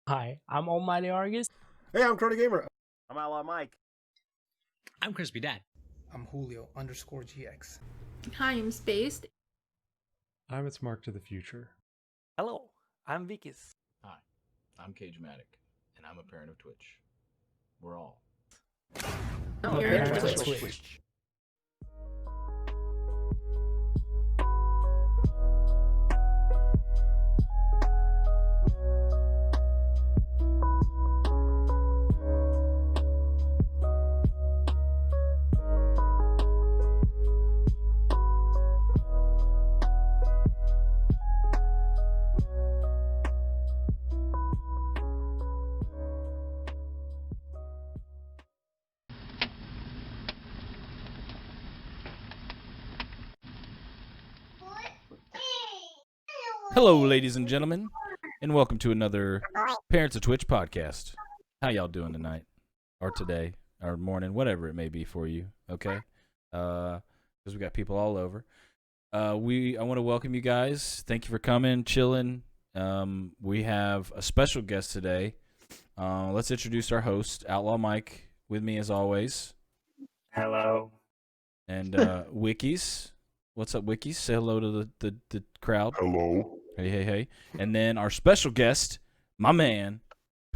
Hi, I'm Almighty Argus. Hey, I'm Crony Gamer. I'm OutlawMyke. I'm Crispy Dad. I'm Julio_GX. Hi, I'm Spaced. I'm It's Mark to the Future. Hello, I'm Wekizz. Hi, I'm Cagematic, and I'm a parent of Twitch. We're all. Parents of Twitch. Hello, ladies and gentlemen, and welcome to another Parents of Twitch podcast. How y'all doing tonight, or today, or morning, whatever it may be for you? Okay, because we got people all over. I want to welcome you guys. Thank you for coming, chilling. We have a special guest today. Let's introduce our host, OutlawMyke, with me as always. Hello. And Wekizz. What's up, Wekizz? Say hello to the crowd. Hello. Hey. And then our special guest, my man,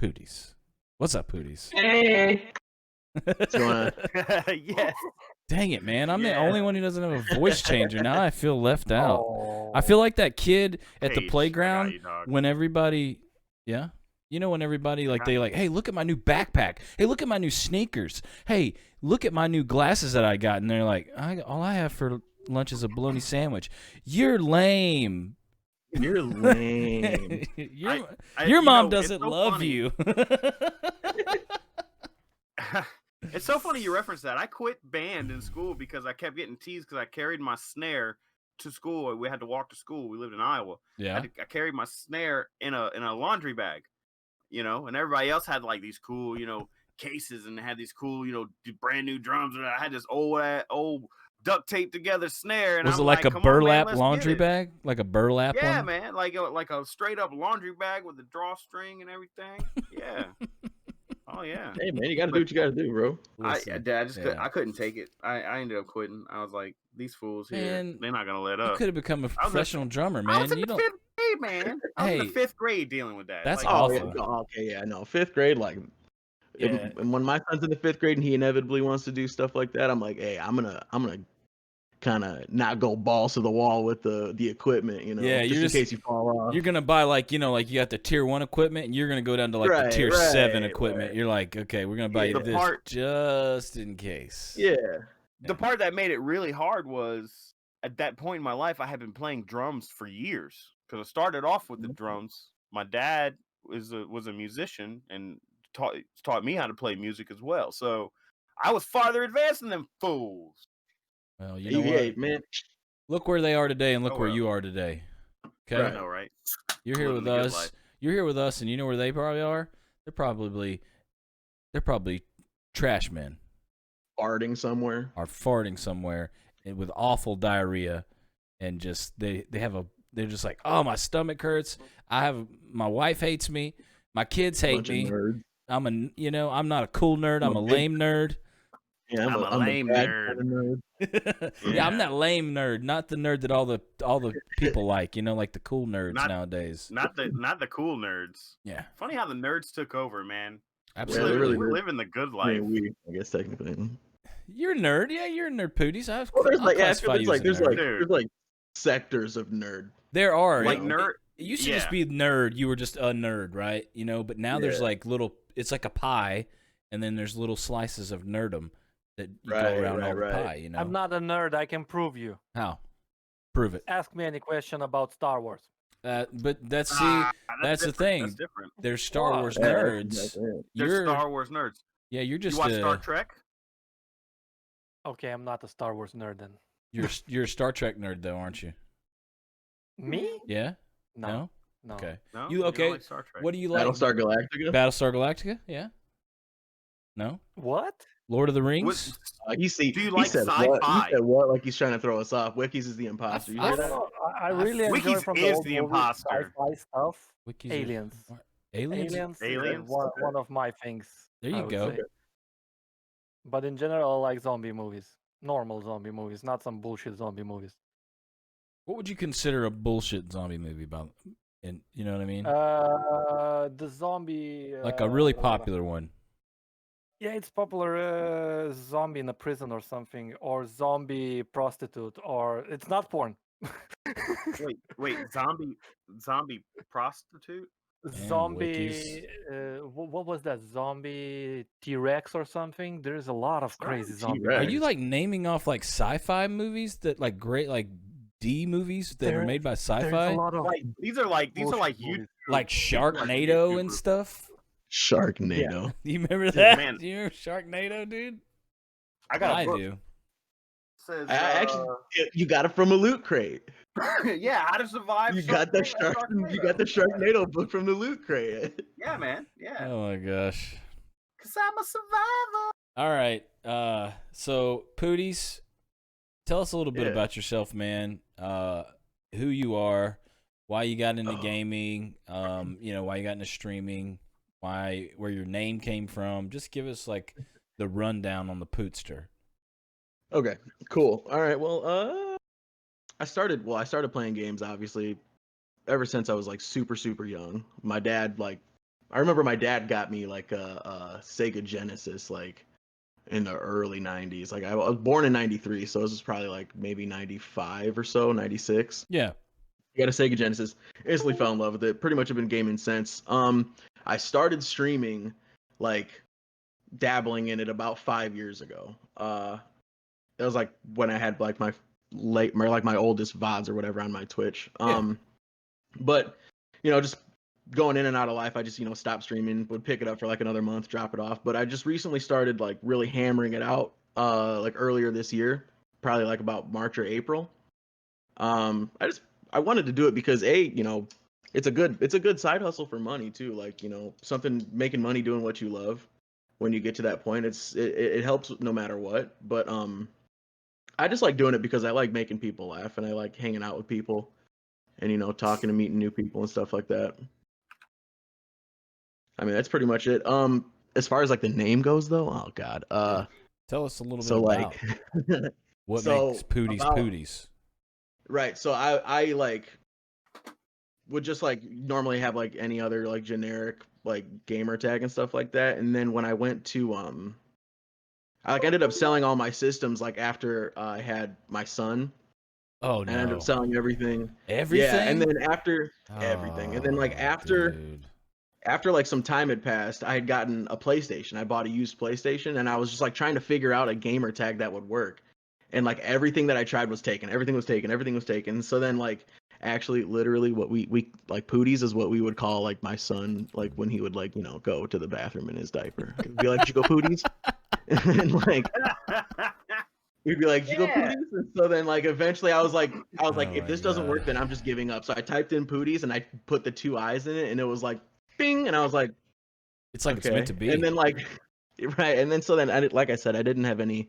Pootiies. What's up, Pootiies? Hey. Yes. Dang it, man. I'm the only one who doesn't have a voice changer. Now I feel left out. I feel like that kid at the playground when everybody, when everybody, like, they like, hey, look at my new backpack. Hey, look at my new sneakers. Hey, look at my new glasses that I got. And they're like, all I have for lunch is a bologna sandwich. You're lame. You're lame. Your mom doesn't love you. It's so funny you reference that. I quit band in school because I kept getting teased because I carried my snare to school. We had to walk to school. We lived in Iowa. Yeah. I carried my snare in a laundry bag, and everybody else had like these cool, cases and had these cool, brand new drums. And I had this old duct tape together snare. And was I'm it like a burlap laundry bag? Like a burlap one? Yeah, man. Like a straight up laundry bag with a drawstring and everything. Yeah. Oh yeah. Hey man, you gotta do what you gotta do, bro. I couldn't take it. I ended up quitting. I was like, these fools here, they're not gonna let up. You could have become a professional drummer, man. I was in the 5th grade, man. I was in the 5th grade dealing with that. That's like, awful. Okay, yeah, no, 5th grade, like, and when my son's in the 5th grade and he inevitably wants to do stuff like that, I'm like, hey, I'm gonna kind of not go balls to the wall with the equipment, Yeah, just in case you fall off. You're gonna buy like you got the tier 1 equipment, and you're gonna go down to like the tier 7 equipment. You're like, okay, we're gonna buy this just in case. Yeah. The part that made it really hard was at that point in my life, I had been playing drums for years because I started off with the drums. My dad was a musician and taught me how to play music as well. So I was farther advanced than them fools. Well, you know what, man? Look where they are today, and look where you are today. Okay, I know, right? You're here with us. You're here with us, and you know where they probably are? They're probably trash men. Farting somewhere. Are farting somewhere with awful diarrhea, and just they're just like, oh, my stomach hurts. My wife hates me. My kids hate me. I'm not a cool nerd. I'm a lame nerd. Yeah, I'm a lame nerd. Kind of nerd. Yeah, I'm that lame nerd, not the nerd that all the people like, like the cool nerds nowadays. Not the cool nerds. Yeah. Funny how the nerds took over, man. Absolutely. We're living the good life. I guess technically. You're a nerd. Yeah, you're a nerd, Pootiies. There's like sectors of nerd. There are. Like nerd. It used to just be nerd. You were just a nerd, right? But now there's like it's like a pie, and then there's little slices of nerdom that you go around all the pie, I'm not a nerd. I can prove you. How? Prove it. Ask me any question about Star Wars. But that's the thing. That's different. There's Star Wars nerds. There's Star Wars nerds. Yeah, you're just. You watch Star Trek? Okay, I'm not a Star Wars nerd then. You're a Star Trek nerd though, aren't you? Me? Yeah. No. Okay. No, you okay? like Star Trek. What do you like? Battlestar Galactica. Battlestar Galactica? Yeah. No. What? Lord of the Rings? Do you like sci-fi? He said what? Like he's trying to throw us off. Wekizz is the imposter. You hear that? I really enjoy Wekizz from is the the imposter. sci-fi stuff. Wekizz Aliens. Aliens? Aliens. Aliens? One, Okay. one of my things. There I you would go. say. But in general, I like zombie movies. Normal zombie movies, not some bullshit zombie movies. What would you consider a bullshit zombie movie about? And you know what I mean? The zombie. Like a really popular one. Yeah, it's popular. Zombie in a prison or something, or zombie prostitute, or it's not porn. Wait, zombie prostitute? Zombie. What was that? Zombie T-Rex or something? There's a lot of crazy zombie. T-Rex. Are movies. you like naming off like sci-fi movies that like great like D movies that were There- made by There's sci-fi? a lot of Like these are like bullshit YouTube. movies. Like Sharknado and stuff? Sharknado. Do you remember Dude, that? man. Do you remember Sharknado, dude? I got a I book. do. Says, Actually, you got it from a loot crate. yeah, how to survive. You got the Sharknado. You got the Sharknado book from the loot crate. Yeah, man. Yeah. Oh my gosh. Cause I'm a survivor. All right. So Pootiies, tell us a little bit Yeah. about yourself, man. Who you are, why you got into Oh. gaming, why you got into streaming, where your name came from. Just give us like the rundown on the Pootster. Okay, cool. All right. Well, I started playing games obviously ever since I was like super young. My dad I remember my dad got me like a Sega Genesis like in the early 90s. Like I was born in 93, so this was probably like maybe 95 or so, 96. Yeah. He got a Sega Genesis. Instantly fell in love with it. Pretty much have been gaming since. I started streaming, like dabbling in it about 5 years ago. That was like when I had like my oldest VODs or whatever on my Twitch. But just going in and out of life, I just stopped streaming, would pick it up for like another month, drop it off. But I just recently started like really hammering it out, like earlier this year, probably like about March or April. I wanted to do it because it's a good side hustle for money too. Like something making money doing what you love. When you get to that point, it helps no matter what. But I just like doing it because I like making people laugh and I like hanging out with people and talking and meeting new people and stuff like that. I mean, that's pretty much it. As far as like the name goes though, oh god. Tell us a little bit So about like what so makes Pootiies about- Pootiies. Right. So I like would just like normally have like any other like generic like gamer tag and stuff like that. And then when I went to I like ended up selling all my systems like after I had my son. Oh And I ended no. up selling everything. Everything? Yeah, and then after everything. And then like Oh, after dude. after like some time had passed, I had gotten a PlayStation. I bought a used PlayStation and I was just like trying to figure out a gamer tag that would work. And like everything that I tried was taken. Everything was taken. So then like actually literally what we like Pootiies is what we would call like my son like when he would like go to the bathroom in his diaper. It'd be like, "Did you go Pootiies?" And like we'd be like, "Did you go Pootiies?" And so then like eventually I was like Oh if my this doesn't work God. then I'm just giving up. So I typed in Pootiies and I put the 2 eyes in it and it was like bing and I was like It's like okay. it's meant to be. And then like right and then so then like I said I didn't have any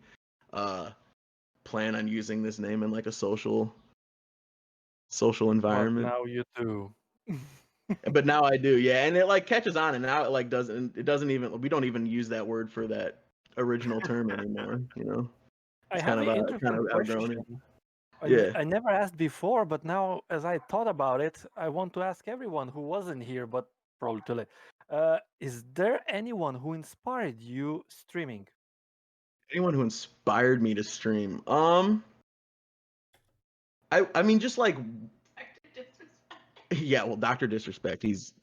plan on using this name in like a social environment. Now you do. But now I do, yeah, and it like catches on, and now it like doesn't even we don't even use that word for that original term anymore. I It's have kind an of interesting outgrown it. question. Yeah. I never asked before, but now as I thought about it, I want to ask everyone who wasn't here, but probably too late. Is there anyone who inspired you streaming? Anyone who inspired me to stream, I mean just like yeah, well, Dr. Disrespect, he's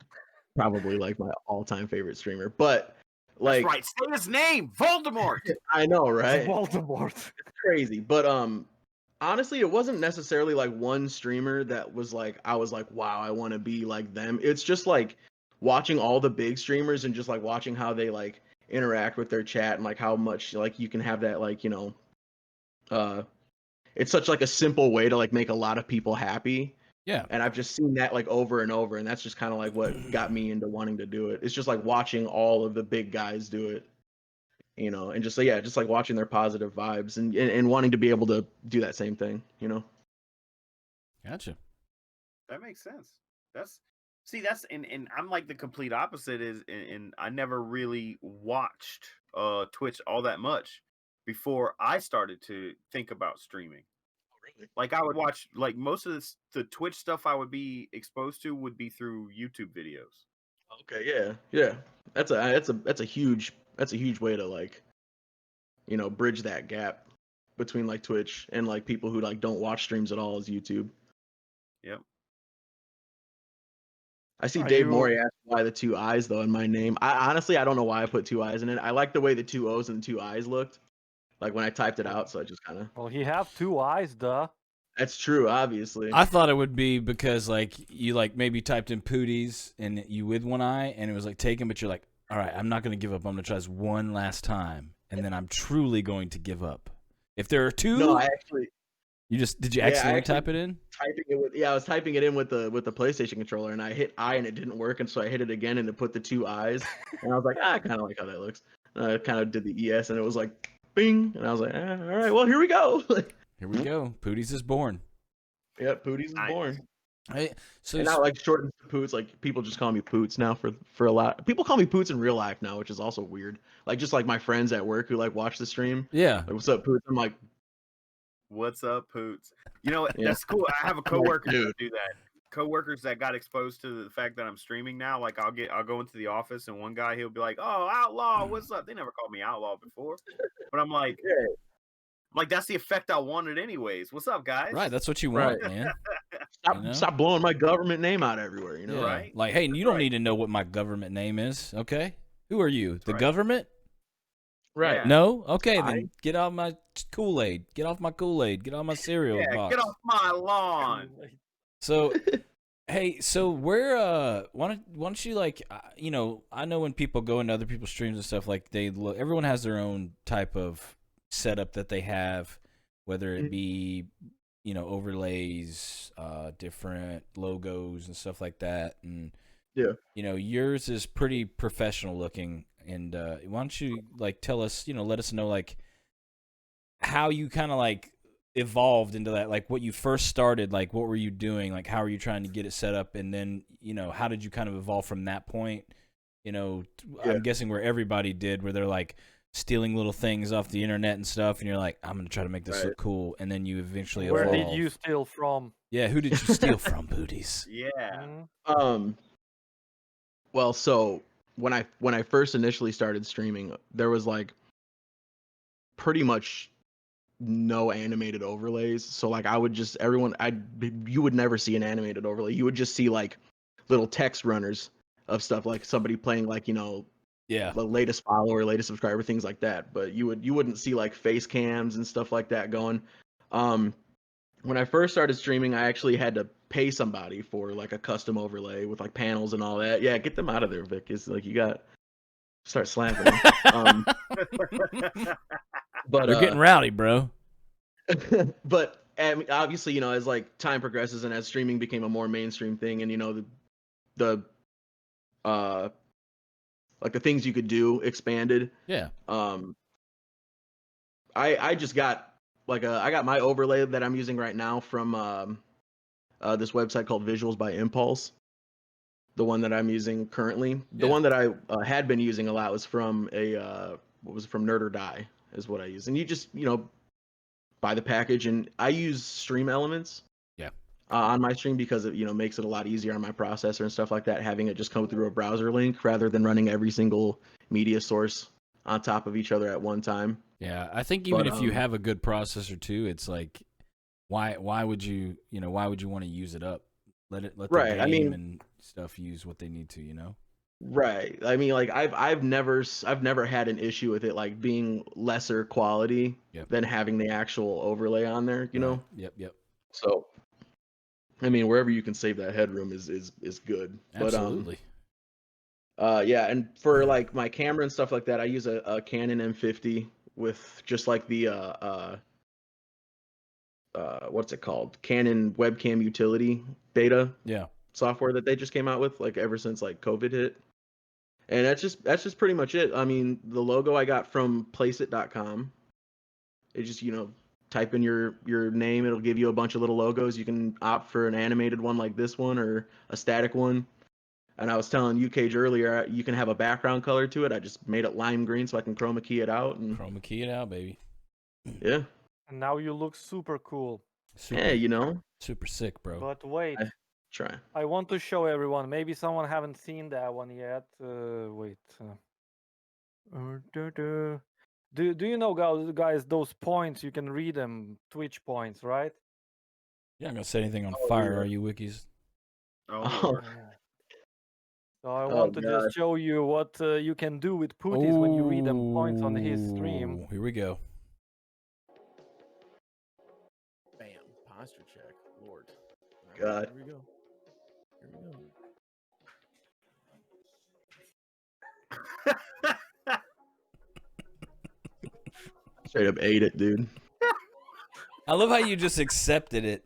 probably like my all-time favorite streamer, but like That's right. Say his name, Voldemort. I know, right? Voldemort. It's crazy, but honestly, it wasn't necessarily like one streamer that was like I was like, wow, I want to be like them. It's just like watching all the big streamers and just like watching how they like interact with their chat and like how much like you can have that like it's such like a simple way to like make a lot of people happy. Yeah. And I've just seen that like over and over, and that's just kind of like what got me into wanting to do it. It's just like watching all of the big guys do it, and just just like watching their positive vibes and wanting to be able to do that same thing, Gotcha. That makes sense. That's See, that's and I'm like the complete opposite and I never really watched Twitch all that much before I started to think about streaming. Really? Like I would watch like most of the Twitch stuff I would be exposed to would be through YouTube videos. Okay, yeah, yeah. That's a huge way to like, you know, bridge that gap between like Twitch and like people who like don't watch streams at all is YouTube. Yep. I see Are Dave you- Morey asked why the two eyes though in my name. I honestly I don't know why I put two eyes in it. I like the way the two O's and the two eyes looked, like when I typed it out. So I just kind of. Well, he have 2 eyes, duh. That's true, obviously. I thought it would be because like you like maybe typed in Pootiies and you with one eye and it was like taken, but you're like, all right, I'm not gonna give up. I'm gonna try this one last time, and then I'm truly going to give up. If there are two, No, I actually did you Yeah, I accidentally actually- type it in? I was typing it in with the PlayStation controller, and I hit I and it didn't work, and so I hit it again and it put the two eyes, and I was like, I kind of like how that looks. And I kind of did the ES, and it was like, bing, and I was like, all right, well here we go. Here we go. Pooties is born. Yep, Pooties is Nice. born. Hey, so And now like shortened to Poots, like people just call me Poots now for a lot. People call me Poots in real life now, which is also weird. Like just like my friends at work who like watch the stream, yeah, like what's up Poots? I'm like, What's up, Poots? You know what? Yeah. That's cool. I have a coworker dude. that do that. Coworkers that got exposed to the fact that I'm streaming now. Like I'll go into the office and one guy he'll be like, "Oh, Outlaw, what's up?" They never called me Outlaw before, but I'm like, that's the effect I wanted anyways. What's up, guys? right. That's what you want, Right. man. stop, You know? stop blowing my government name out everywhere, you know? Yeah. Right. Like, hey, you don't Right. need to know what my government name is, okay? Who are you? The right. government? Right. Yeah. No? Okay, I- then get off my Kool-Aid. Get off my Kool-Aid. Get off my cereal Yeah, box. get off my lawn. So, hey, so where why don't you like you know, I know when people go into other people's streams and stuff like they look, everyone has their own type of setup that they have, whether it be, you know, overlays, different logos and stuff like that, and Yeah. you know, yours is pretty professional looking. And why don't you like tell us, you know, let us know like how you kind of like evolved into that, like what you first started, like what were you doing, like how were you trying to get it set up, and then you know how did you kind of evolve from that point? You know, Yeah. I'm guessing where everybody did, where they're like stealing little things off the internet and stuff, and you're like, I'm gonna try to make this Right. look cool, and then you eventually Where evolve. did you steal from? Yeah, who did you steal from, Pootiies? Yeah. Mm, Well, so when I first initially started streaming, there was like pretty much no animated overlays. So like I would just you would never see an animated overlay. You would just see like little text runners of stuff like somebody playing like, you know, Yeah, the latest follower, latest subscriber, things like that. But you wouldn't see like face cams and stuff like that going. When I first started streaming, I actually had to pay somebody for like a custom overlay with like panels and all that. Yeah, get them out of there, Vic. It's like you got start slapping them. But they're getting rowdy, bro. but I mean, obviously, you know, as like time progresses and as streaming became a more mainstream thing, and you know the like the things you could do expanded. Yeah, I just got I got my overlay that I'm using right now from this website called Visuals by Impulse. The one that I'm using currently, the Yeah. one that I had been using a lot was from from Nerd or Die is what I use, and you just buy the package, and I use Stream Elements. Yeah. On my stream because it makes it a lot easier on my processor and stuff like that, having it just come through a browser link rather than running every single media source on top of each other at one time. yeah. I think even But, if you have a good processor too, it's like, why would you want to use it up? Let the Right, I game mean- and stuff use what they need to, Right. I mean, like I've never had an issue with it like being lesser quality Yep. than having the actual overlay on there, you know. Yep. So, I mean, wherever you can save that headroom is good. Absolutely. But yeah, and for like my camera and stuff like that, I use a Canon M50 with just like the what's it called? Canon webcam utility beta Yeah. software that they just came out with like ever since like COVID hit. And that's just pretty much it. I mean, the logo I got from placeit.com. It just, type in your name, it'll give you a bunch of little logos. You can opt for an animated one like this one or a static one. And I was telling you, Cage, earlier, you can have a background color to it. I just made it lime green so I can chroma key it out. And Chroma key it out, baby. yeah. And now you look super cool. Super, Yeah, you know. super sick, bro. But wait, Try. I want to show everyone. Maybe someone haven't seen that one yet. Wait. Do you know, guys, those points, you can read them, Twitch points, right? You're not gonna set anything on fire, are you, Wekizz? Oh, Oh. Lord. So I want to God. just show you what you can do with Pooties when you read them points on his stream. Ooh, here we go. Bam. Posture check. Lord. All God. Here we go. Here we go. Straight up ate it, dude. I love how you just accepted it.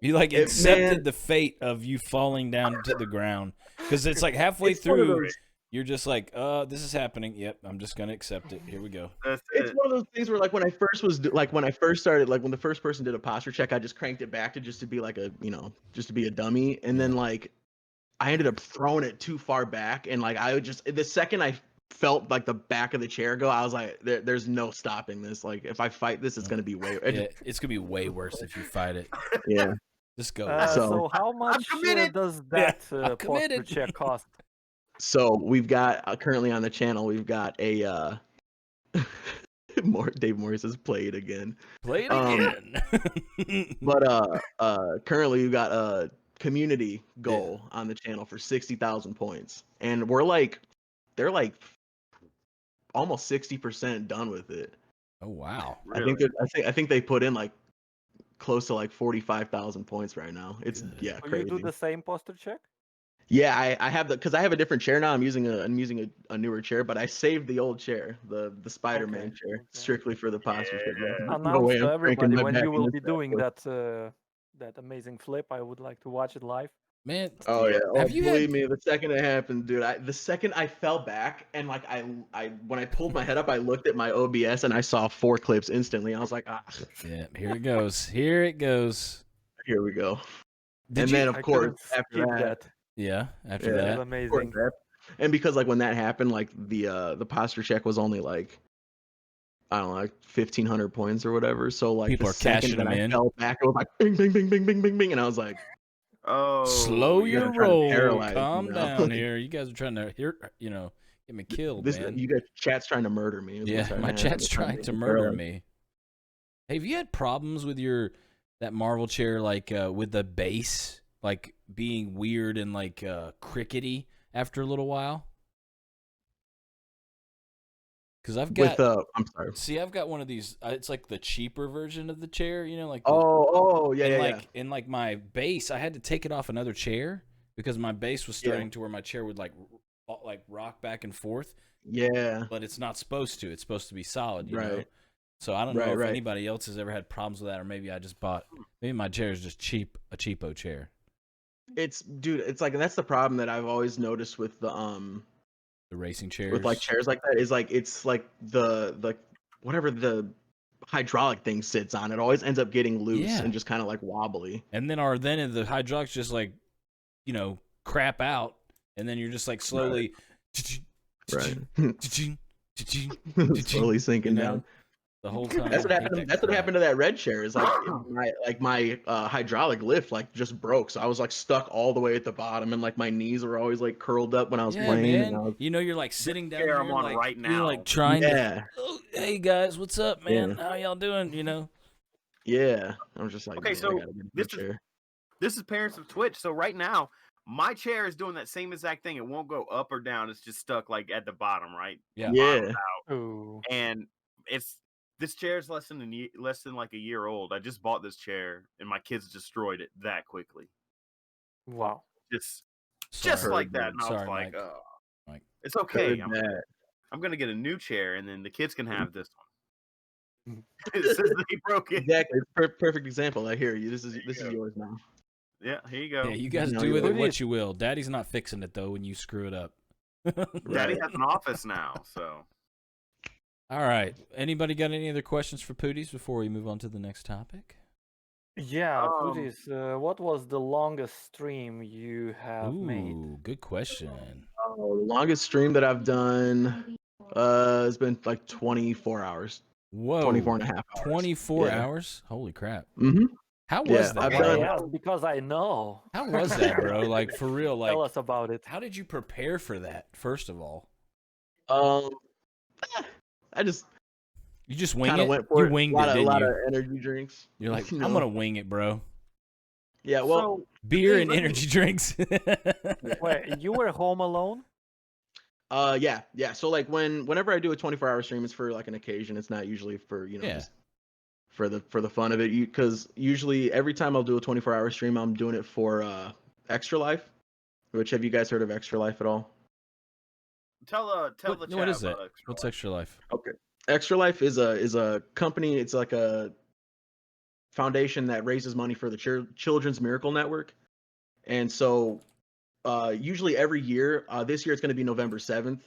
You like It- accepted man. the fate of you falling down to the ground because it's like halfway It's one of through, those- you're just like, this is happening. Yep, I'm just gonna accept it. Here we go. That's It's it. one of those things where, like, when I first was when I first started, like when the first person did a posture check, I just cranked it back to just to be like just to be a dummy, and then like I ended up throwing it too far back, and like I would just the second I felt like the back of the chair go, I was like, there's no stopping this. Like if I fight this, it's gonna be way. Yeah, it's gonna be way worse if you fight it. Yeah. Just go. So how much committed. does that I'm posture committed. check cost? So we've got currently on the channel, we've got a Dave Morris has played again. Play it again. But currently we've got a community goal on the channel for 60,000 points, and they're like almost 60% done with it. Oh wow. Really? I think they put in like close to like 45,000 points right now. It's Good. yeah, Do crazy. you do the same posture check? Yeah, I have because I have a different chair now. I'm using a newer chair, but I saved the old chair, the Spider-Man Okay, chair, okay. strictly for the posture check. Yeah. There's no Announce way to I'm cranking everybody my when back you in will this be bad doing boy. that amazing flip. I would like to watch it live. Man, Oh yeah, Have you believe had- me, the second it happened, dude, the second I fell back and like I when I pulled my head up, I looked at my OBS and I saw 4 clips instantly. I was like, yeah, here it goes. Here it goes. here we go. Did And you? then of I course couldn't after skip that, Yeah, after Yeah. That that. was of course amazing. that- and because like when that happened, like the posture check was only like I don't know, like 1,500 points or whatever. So like People the are second cashing that them I in. fell back, it was like bing, bing, bing, bing, bing, bing, bing, and I was like, Oh. Slow you your guys are trying to roll. paralyze me Calm now. down here. You guys are trying to get me killed, this man. you got chat's trying to murder me. is what's Yeah, starting my to happen. chat's They're trying make to me murder paralyzed. me. Hey, have you had problems with that Marvel chair, like with the base, like being weird and like crickety after a little while? Because I've got, I'm sorry. see, I've got one of these. It's like the cheaper version of the chair, like. Oh, yeah, and yeah, like in like my base, I had to take it off another chair because my base was starting to where my chair would like rock back and forth. yeah. But it's not supposed to. It's supposed to be solid, you know. Right. So I don't know if Right. anybody else has ever had problems with that, or maybe I just bought. Maybe my chair is just a cheapo chair. It's like that's the problem that I've always noticed with the racing chairs. with like chairs like that is like it's like the whatever the hydraulic thing sits on, it always ends up getting loose Yeah. and just kind of like wobbly. And then the hydraulics just like, crap out, and then you're just like slowly, Right. slowly Slowly sinking down. the whole time. That's what I hate happened. that That's what crap. happened to that red chair. Is like my hydraulic lift like just broke, so I was like stuck all the way at the bottom, and like my knees were always like curled up when I was Yeah, playing. man. And I was, You're like sitting down chair here, I'm on like, right You're now. like trying to. yeah, Oh, hey guys, what's up, man? Yeah. How y'all doing? yeah. I was just like, Okay, man, so I gotta get a this new chair. This is Parents of Twitch. So right now, my chair is doing that same exact thing. It won't go up or down. It's just stuck like at the bottom, right? Yeah. Yeah. Ooh. And this chair is less than like a year old. I just bought this chair, and my kids destroyed it that quickly. Wow. Just Sorry. like that. And I was Sorry, like, Mike. oh, Mike. it's okay. Heard that. I'm gonna get a new chair, and then the kids can have this one. It says they broke it. Exactly. It's perfect example. I hear you. This is yours now. Yeah, here you go. Yeah, you guys No, do you're with it right. what you will. Daddy's not fixing it though when you screw it up. Daddy has an office now, so. All right. Anybody got any other questions for Pooties before we move on to the next topic? Yeah, Um, Pooties, what was the longest stream you have made? Ooh, good question. The longest stream that I've done has been like 24 hours. Whoa. 24 and a half hours. 24 Yeah. hours? Holy crap. Mm-hmm. How was Yeah, that? I've Why I done. asked because I know. How was that, bro? Like, for real, like, Tell us about it. how did you prepare for that, first of all? I just You just wing kind of it? went for You it. winged a lot it, of, didn't lot you? of energy drinks. You're like, you I'm know? going to wing it, bro. Yeah, well, so Beer Hey, and let me- energy drinks. Wait, you were home alone? yeah. So like whenever I do a 24-hour stream, it's for like an occasion. It's not usually for Yeah. just for the fun of it. Because usually every time I'll do a 24-hour stream, I'm doing it for Extra Life. Which, have you guys heard of Extra Life at all? tell the What chat is that? about Extra What's Life. Extra Life? Okay. Extra Life is a company. It's like a foundation that raises money for the Children's Miracle Network. And so usually every year, this year it's going to be November 7th,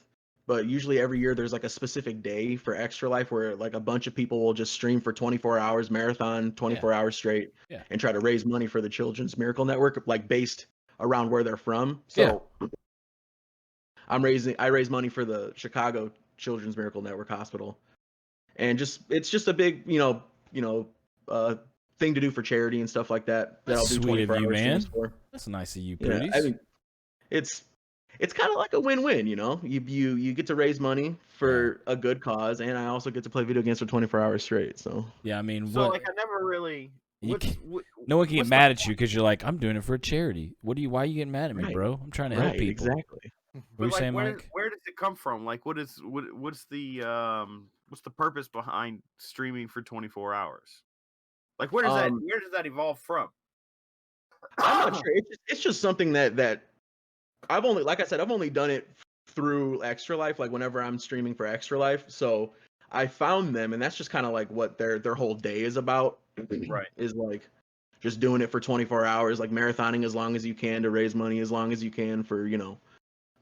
but usually every year there's like a specific day for Extra Life where like a bunch of people will just stream for 24 hours, marathon, 24 hours straight, and try to raise money for the Children's Miracle Network, like based around where they're from. So I raise money for the Chicago Children's Miracle Network Hospital, and it's just a big thing to do for charity and stuff like that. That I'll That's do sweet of 24 you, hour man. streams for. That's nice of you, Yeah, Pooties. I mean, it's kind of like a win-win, you know. You get to raise money for a good cause, and I also get to play video games for 24 hours straight. So yeah, I mean, So what? like I never really. No one can get what's mad at you because you're like, I'm doing it for a charity. Why are you getting mad at me, Right. bro? I'm trying to help people. Exactly. What But are you like, saying, Mike? where does it come from? Like, what's the purpose behind streaming for 24 hours? Like, where does that evolve from? I'm not sure. It's just something that I've only done it through Extra Life, like whenever I'm streaming for Extra Life. So I found them, and that's just kind of like what their whole day is about. Right. Is like just doing it for 24 hours, like marathoning as long as you can to raise money as long as you can for,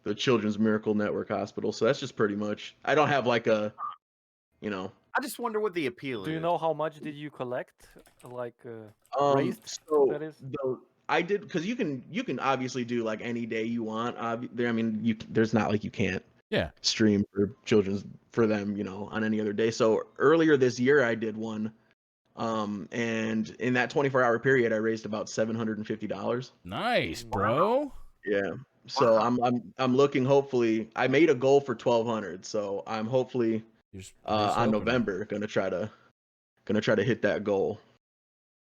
the Children's Miracle Network Hospital. So that's just pretty much. I don't have like a, I just wonder what the appeal is. Do you know how much did you collect? Like raised? So That is. I did, because you can obviously do like any day you want. I mean, there's not like you can't stream for for them, on any other day. So earlier this year I did one, and in that 24-hour period I raised about $750. Nice, bro. Yeah. So I'm looking. Hopefully, I made a goal for 1,200. So I'm hopefully on November gonna try to hit that goal.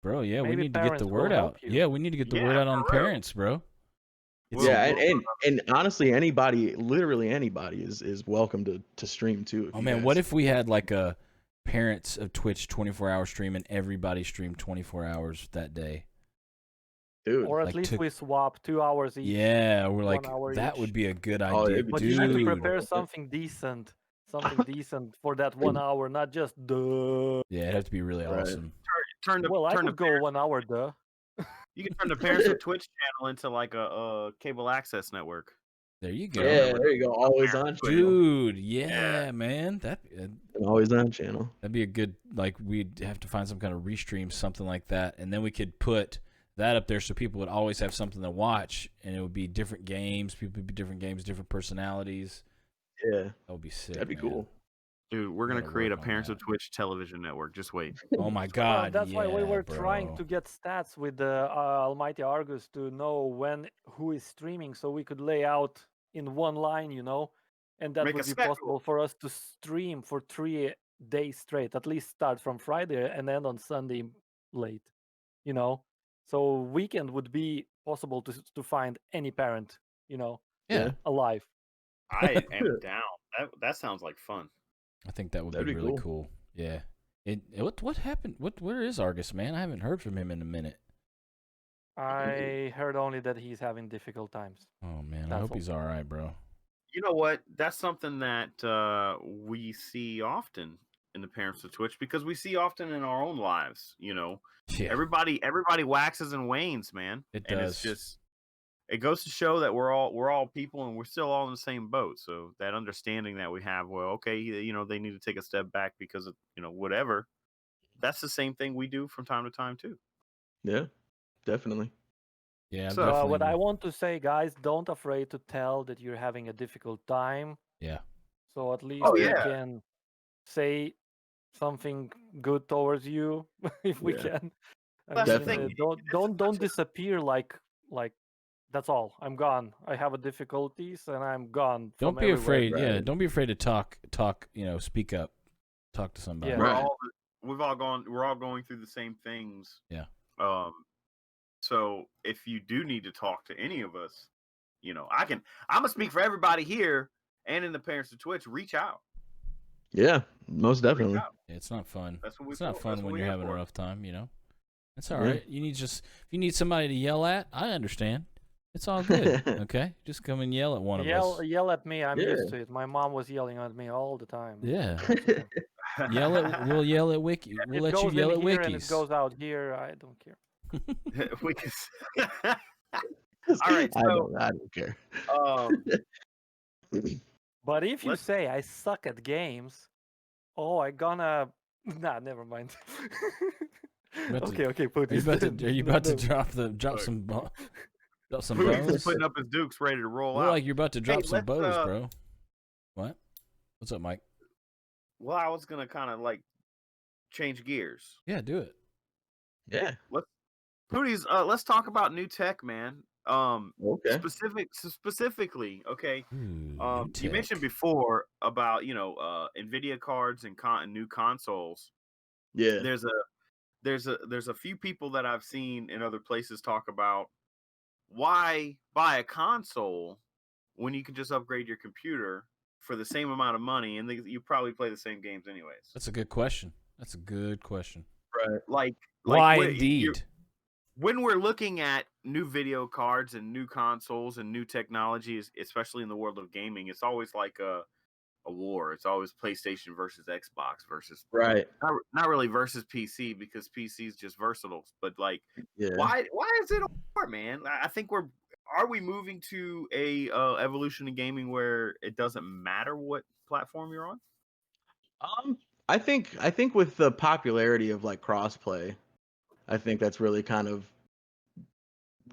Bro, yeah, we Maybe need to get the parents word will out. help you. Yeah, we need to get the word out on parents, bro. And honestly, literally anybody is welcome to stream too. Oh man, what if we had like a parents of Twitch 24-hour stream and everybody streamed 24 hours that day? Dude, or at least we swap 2 hours each. Yeah, we're like, 1 hour that each. would be a good idea, But dude. you need to prepare something decent for that 1 hour, not just duh. Yeah, it'd have to be really awesome. I could go 1 hour duh. You can turn the Parents of Twitch channel into like a cable access network. There you go. Yeah, there you go. Always on, dude. Yeah, man. An always on channel. That'd be a good. Like, we'd have to find some kind of restream, something like that, and then we could put that up there so people would always have something to watch, and it would be different games. People would be different games, different personalities. Yeah, that would be sick. That'd be cool. Dude, we're gonna create a Parents of Twitch television network. Just wait. Oh my God! That's why we were bro. trying to get stats with the Almighty Argus to know who is streaming, so we could lay out in one line, and that Make would a be schedule. possible for us to stream for 3 days straight. At least start from Friday and end on Sunday late, So weekend would be possible to find any parent, alive. I am down. That sounds like fun. I think that would That'd be be really cool. cool. Yeah. What happened? Where is Argus, man? I haven't heard from him in a minute. I heard only that he's having difficult times. Oh man, I That's hope all. he's all right, bro. You know what? That's something that we see often in the Parents of Twitch, because we see often in our own lives. Yeah. Everybody waxes and wanes, man. It and does. It's just, it goes to show that we're all people, and we're still all in the same boat. So that understanding that we have, well, okay, they need to take a step back because of whatever. That's the same thing we do from time to time too. Yeah, definitely. Yeah, I'm So, definitely. what I want to say, guys, don't afraid to tell that you're having a difficult time. Yeah. So at least Oh, we yeah. can say something good towards you if we Yeah. can. I That's the mean, thing. don't disappear like that's all. I'm gone. I have a difficulties and I'm gone. Don't from be everywhere. afraid. Yeah, Right. don't be afraid to talk. Speak up. Talk to somebody. Yeah. Right. We're all going through the same things. Yeah. So if you do need to talk to any of us, I'm gonna speak for everybody here and in the Parents of Twitch. Reach out. Yeah, most Reach definitely. out. It's not fun. That's what It's not fun when we're you're here having a for. rough time. It's all Yeah. right. If you need somebody to yell at, I understand. It's all good. Okay, just come and yell at one of us. Yell at me. I'm Yeah. used to it. My mom was yelling at me all the time. Yeah. Most of the time. We'll yell at Wiki. We'll It let you goes yell in at here and it Wekizz. goes out here. I don't care. All right, I so don't care. But if you Let's- say I suck at games, I gonna nah, never mind. about to- okay, Are Pooties. you about to drop Look. some Pooties bows? is putting up his dukes, ready to roll Look out. like you're about to drop some let's, bows, bro. What? What's up, Mike? Well, I was gonna kind of like change gears. Yeah, do it. Yeah. Pooties, let's talk about new tech, man. Okay. Specifically, okay. Ooh, new You mentioned tech. before about Nvidia cards and new consoles. Yeah. There's a few people that I've seen in other places talk about why buy a console when you can just upgrade your computer for the same amount of money and you probably play the same games anyways. That's a good question. Right. Like Why when- indeed? When we're looking at new video cards and new consoles and new technologies, especially in the world of gaming, it's always like a war. It's always PlayStation versus Xbox versus Right. not really versus PC because PC is just versatile. But like, Yeah. why is it a war, man? I think are we moving to a evolution in gaming where it doesn't matter what platform you're on? I think with the popularity of like crossplay, I think that's really kind of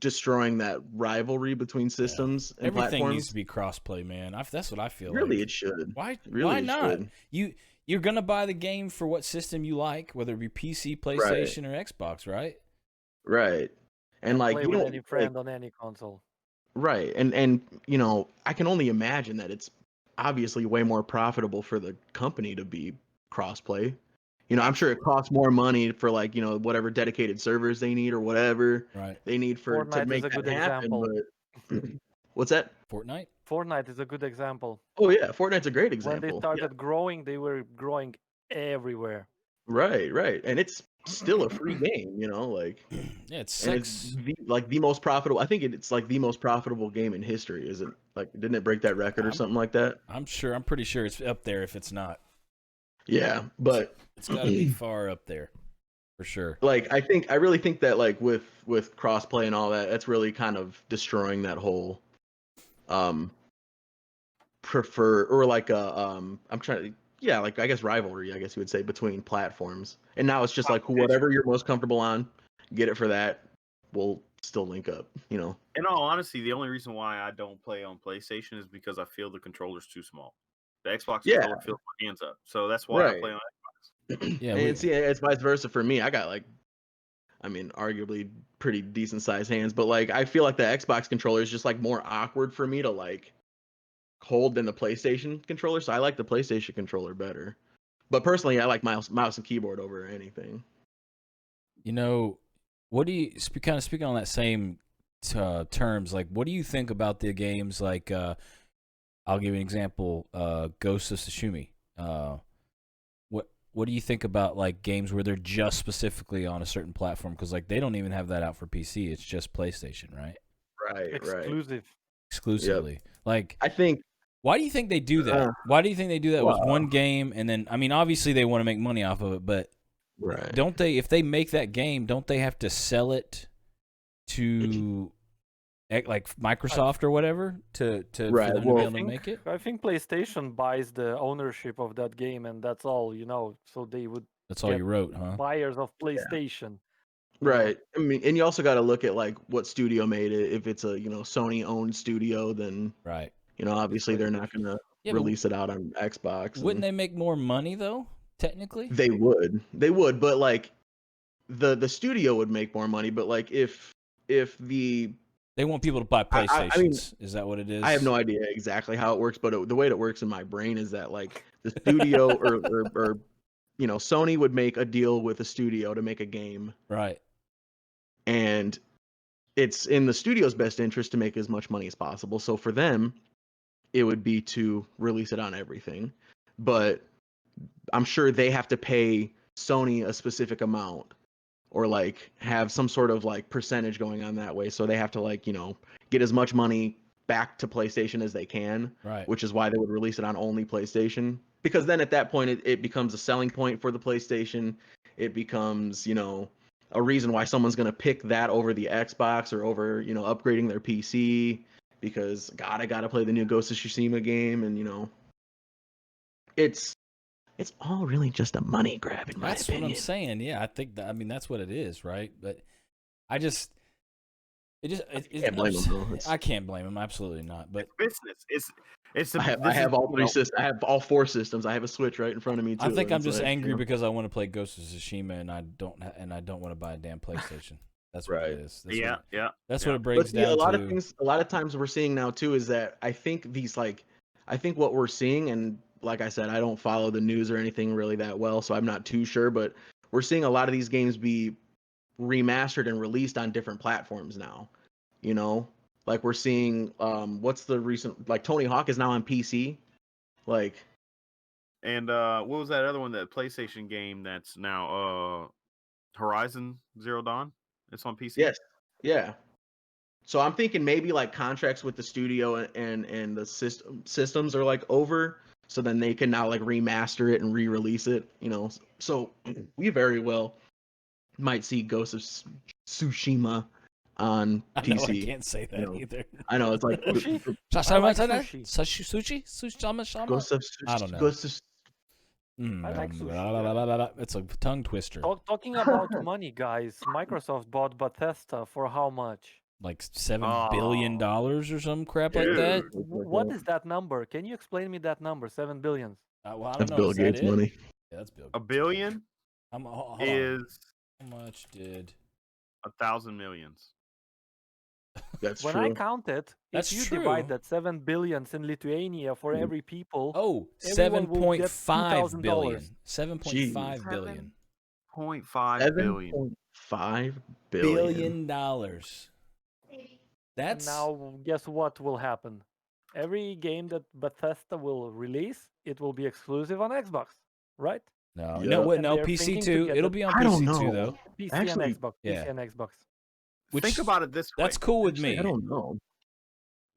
destroying that rivalry between systems and Everything platforms. needs to be crossplay, man. That's what I feel Really, like. it should. Why? Really, why it not? should. You're gonna buy the game for what system you like, whether it be PC, PlayStation, or Xbox, right? Right. And like Play you with don't any like, friend on any console. right. And I can only imagine that it's obviously way more profitable for the company to be crossplay. I'm sure it costs more money for like, whatever dedicated servers they need or whatever Right. they need to Fortnite make is a that good happen. example. But what's that? Fortnite. Fortnite is a good example. Oh yeah, Fortnit's a great When example. they started growing, they were growing everywhere. Right. And it's still a free game, like Yeah, it's and sex. it's the most profitable. I think it's like the most profitable game in history. Is it didn't it break that record or something like that? I'm pretty sure it's up there if it's not. Yeah, but It's got to be far up there, for sure. like I really think that like with crossplay and all that, that's really kind of destroying that whole prefer or like I'm trying to like I guess rivalry, I guess you would say, between platforms. And now it's just like whatever you're most comfortable on, get it for that. We'll still link up, In all honesty, the only reason why I don't play on PlayStation is because I feel the controller's too small. The Xbox controller fills my hands up, so that's why I play on Xbox. Yeah, and see, it's vice versa for me. I got like, arguably pretty decent sized hands, but like I feel like the Xbox controller is just like more awkward for me to like hold than the PlayStation controller. So I like the PlayStation controller better. But personally, I like mouse and keyboard over anything. What do you kind of speaking on that same terms? Like, what do you think about the games like? I'll give you an example. Ghost of Tsushima. What do you think about like games where they're just specifically on a certain platform? Because like they don't even have that out for PC. It's just PlayStation, right? Right. Exclusively. Yep. Like I think. Why do you think they do that? Why do you think they do that with one game and then? I mean, obviously they want to make money off of it, but don't they? If they make that game, don't they have to sell it to like Microsoft or whatever to for them to be able to make it? I think PlayStation buys the ownership of that game, and that's all. So they would. That's all you wrote, huh? Buyers of PlayStation. Right. I mean, and you also got to look at like what studio made it. If it's a Sony owned studio, then Right. obviously they're not gonna Yeah, but release it out on Xbox. wouldn't and they make more money though? Technically, They would, but like the studio would make more money. But like if the they want people to buy PlayStations. I mean, is that what it is? I have no idea exactly how it works, but the way it works in my brain is that like the studio or Sony would make a deal with a studio to make a game, Right. and it's in the studio's best interest to make as much money as possible. So for them, it would be to release it on everything. But I'm sure they have to pay Sony a specific amount or like have some sort of like percentage going on that way. So they have to like, get as much money back to PlayStation as they can, Right. which is why they would release it on only PlayStation. Because then at that point, it becomes a selling point for the PlayStation. It becomes, a reason why someone's going to pick that over the Xbox or over, upgrading their PC because, God, I got to play the new Ghost of Tsushima game. And, it's all really just a money grab in my opinion. That's what I'm saying. Yeah, I think that. I mean, that's what it is, right? But I can't blame him, though. I can't blame him. Absolutely not. But it's business. I have all three systems. I have all four systems. I have a Switch right in front of me too. I think I'm just like, angry because I want to play Ghost of Tsushima and I don't want to buy a damn PlayStation. That's what it is. That's what it breaks down a lot to. of things. A lot of times we're seeing now too is that I think what we're seeing, and like I said, I don't follow the news or anything really that well, so I'm not too sure. But we're seeing a lot of these games be remastered and released on different platforms now. Like we're seeing what's the recent, like Tony Hawk is now on PC, like, and what was that other one, that PlayStation game that's now Horizon Zero Dawn? It's on PC. Yes. Yeah. So I'm thinking maybe like contracts with the studio and the systems are like over, so then they can now like remaster it and re-release it. So we very well might see Ghost of Tsushima on PC. I can't say that either. I know it's like Sushi? Sushi? Ghost of I don't know. Ghost of I like sushi. It's a tongue twister. Talking about money, guys, Microsoft bought Bethesda for how much? Like $7 billion or some crap like that. What is that number? Can you explain me that number? 7 billion. Well, I don't That's know. Bill Is that Gates' it? money. Yeah, that's Bill. A billion Hold on. is How much did 1,000 millions. That's When true. I counted, That's if you true. divide that 7 billions in Lithuania for every people, Oh, everyone will get $7.5 billion. $2,000. 7.5 billion. 0.5 billion. $7.5 billion. And That's now, guess what will happen? Every game that Bethesda will release, it will be exclusive on Xbox, right? no, Yeah. no, And no, they're PC thinking to too. get It'll the- be on I don't PC too, know. though. PC Actually, and Xbox. yeah. PC and Xbox. Which Think about it this way. that's cool with Actually, me. I don't know.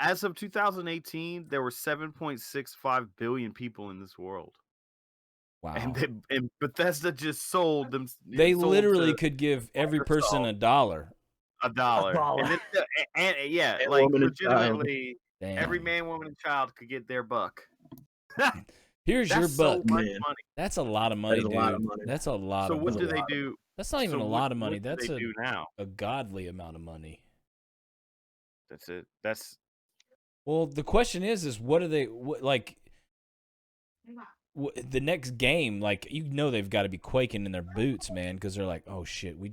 As of 2018, there were 7.65 billion people in this world, Wow. and Bethesda just sold them. They sold literally to could give every person Microsoft $1. $1. $1. And, and yeah, And like woman and child. legitimately, Damn. every man, woman, and child could get their buck. Here's your That's so buck. much Man. money. That's a lot of money, is a dude. lot of money. That's a lot So of what money. do they do? That's not even So a lot of what money. do That's they do now. a godly amount of money. That's it. That's Well, the question is what are they like? The next game, like they've got to be quaking in their boots, man, because they're like, oh shit, we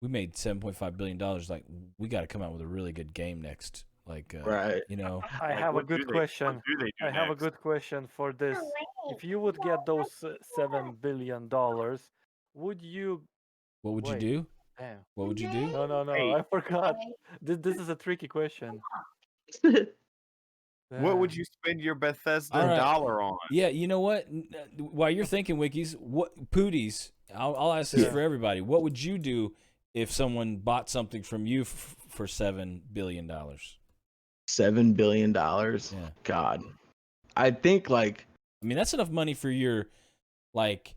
made $7.5 billion. Like we got to come out with a really good game next. Like, Right. I like, have a what do good they- question. What do they do I have a next? good question for this. If you would get those $7 billion, would you? what would you Wait. do? Damn. What would you do? No, Hey. I forgot. This is a tricky question. What would you spend your Bethesda All right. dollar on? Yeah, you know what? While you're thinking, Wekizz, what Pootiies? I'll ask this Yeah. for everybody. What would you do if someone bought something from you for $7 billion? $7 billion. Yeah. God. I think like I mean, that's enough money for your like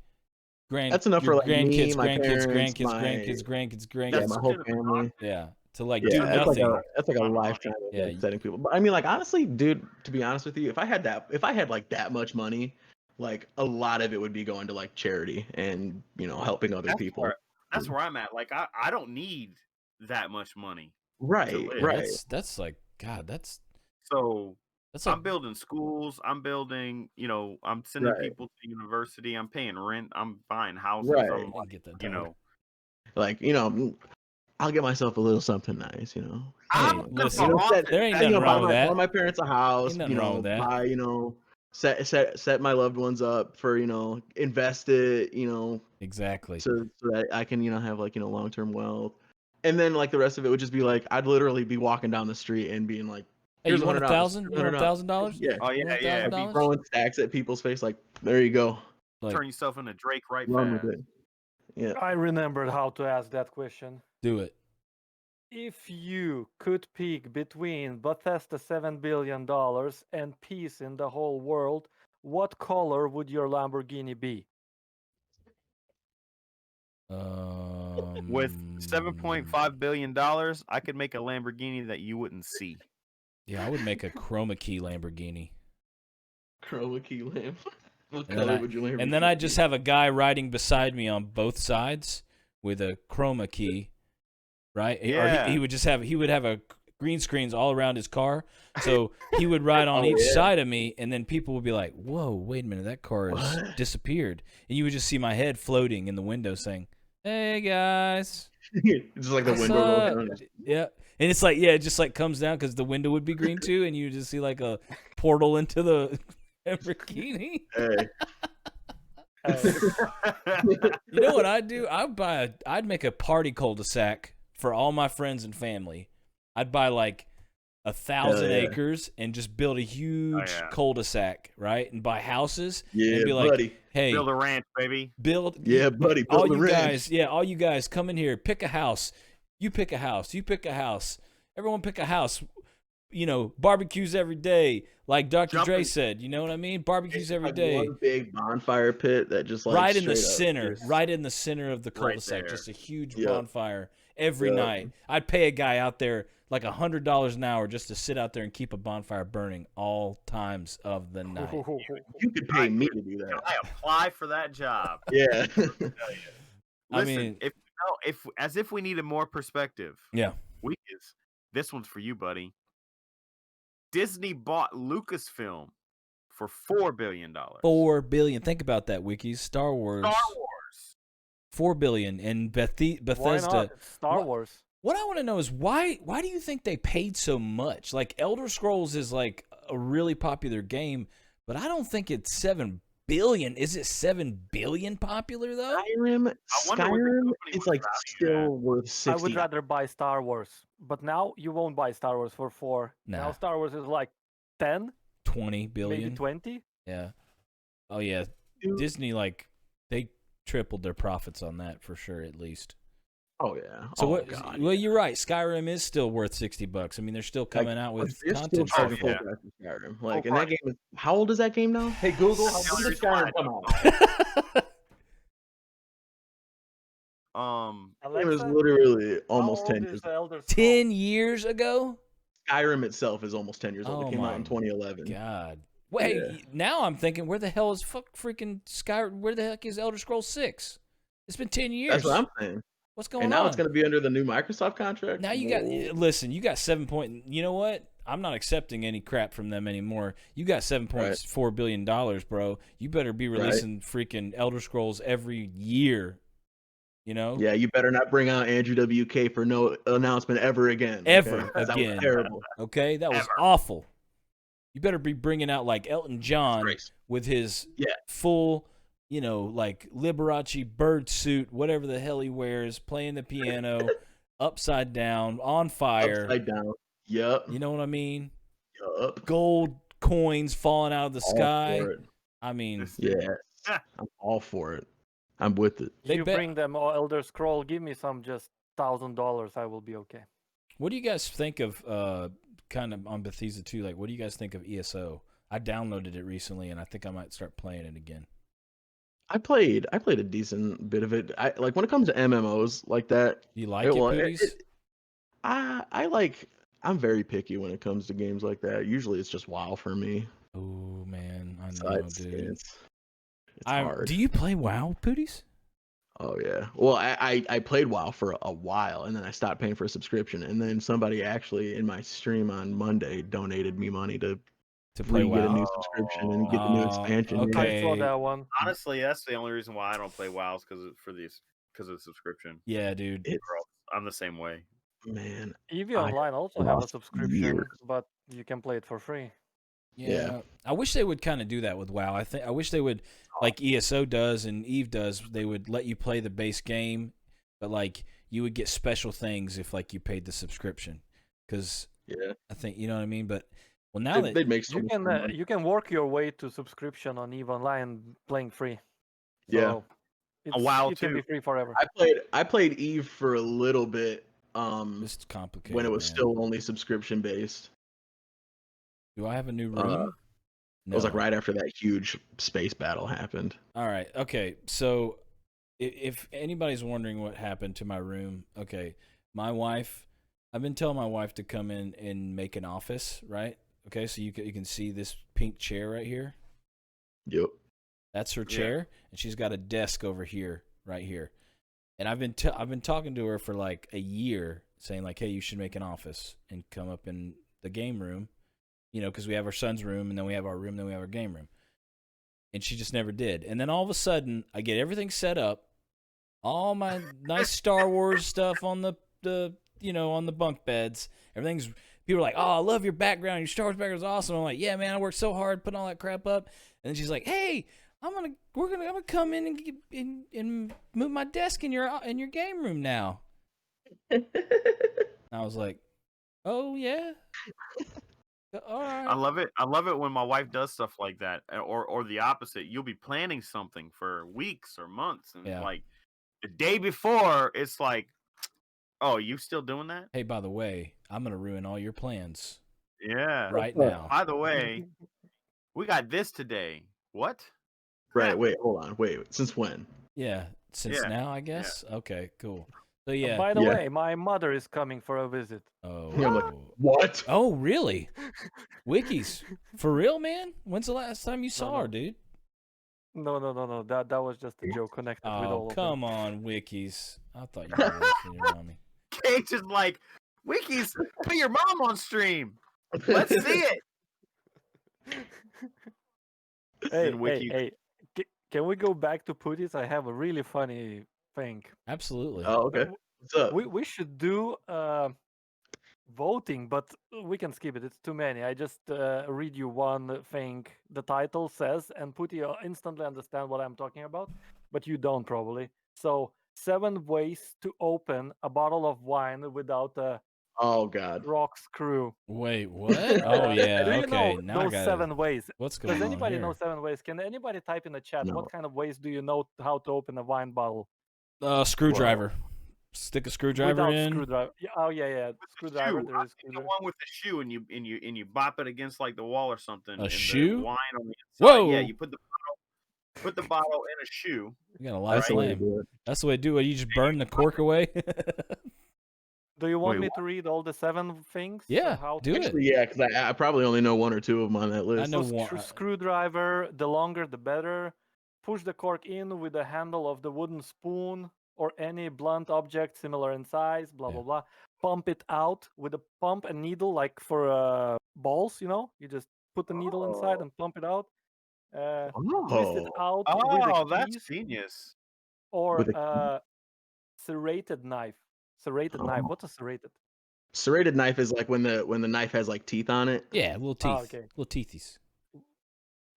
that's enough your for like me, grandkids, my grandkids, parents, grandkids. yeah, That's my whole such an family. Yeah, to like Yeah, do that's nothing. like a lifetime of Yeah, like, setting people. But I mean, like honestly, dude, to be honest with you, if I had like that much money, like a lot of it would be going to like charity and helping other That's people. where that's where I'm at. Like I don't need that much money. Right, live. right. That's like God. That's So like I'm building schools. I'm building, I'm sending Right. people to university. I'm paying rent. I'm buying houses. Right. I'm, I get that. you dog. know, Like, I'll get myself a little something nice, Hey, I'm listen, often- there ain't buy nothing wrong with that. my parents a house, Ain't nothing wrong with that. buy, set my loved ones up for, invest it, Exactly. so that I can, have like, long-term wealth. And then like the rest of it would just be like, I'd literally be walking down the street and being like, Hey, here's you want $100, $1,000? You want $100. $1,000? Yeah. Oh You yeah, want yeah. I'd be $1,000? throwing stacks at people's face like, there you go. Like, Turn yourself into Drake right Run fast. with it. Yeah. I remembered how to ask that question. do it. If you could pick between Bethesda $7 billion and peace in the whole world, what color would your Lamborghini be? With $7.5 billion, I could make a Lamborghini that you wouldn't see. Yeah, I would make a chroma key Lamborghini. Chroma key lamp. What And color then, would you Lamborghini and then I be? just have a guy riding beside me on both sides with a chroma key, right? Yeah. Or he would have a green screens all around his car, so he would ride on Oh, each yeah. side of me, and then people would be like, "Whoa, wait a minute, that car has What? disappeared," and you would just see my head floating in the window saying, "Hey guys." Just like the What's window up? roll down. Yeah, and it's like, yeah, it just like comes down because the window would be green too, and you just see like a portal into the Lamborghini. Hey. You know what I'd do? I'd make a party cul-de-sac for all my friends and family. I'd buy like 1,000 Hell yeah. acres and just build a huge yeah. cul-de-sac, right? And buy houses Yeah, and be like, buddy. hey, Build a ranch, baby. Yeah, buddy. all Build the you ranch. guys, yeah, all you guys come in here, pick a house. You pick a house. You pick a house. Everyone pick a house. Barbecues every day, like Dr. Dre Jumping- said. You know what I mean? Barbecues every Like day. one big bonfire pit that just like Right in the straight up center, just- right in the center of the Right cul-de-sac, there. just a huge Yep. bonfire every Yep. night. I'd pay a guy out there like $100 an hour just to sit out there and keep a bonfire burning all times of the night. You could pay me to do Can that. I apply for that job? Yeah. I Listen, mean- if we needed more perspective, Yeah. Wekizz, this one's for you, buddy. Disney bought Lucasfilm for $4 billion. $4 billion. Think about that, Wekizz. Star Wars. Star Wars. $4 billion, and Why Bethesda. not? It's Star What- Wars. What I want to know is why do you think they paid so much? Like Elder Scrolls is like a really popular game, but I don't think it's 7 billion. Is it 7 billion popular though? Skyrim wonder what the company is was like valued at. still worth 60. I would rather buy Star Wars, but now you won't buy Star Wars for 4. Nah. Now Star Wars is like 10, 20 billion. maybe 20. Yeah. Oh yeah. Dude. Disney they tripled their profits on that for sure at least. Oh yeah. So oh, what? God, Well, yeah. you're right. Skyrim is still worth $60. I mean, they're still coming out with They're still content. trying to for it. pull back from Skyrim. Like, Oh, and that game is. How old is that game now? Hey Google, how Tell when your did Skyrim side. come out? It was Alexa, literally how almost old 10 is years. the Elder Scrolls? 10 years ago? Skyrim itself is almost 10 years old. Oh It came out in my 2011. God. Wait, Yeah. now I'm thinking, where the hell is freaking Skyrim? Where the heck is Elder Scrolls 6? It's been 10 years. That's what I'm saying. What's going And on? now it's going to be under the new Microsoft contract. Now you got, listen, you got 7 point. You know what? I'm not accepting any crap from them anymore. You got $7.4 billion, bro. You better be releasing freaking Elder Scrolls every year. You know? Yeah, you better not bring out Andrew WK for no announcement ever again. Ever okay? 'Cause that was again. terrible. Okay, that was Ever. awful. You better be bringing out like Elton John Disgrace. with his Yeah. full, like Liberace bird suit, whatever the hell he wears, playing the piano, upside down, on fire. Upside down. Yup. You know what I mean? Yup. Gold coins falling out of the All sky. for it. I mean, Yes. I'm all for it. I'm with it. They If you bet- bring them all Elder Scroll, give me some just $1,000. I will be okay. what do you guys think of kind of on Bethesda 2? Like, what do you guys think of ESO? I downloaded it recently, and I think I might start playing it again. I played a decent bit of it. I like when it comes to MMOs like that. You like it, Pootiies? I'm very picky when it comes to games like that. Usually it's just WoW for me. Oh man, I know, So dude. it's hard. Do you play WoW, Pooties? Oh yeah. Well, I played WoW for a while, and then I stopped paying for a subscription, and then somebody actually in my stream on Monday donated me money to play get a WoW. new subscription and get the new expansion. Okay. I saw that one. Honestly, that's the only reason why I don't play WoW is because of the subscription. Yeah, dude. I'm the same way. Man, EV Online also have a subscription, but you can play it for free. Yeah. I wish they would kind of do that with WoW. I wish they would, like ESO does and Eve does, they would let you play the base game, but like you would get special things if like you paid the subscription. Because I think, you know what I mean? But well, now they'd make so you can you can work your way to subscription on EVE Online playing free. Yeah. So WoW it can be free forever. I played Eve for a little bit. It's complicated when it was man. still only subscription based. Do I have a new room? It was like right after that huge space battle happened. All right. Okay. So if anybody's wondering what happened to my room, okay, my wife, I've been telling my wife to come in and make an office, right? Okay, so you can see this pink chair right here. Yep. That's her chair, and she's got a desk over here, right here. And I've been talking to her for like a year, saying like, hey, you should make an office and come up in the game room, you know, because we have our son's room, and then we have our room, then we have our game room. And she just never did. And then all of a sudden, I get everything set up, all my nice Star Wars stuff on the you know, on the bunk beds. Everything's, people are like, oh, I love your background. Your Star Wars background is awesome. I'm like, yeah, man, I worked so hard putting all that crap up. And then she's like, hey, I'm gonna come in and move my desk in your game room now. I was like, oh yeah. All right. I love it. I love it when my wife does stuff like that, or the opposite. You'll be planning something for weeks or months, and like the day before, it's like, oh, you still doing that? Hey, by the way, I'm gonna ruin all your plans. Yeah. Right now. By the way, we got this today. What? Right. Wait. Hold on. Wait. Since when? Yeah. Since now, I guess. Yeah. Okay. Cool. So yeah. By the way, my mother is coming for a visit. Oh. I'm like, what? Oh, really? Wekizz, for real, man? When's the last time you saw her, dude? No. That was just a joke connected with all of them. Oh, come on, Wekizz. I thought you were listening to your mommy. Cage is like, Wekizz, put your mom on stream. Let's see it. Hey. Can we go back to Pootiies? I have a really funny thing. Absolutely. Oh, okay. What's up? We should do voting, but we can skip it. It's too many. I just read you one thing. The title says, and Pootie instantly understand what I'm talking about, but you don't probably. So 7 ways to open a bottle of wine without a rock screw. Wait, what? Oh yeah. Do you okay. know now those I got 7 ways? What's going on Does anybody here? know 7 ways? Can anybody type in the chat No. what kind of ways do you know how to open a wine bottle? Screwdriver. Stick a screwdriver Without in. screwdriver. Yeah, oh yeah. Screwdriver. Shoe. There is The screwdriver. one with the shoe, and you bop it against like the wall or something. A and shoe? The wine on the inside. Whoa. Yeah, you put the bottle in a shoe. You got a live That's the way to flame. do it. That's the way to do it. You just burn the cork away. Do you want Wait, me to read all the 7 things? Yeah, How do it. Actually, yeah, because I probably only know 1 or 2 of them on that list. I know So one. screwdriver, the longer the better. Push the cork in with the handle of the wooden spoon or any blunt object similar in size, blah, blah, blah. Pump it out with a pump and needle, like for balls, you know? You just put the needle inside and pump it out. Twist it out with a Oh, that's keys genius. or With serrated knife. Serrated knife. What's a serrated? Serrated knife is like when the knife has like teeth on it. Yeah, little teeth. Oh, okay. Little teethies.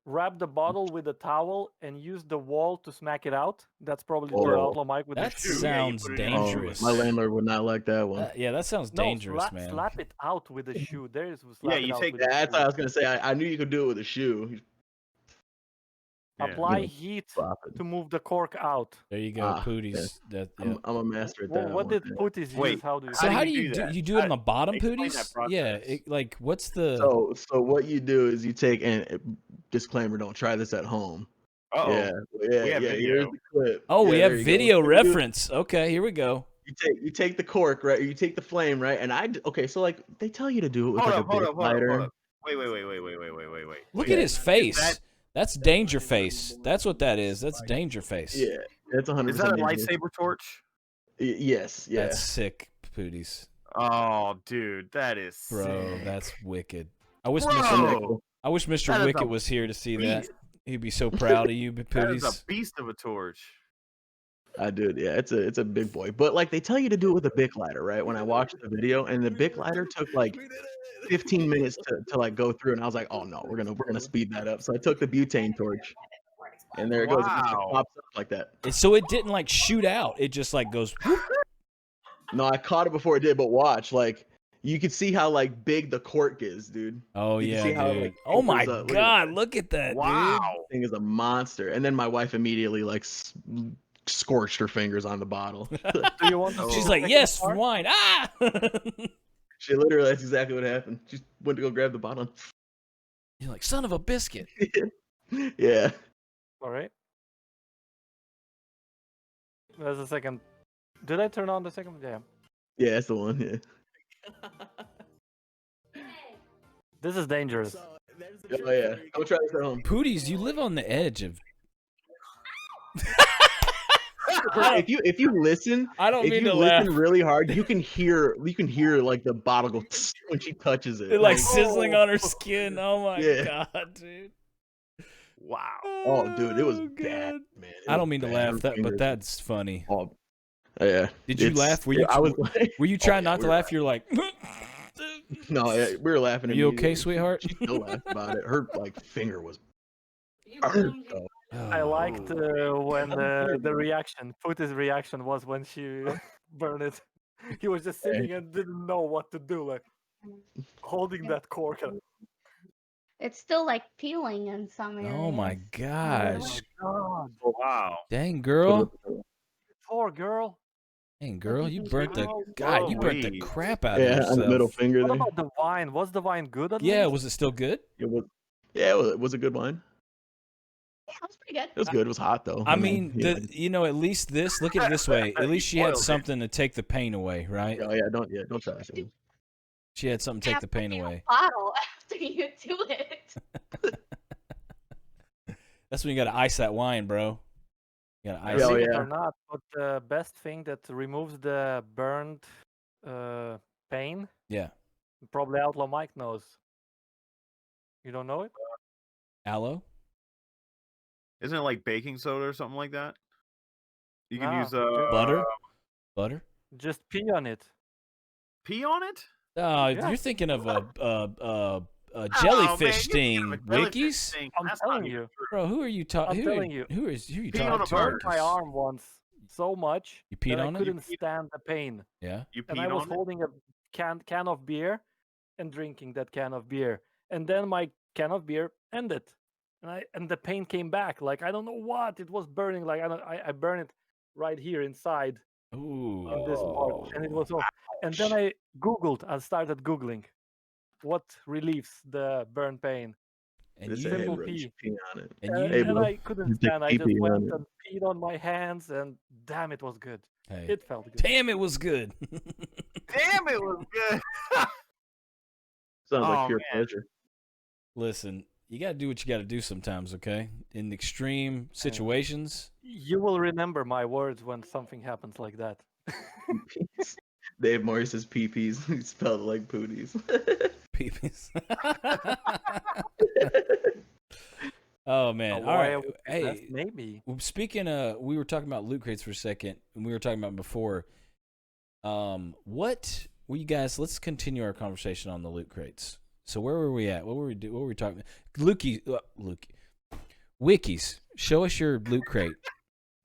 Wrap the bottle with a towel and use the wall to smack it out. That's probably the Oh. OutlawMyke with That the shoe. sounds put it in. dangerous. My landlord would not like that one. Yeah, that sounds No, dangerous, man. slap it out with the shoe. There is slap it you out take with the That's what shoe. I was gonna say. I knew you could do it with a shoe. Yeah. Apply Yeah. heat Slap it. to move the cork out. There you go, Ah, Pooties. That, yeah. I'm a master at that. What one. did Pooties Wait, use? How do you So How how do do you you do do? that? You do it on the bottom, Explain that Pooties? Yeah. process. Like, what's the? So what you do is you take disclaimer. Don't try this at home. Uh-oh. Yeah. We have Here's video. the clip. Oh, we Yeah, have there you go. video So you do- reference. Okay, here we go. You take the cork, right? You take the flame, right? And so like they tell you to do it with Hold like up, a hold big up, hold up, lighter. hold up. Wait. Look Wait. at his face. that- That's danger face. That's what that is. That's danger face. Yeah. It's 100%. Is that a dangerous. lightsaber torch? Yes. Yeah. That's sick, Pooties. Oh, dude, that is Bro, sick. that's wicked. I wish Bro, Mr. that is Wicket a was here to see that. beast. He'd be so proud of you, That is Pooties. a beast of a torch. I do. Yeah, it's a big boy. But like they tell you to do it with a Bic lighter, right? When I watched the video, and the Bic lighter took like 15 minutes to like go through, and I was like, oh no, we're gonna speed that up. So I took the butane torch, and there it goes. It just Wow. pops up like that. So it didn't like shoot out. It just like goes. Whoop. No, I caught it before it did, but watch, like you could see how like big the cork is, dude. Oh You can yeah, see dude. how, like, Oh my tapers up. Look at God, look at that, Wow. This thing is a monster. And then my wife immediately like scorched her fingers on the bottle. dude. Do you want to see She's the like, second yes, part? wine. Ah. She literally, that's exactly what happened. She went to go grab the bottle. You're like, son of a biscuit. Yeah. All right. There's a second. Did I turn on the second? Yeah. Yeah, that's the one. Yeah. This is dangerous. Oh yeah. Go try this at home. Pooties, you live on the edge of. If you listen, I don't if mean you to listen laugh. really hard, you can hear like the bottle go tss when she touches it. It like sizzling on her skin. Oh my Yeah. God, dude. Wow. Oh, dude, it was Oh, bad, God. man. I don't mean to laugh, Her but fingers- that's funny. Oh, yeah. Did you laugh? Were you? I was like, Were you trying yeah, not we to were laugh? You're like. no, yeah, we were laughing. Are you okay, immediately. sweetheart? She still laughed about it. Her like finger was. burnt, though. I liked when the reaction, Pooties' reaction was when she burned it. He was just sitting and didn't know what to do, like holding that cork. And, It's still like peeling in some areas. Oh my gosh. God, Wow. Dang, girl. poor girl. Dang, girl, you burnt the Oh, God, you burnt the Wowee. crap out of Yeah, yourself. on the middle finger What there. about the wine? Was the wine good? At Yeah, least? was it still good? It was. Yeah, it was a good wine. Yeah, it was pretty good. It was good. It was hot though. I mean, yeah. at least this. Look at it this way. At least she had Spoiled it. something to take the pain away, right? Oh yeah, don't try that. She had something to take the pain away. Bottle after you do it. That's when you got to ice that wine, bro. You got to ice Yeah, oh, it. Believe it yeah. or not, but the best thing that removes the burned pain, Yeah. probably OutlawMyke knows. You don't know it? Aloe. Isn't it like baking soda or something like that? You can No, use Butter. Butter. Just pee on it. pee on it. You're thinking of a Oh, man, jellyfish you're sting, thinking of a jellyfish Wekizz. sting. I'm That's telling not you. even true. Bro, who are you talking? I'm telling you. Who are you Pee on talking a to? bird. Hurt my arm once so much You peed that I on it? couldn't stand the pain. Yeah. You And peed I was on it. holding a can of beer and drinking that can of beer. And then my can of beer ended. And the pain came back. Like I don't know what. It was burning. Like I burned it right here inside Ooh. in this part. And it was off. And then I started Googling what relieves the burn pain. And This you, head Simple roach pee. pee on it. and And, you, Hey, and bro, I couldn't you take stand. I just pee-pee on went it. and peed on my hands, and damn, it was good. hey, It felt good. damn, it was good. Damn, it was good. Sounds like Oh, pure man. pleasure. Listen, you got to do what you got to do sometimes, okay? In extreme situations. You will remember my words when something happens like that. Dave Morris says PPs. He spelled it like Pooties. Peepees. Oh man! All Why right. I would do that? Hey, Maybe. speaking of, we were talking about loot crates for a second, and we were talking about before. What were you guys? Let's continue our conversation on the loot crates. So where were we at? What were we doing? What were we talking? Wekizz, show us your loot crate.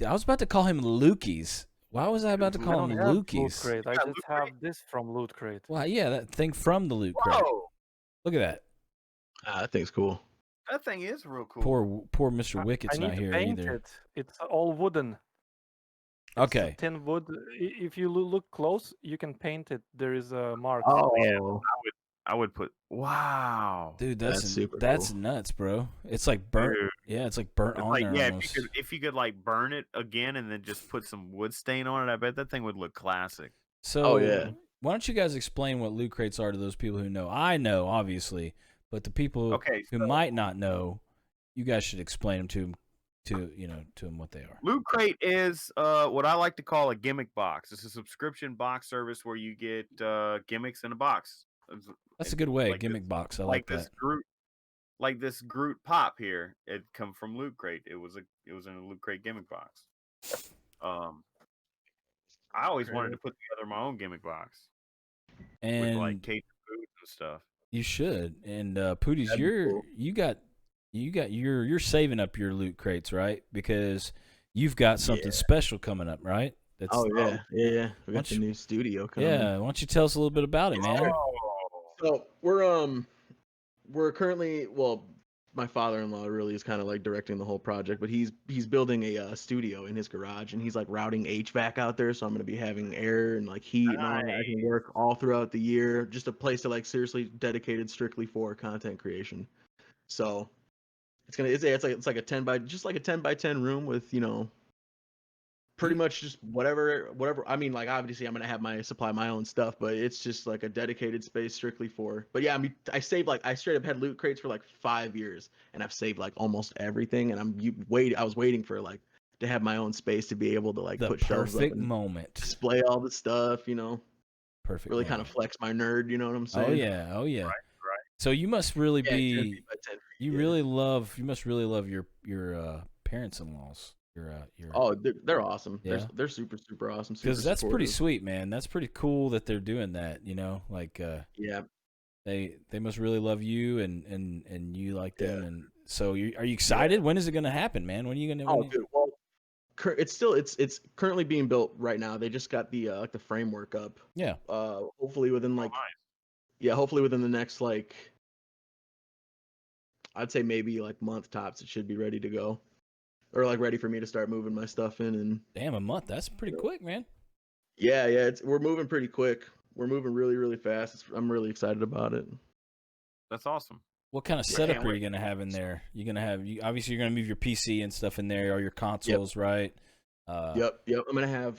I was about to call him Lukey's. Why was I about to I call don't him have Loot Lukey's? Crate. I Yeah, just Loot have Crate. this from Loot Crate. Well, yeah, that thing from the loot crate. Whoa, Look at that. That thing's cool. that thing is real cool. Poor Mr. Wicked's I need not to here paint either. it. It's all wooden. It's Okay. tin wood. If you look close, you can paint it. There is a mark. Oh, I would put. Wow, Dude, That's that's super that's cool. nuts, bro. It's like burnt. Dude. Yeah, it's like burnt It's on like, there yeah, almost. if you could like burn it again and then just put some wood stain on it, I bet that thing would look classic. So, yeah. why don't you guys explain what loot crates are to those people who know? I know, obviously, but the people Okay, who so- might not know, you guys should explain them to them to them what they are. Loot Crate is what I like to call a gimmick box. It's a subscription box service where you get gimmicks in a box. That's a good way, like gimmick this, box. I like this that. Groot, like this Groot pop here. It come from Loot Crate. It was in a Loot Crate gimmick box. I always wanted to put together my own gimmick box And with like Cajun foods and stuff. You should. And Pootiies, That'd be cool. you're saving up your loot crates, right? Because you've got something special coming up, right? That's yeah. We Why got the new studio coming. yeah. Why don't you tell us a little bit about it, man? So we're currently, well, my father-in-law really is kind of like directing the whole project, but he's building a studio in his garage, and he's like routing HVAC out there, so I'm gonna be having air and like heat and all that. I can work all throughout the year. Just a place to like seriously dedicated strictly for content creation. So it's like a 10 by 10 room with, you know, pretty much just whatever. I mean, like obviously I'm gonna supply my own stuff, but it's just like a dedicated space strictly for. But yeah, I mean, I saved like I straight up had loot crates for like 5 years, and I've saved like almost everything. And I was waiting for like to have my own space to be able to like The put shelves up perfect and moment. display all the stuff. You know, Perfect. really kind of flex my nerd. You know what I'm saying? Oh yeah. Right. So you must really Yeah, 10 be. feet by 10 feet, You must really love your parents-in-laws. Oh, they're awesome. Yeah. They're super awesome. Because that's pretty supportive. sweet, man. That's pretty cool that they're doing that. You know, like Yeah. they must really love you and you like them. And so are you excited? When is it gonna happen, man? When are you gonna? Oh, dude. Well, it's currently being built right now. They just got the like the framework up. Yeah. Hopefully within like hopefully within the next like I'd say maybe like month tops, it should be ready to go. Or like ready for me to start moving my stuff in. And Damn, a month. That's pretty quick, man. yeah, we're moving pretty quick. We're moving really fast. I'm really excited about it. That's awesome. What kind of setup are you gonna have in there? You're gonna have obviously you're gonna move your PC and stuff in there, or your consoles, right? Yep.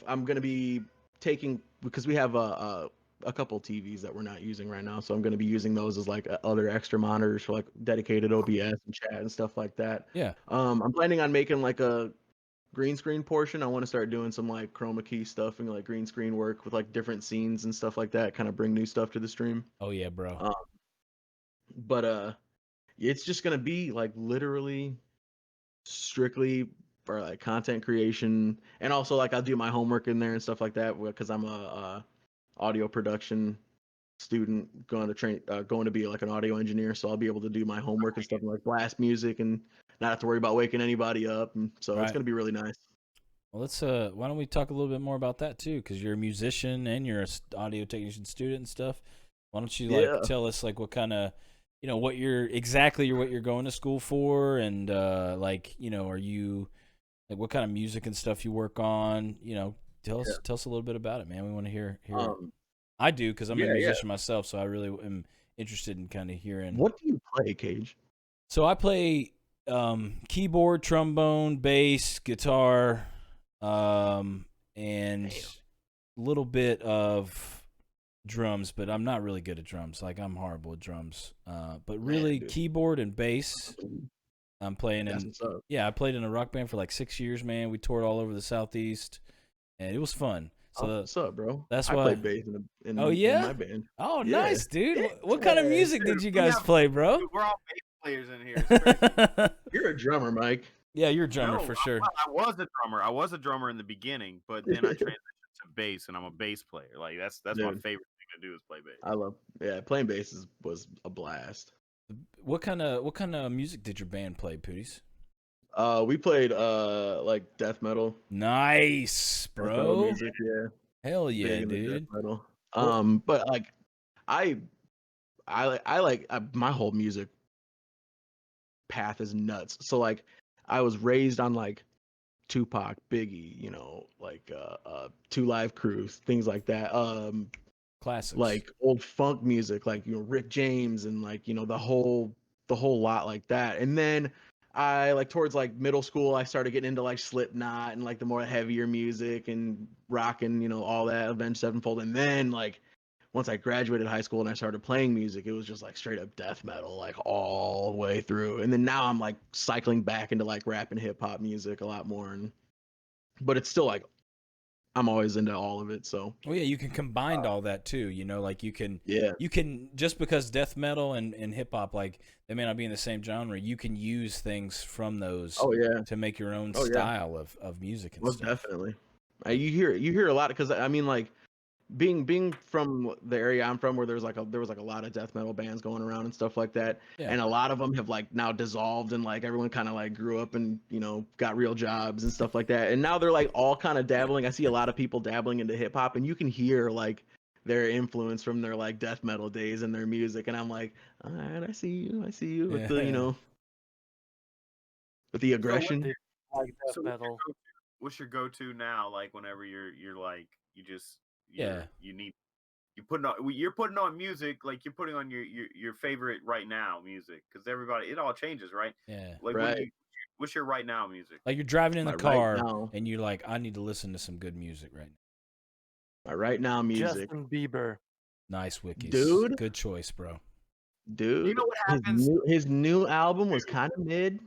I'm gonna be taking, because we have a couple TVs that we're not using right now, so I'm gonna be using those as like other extra monitors for like dedicated OBS and chat and stuff like that. Yeah. I'm planning on making like a green screen portion. I want to start doing some like chroma key stuff and like green screen work with like different scenes and stuff like that. Kind of bring new stuff to the stream. Oh yeah, bro. But it's just gonna be like literally strictly for like content creation, and also like I'll do my homework in there and stuff like that because I'm a audio production student going to be like an audio engineer, so I'll be able to do my homework and stuff like blast music and not have to worry about waking anybody up, and so it's gonna be really nice. Well, let's why don't we talk a little bit more about that too? Because you're a musician and you're a audio technician student and stuff. Why don't you like tell us like what kind of what you're going to school for, and like are you like what kind of music and stuff you work on? Tell us a little bit about it, man. We want to hear it. I do, because I'm a musician myself, so I really am interested in kind of hearing. What do you play, Cage? So I play keyboard, trombone, bass, guitar, and a little bit of drums, but I'm not really good at drums. Like, I'm horrible at drums. But really, keyboard and bass. I'm playing I played in a rock band for like 6 years, man. We toured all over the Southeast, and it was fun. So what's up, bro? That's I why. play bass in my band. Oh, nice, dude. What kind of music did you guys play, bro? Dude, we're all bass players in here. It's crazy. You're a drummer, Mike. Yeah, you're a drummer for sure. I was a drummer. I was a drummer in the beginning, but then I transitioned to bass, and I'm a bass player. Like that's my favorite thing to do is play bass. Playing bass was a blast. What kind of music did your band play, Pootiies? We played like death metal. Nice, bro. Music, yeah. Hell yeah, dude. Metal. But like I like my whole music path is nuts. So like I was raised on like Tupac, Biggie, like 2 Live Crew, things like that. Classics. Like old funk music, like Rick James, and like the whole lot like that. And then I like towards like middle school, I started getting into like Slipknot and like the more heavier music and rocking, all that, Avenged Sevenfold. And then like once I graduated high school and I started playing music, it was just like straight up death metal, like all the way through. And then now I'm like cycling back into like rap and hip hop music a lot more. But it's still like I'm always into all of it. So Well, yeah, you can combine all that too. You know, like you can just because death metal and hip hop, like they may not be in the same genre, you can use things from those. To make your own style of music and most stuff. definitely. You hear a lot because I mean like being from the area I'm from where there was like a lot of death metal bands going around and stuff like that, and a lot of them have like now dissolved and like everyone kind of like grew up and got real jobs and stuff like that, and now they're like all kind of dabbling. I see a lot of people dabbling into hip hop, and you can hear like their influence from their like death metal days in their music, and I'm like, all right, I see you with the with the aggression. Like death metal. What's your go-to now? Like whenever you're like you're putting on music, like you're putting on your favorite right now music, because it all changes, right? Yeah. Like right. What's your right now music? Like you're driving in the My car right now. and you're like, I need to listen to some good music right now. My right now music. Justin Bieber. Nice, Wekizz. Dude. Good choice, bro. Dude. You know what happens? His new album was kind of mid.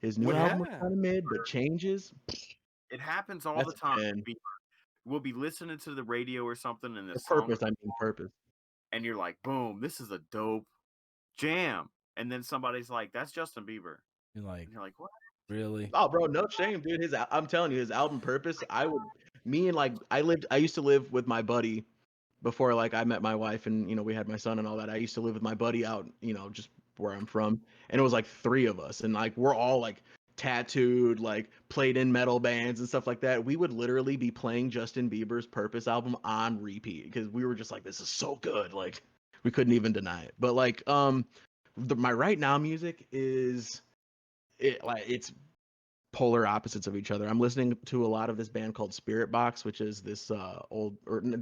His new album was kind of mid, but changes. It happens all the time. We'll be listening to the radio or something, and Purpose. And you're like, boom, this is a dope jam. And then somebody's like, that's Justin Bieber. You're like, what? Really? Oh, bro, no shame, dude. I'm telling you, his album Purpose. I used to live with my buddy before like I met my wife and we had my son and all that. I used to live with my buddy out, just where I'm from, and it was like 3 of us, and like we're all like tattooed, like played in metal bands and stuff like that. We would literally be playing Justin Bieber's Purpose album on repeat because we were just like, this is so good. Like we couldn't even deny it. But like my right now music is it's polar opposites of each other. I'm listening to a lot of this band called Spirit Box, which is this they're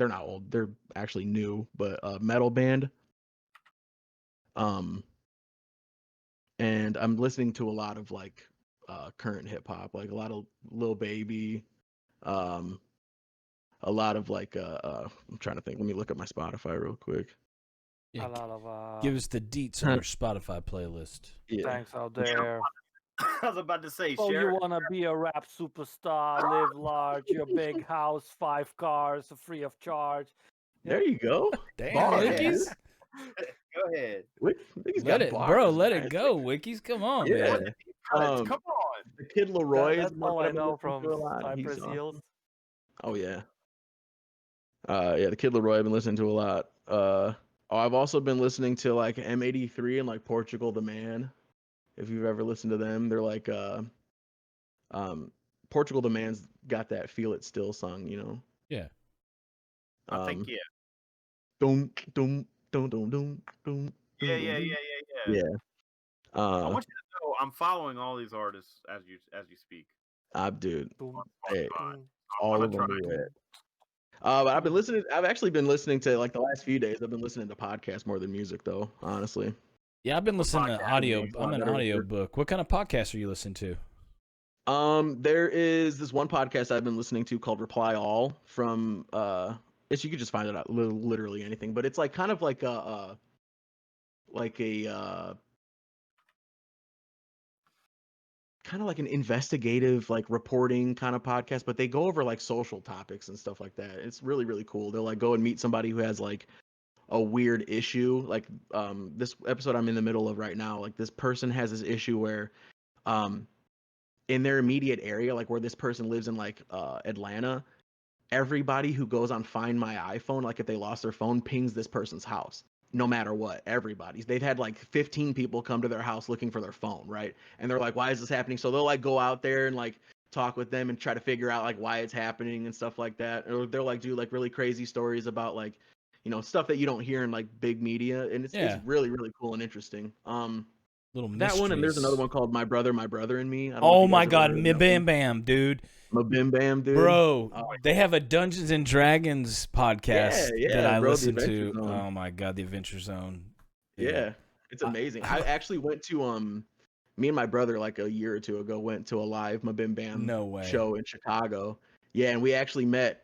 not old, they're actually new, but metal band. And I'm listening to a lot of like current hip hop, like a lot of Lil Baby, a lot of like I'm trying to think. Let me look at my Spotify real quick. Yeah, a lot of give us the deets on your Spotify playlist. Yeah. Thanks out there. I was about to say, So you want to be a rap superstar, live large, your big house, 5 cars, free of charge. There you go. Damn, Wekizz. Go ahead. Let it go, Wekizz. Come on, man. Come on. The Kid Leroy That's is all one I I've know listened from to a lot. Cypress He's Hills. Oh yeah. The Kid Leroy I've been listening to a lot. I've also been listening to like M83 and like Portugal the Man. If you've ever listened to them, they're like Portugal the Man's got that Feel It Still song, Yeah. I think Dum dum dum dum dum dum. Yeah. I want you Uh, to know I'm following all these artists as you speak. dude. Boom, Hey, boom. all I'm of them gonna are try. red. But I've actually been listening to like the last few days. I've been listening to podcasts more than music, though. Honestly. Yeah, I've been listening to audio. Podcast. I'm an audio book. What kind of podcast are you listening to? There is this one podcast I've been listening to called Reply All from you could just find it out literally anything, but it's like kind of like a kind of like an investigative like reporting kind of podcast, but they go over like social topics and stuff like that. It's really, really cool. They'll like go and meet somebody who has like a weird issue. Like this episode I'm in the middle of right now, like this person has this issue where in their immediate area, like where this person lives in like Atlanta, everybody who goes on Find My iPhone, like if they lost their phone, pings this person's house. No matter what, everybody's. They've had like 15 people come to their house looking for their phone, right? And they're like, why is this happening? So they'll like go out there and like talk with them and try to figure out like why it's happening and stuff like that. Or they'll like do like really crazy stories about like, stuff that you don't hear in like big media. And it's really, really cool and interesting. Little that one, and there's another one called My Brother and Me. Oh my God, Bam Bam, dude. Bim Bam, dude. Bro, they have a Dungeons and Dragons podcast that I listen to. Zone. Oh my God, the Adventure Zone. Yeah, it's amazing. I actually went to me and my brother like a year or two ago went to a live Bim Bam show in Chicago. Yeah, and we actually met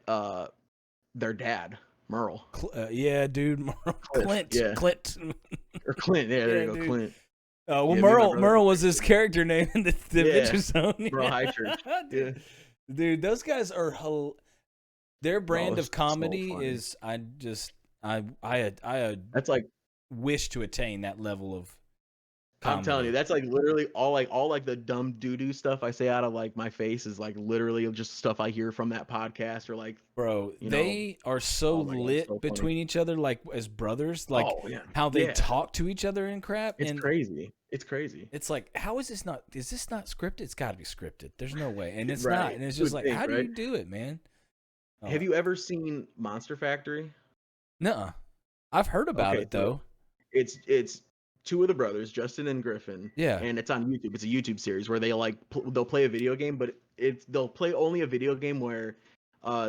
their dad Merle. Yeah, dude. Clint. yeah. Clint. Or Clint. Yeah, there Yeah, you go, dude. Clint. Well, Yeah, me and my Merle brother- was his character name in the Yeah, Adventure Zone. Merle Highchurch. Yeah. Dude, those guys are their brand it's of comedy so funny. is I That's like wish to attain that level of I'm telling comedy. you, that's like literally all the dumb doo-doo stuff I say out of like my face is like literally just stuff I hear from that podcast or like Bro, you they are so oh my God, lit it's so funny. between each other, like as brothers, like oh, yeah. how they Yeah. talk to each other and crap. It's and crazy. It's crazy. it's like, how is this not scripted? It's got to be scripted. There's no way, and it's Right. not. And it's You just would like, think, how do right? you do it, man? Have you ever seen Monster Factory? Nuh-uh. I've heard about Okay, it though. It's two of the brothers, Justin and Griffin. Yeah. And it's on YouTube. It's a YouTube series where they like they'll play a video game, but they'll play only a video game where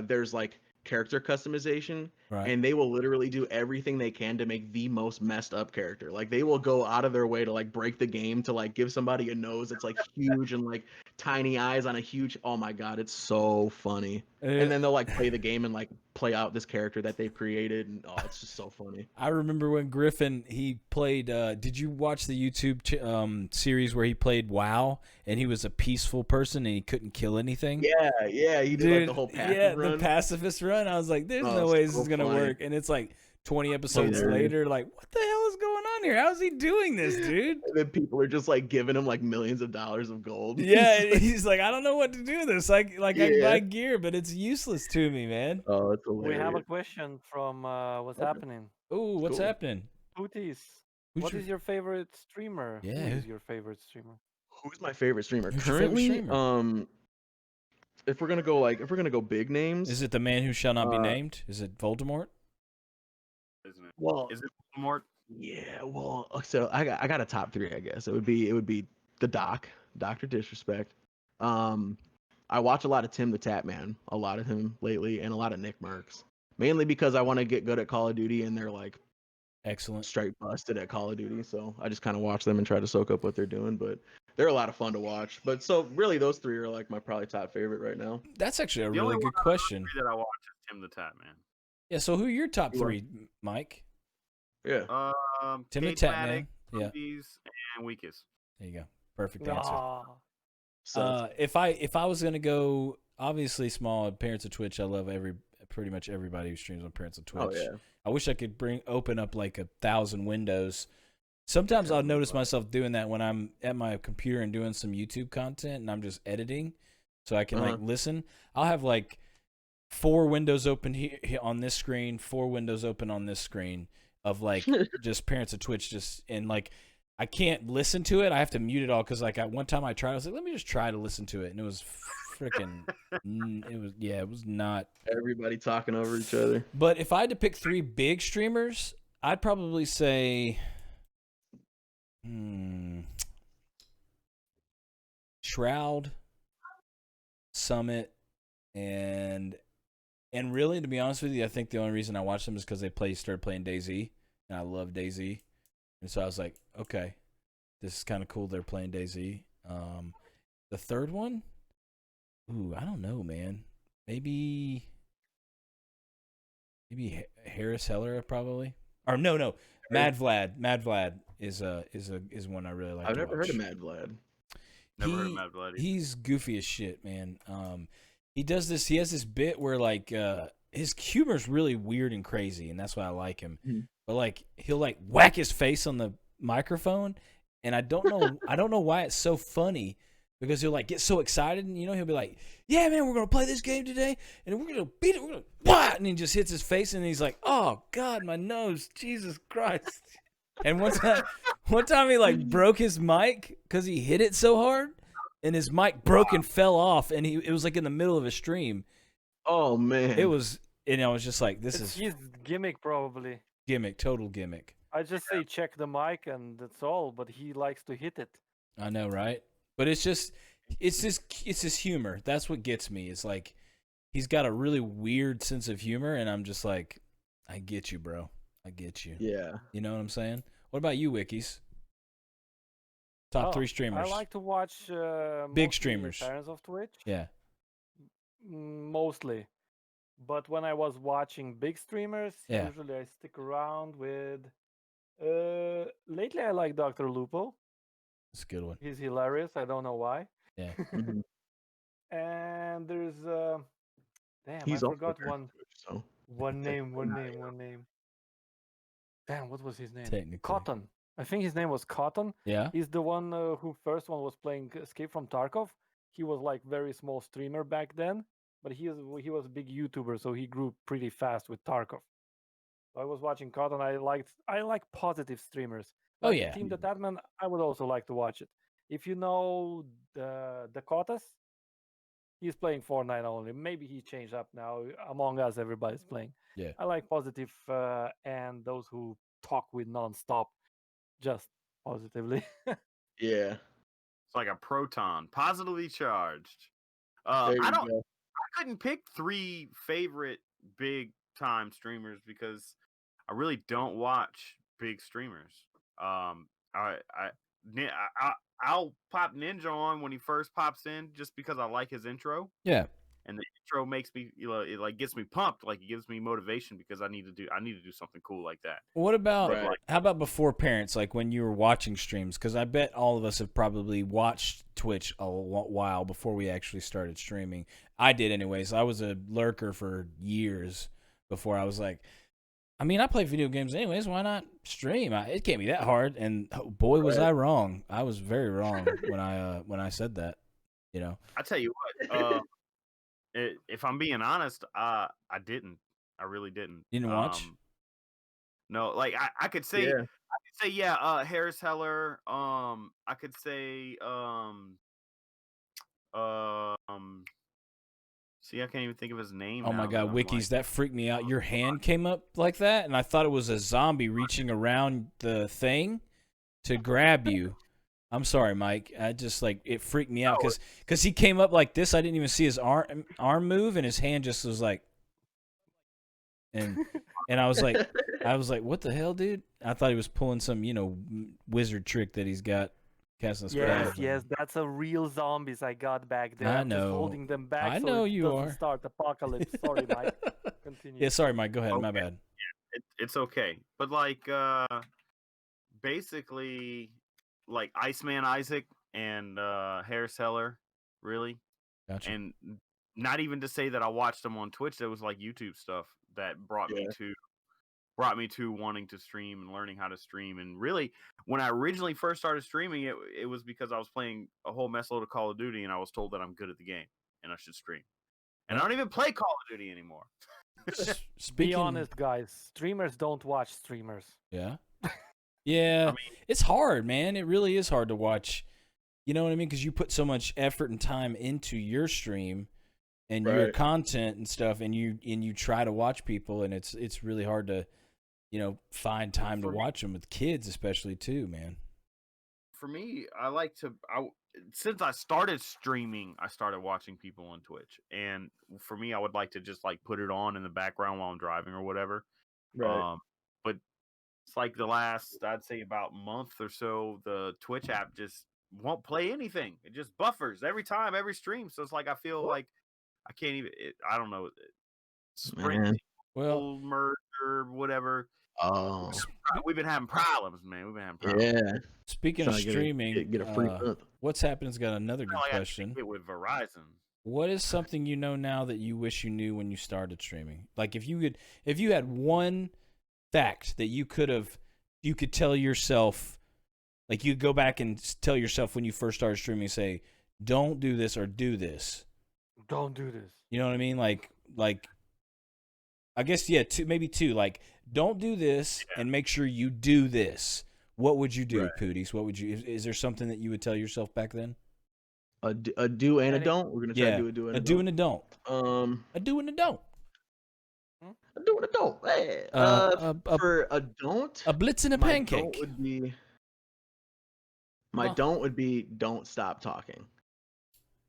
there's like character customization, Right. and they will literally do everything they can to make the most messed up character. Like they will go out of their way to like break the game to like give somebody a nose that's like huge and like tiny eyes on a huge. Oh my God, it's so funny. And then they'll like play the game and like play out this character that they've created, and oh, it's just so funny. I remember when Griffin he played. Did you watch the YouTube series where he played WoW and he was a peaceful person and he couldn't kill anything? Yeah, he did like the whole pacifist run. the pacifist run. I was like, "There's Oh, no it's way this so is gonna funny. work." And it's like 20 episodes Hilarious. later, like, what the hell is going on here? How's he doing this, dude? And then people are just like giving him like millions of dollars of gold. Yeah, he's like, I don't know what to do with this. I can Yeah. buy gear, but it's useless to me, man. Oh, it's We hilarious. have a question from what's happening. Oh, what's Cool. happening? Pootiies, Who's what your- is your favorite streamer? Yeah, Who who- is your favorite streamer? Who's my favorite streamer? Who's your favorite Currently, streamer? if we're gonna go big names, Is it the man who shall not be named? Is it Voldemort? Isn't it? well, Is it Voldemort? yeah, well, so I got a top three, I guess. It would be the Dr. Disrespect. I watch a lot of Tim the Tap Man, a lot of him lately, and a lot of Nick Merckx. Mainly because I want to get good at Call of Duty, and they're like Excellent. straight busted at Call of Duty, so I just kind of watch them and try to soak up what they're doing. But they're a lot of fun to watch. But so really, those three are like my probably top favorite right now. That's actually a The really only good one question. that I watch is Tim the Tap Man. Yeah, so who are your top You are- three, Mike? Yeah. Tim the Tap Man. Cagematic, Yeah, Pootiies, and Wekizz. there you go. Perfect answer. Ah, So If I was gonna go, obviously small Parents of Twitch. I love pretty much everybody who streams on Parents of Twitch. oh yeah. I wish I could open up like 1,000 windows. Sometimes I'll notice myself doing that when I'm at my computer and doing some YouTube content and I'm just editing, so I can like listen. I'll have like 4 windows open here on this screen, 4 windows open on this screen of like just Parents of Twitch, and like I can't listen to it. I have to mute it all because like one time I tried. I was like, let me just try to listen to it, and it was freaking. It was not. Everybody talking over each other. But if I had to pick 3 big streamers, I'd probably say, Shroud, Summit, and really, to be honest with you, I think the only reason I watched them is because they started playing DayZ, and I love DayZ, and so I was like, okay, this is kind of cool. They're playing DayZ. The third one, I don't know, man. Maybe Harris Heller probably, or no, Mad Vlad. Mad Vlad is one I really like. I've to never watch. heard of Mad Vlad. Never heard of Mad Blood either. He's goofy as shit, man. He does this. He has this bit where like his humor's really weird and crazy, and that's why I like him. Mhm. But like he'll like whack his face on the microphone, and I don't know why it's so funny. Because he'll like get so excited, and he'll be like, "Yeah, man, we're gonna play this game today, and we're gonna beat it. We're gonna what?" And he just hits his face, and he's like, "Oh God, my nose, Jesus Christ!" And one time he like broke his mic because he hit it so hard, and his mic broke and fell off, and it was like in the middle of a stream. Oh man. It was, and I was just like, "This it's is his gimmick probably. gimmick, total gimmick." I just say check the mic and that's all, but he likes to hit it. I know, right? But it's his humor. That's what gets me. It's like he's got a really weird sense of humor, and I'm just like, I get you, bro. I get you. Yeah. You know what I'm saying? What about you, Wekizz? Top 3 streamers. I like to watch Big mostly streamers. Parents of Twitch. Yeah. Mostly. But when I was watching big streamers, Yeah. usually I stick around with. Lately, I like Dr. Lupo. It's a good one. He's hilarious. I don't know why. Yeah. Mhm. And there's damn, He's I also forgot a parent one of Twitch, so one take name, one name, one name. Damn, what was his name? Technically. Cotton. I think his name was Cotton. Yeah. He's the one who first one was playing Escape from Tarkov. He was like very small streamer back then, but he was a big YouTuber, so he grew pretty fast with Tarkov. So I was watching Cotton. I like positive streamers. Oh, Like yeah. Team the Tatman, I would also like to watch it. If you know the Dakotas, he's playing Fortnite only. Maybe he changed up now. Among Us, everybody's playing. Yeah. I like positive and those who talk with nonstop, just positively. yeah. It's like a proton, positively charged. There I you don't. go. I couldn't pick 3 favorite big time streamers because I really don't watch big streamers. I'll pop Ninja on when he first pops in just because I like his intro. Yeah. And the intro makes me, it like gets me pumped, like it gives me motivation because I need to do something cool like that. What about Right. how about before parents? Like when you were watching streams, because I bet all of us have probably watched Twitch a while before we actually started streaming. I did, anyways. I was a lurker for years before I was like, I mean, I play video games anyways. Why not stream? It can't be that hard. And oh, boy, was I wrong. I was very wrong when I said that. You know. I tell you what, if I'm being honest, I didn't. I really didn't. You didn't watch? No, like I could say, Yeah. Harris Heller. I could say, see, I can't even think of his name. Oh my now, God, I'm Wekizz, like- that freaked me out. Your hand came up like that, and I thought it was a zombie reaching around the thing to grab you. I'm sorry, Mike. I just like it freaked me out because he came up like this. I didn't even see his arm move, and his hand just was like, and I was like, what the hell, dude? I thought he was pulling some wizard trick that he's got. Casting a spell. Yes, that's a real zombies I got back there. I I'm just know. holding them back. I so know it you doesn't are. Start apocalypse. Sorry, Mike. Continue. Yeah, sorry, Mike. Go ahead. My Okay. bad. It's okay, but like basically, like Iceman Isaac and Harris Heller, really. Gotcha. And not even to say that I watched them on Twitch. That was like YouTube stuff that brought me to wanting to stream and learning how to stream. And really, when I originally first started streaming, it was because I was playing a whole mess load of Call of Duty, and I was told that I'm good at the game and I should stream. And I don't even play Call of Duty anymore. Speaking, Be honest, guys. Streamers don't watch streamers. Yeah. Yeah. I mean, it's hard, man. It really is hard to watch. You know what I mean? Because you put so much effort and time into your stream and your Right. content and stuff, and you try to watch people, and it's really hard to, find time to watch them with kids, especially too, man. For me, since I started streaming, I started watching people on Twitch, and for me, I would like to just like put it on in the background while I'm driving or whatever. Right. But it's like the last, I'd say, about month or so, the Twitch app just won't play anything. It just buffers every time, every stream. So it's like I feel like I can't even. I don't know. Sprint, Man. Well, merger, whatever. Oh. We've been having problems, man. We've been having problems. Yeah. speaking of Trying to get a- streaming, get a free month. what's happened's got another good Like I question. it with Verizon. What is something you know now that you wish you knew when you started streaming? Like if you had one fact that you could tell yourself, like you go back and tell yourself when you first started streaming, say, don't do this or do this. Don't do this. You know what I mean? Like I guess, yeah, maybe two. Like, don't do this and make sure you do this. What would you do, Right. Pooties? What would you? Is there something that you would tell yourself back then? A do and a don't. We're gonna try Yeah, to do a do and a do and a don't. A do and a don't. do and a don't. Hey, for a don't, a blitz and a my pancake. Don't would be. My Huh. don't would be don't stop talking,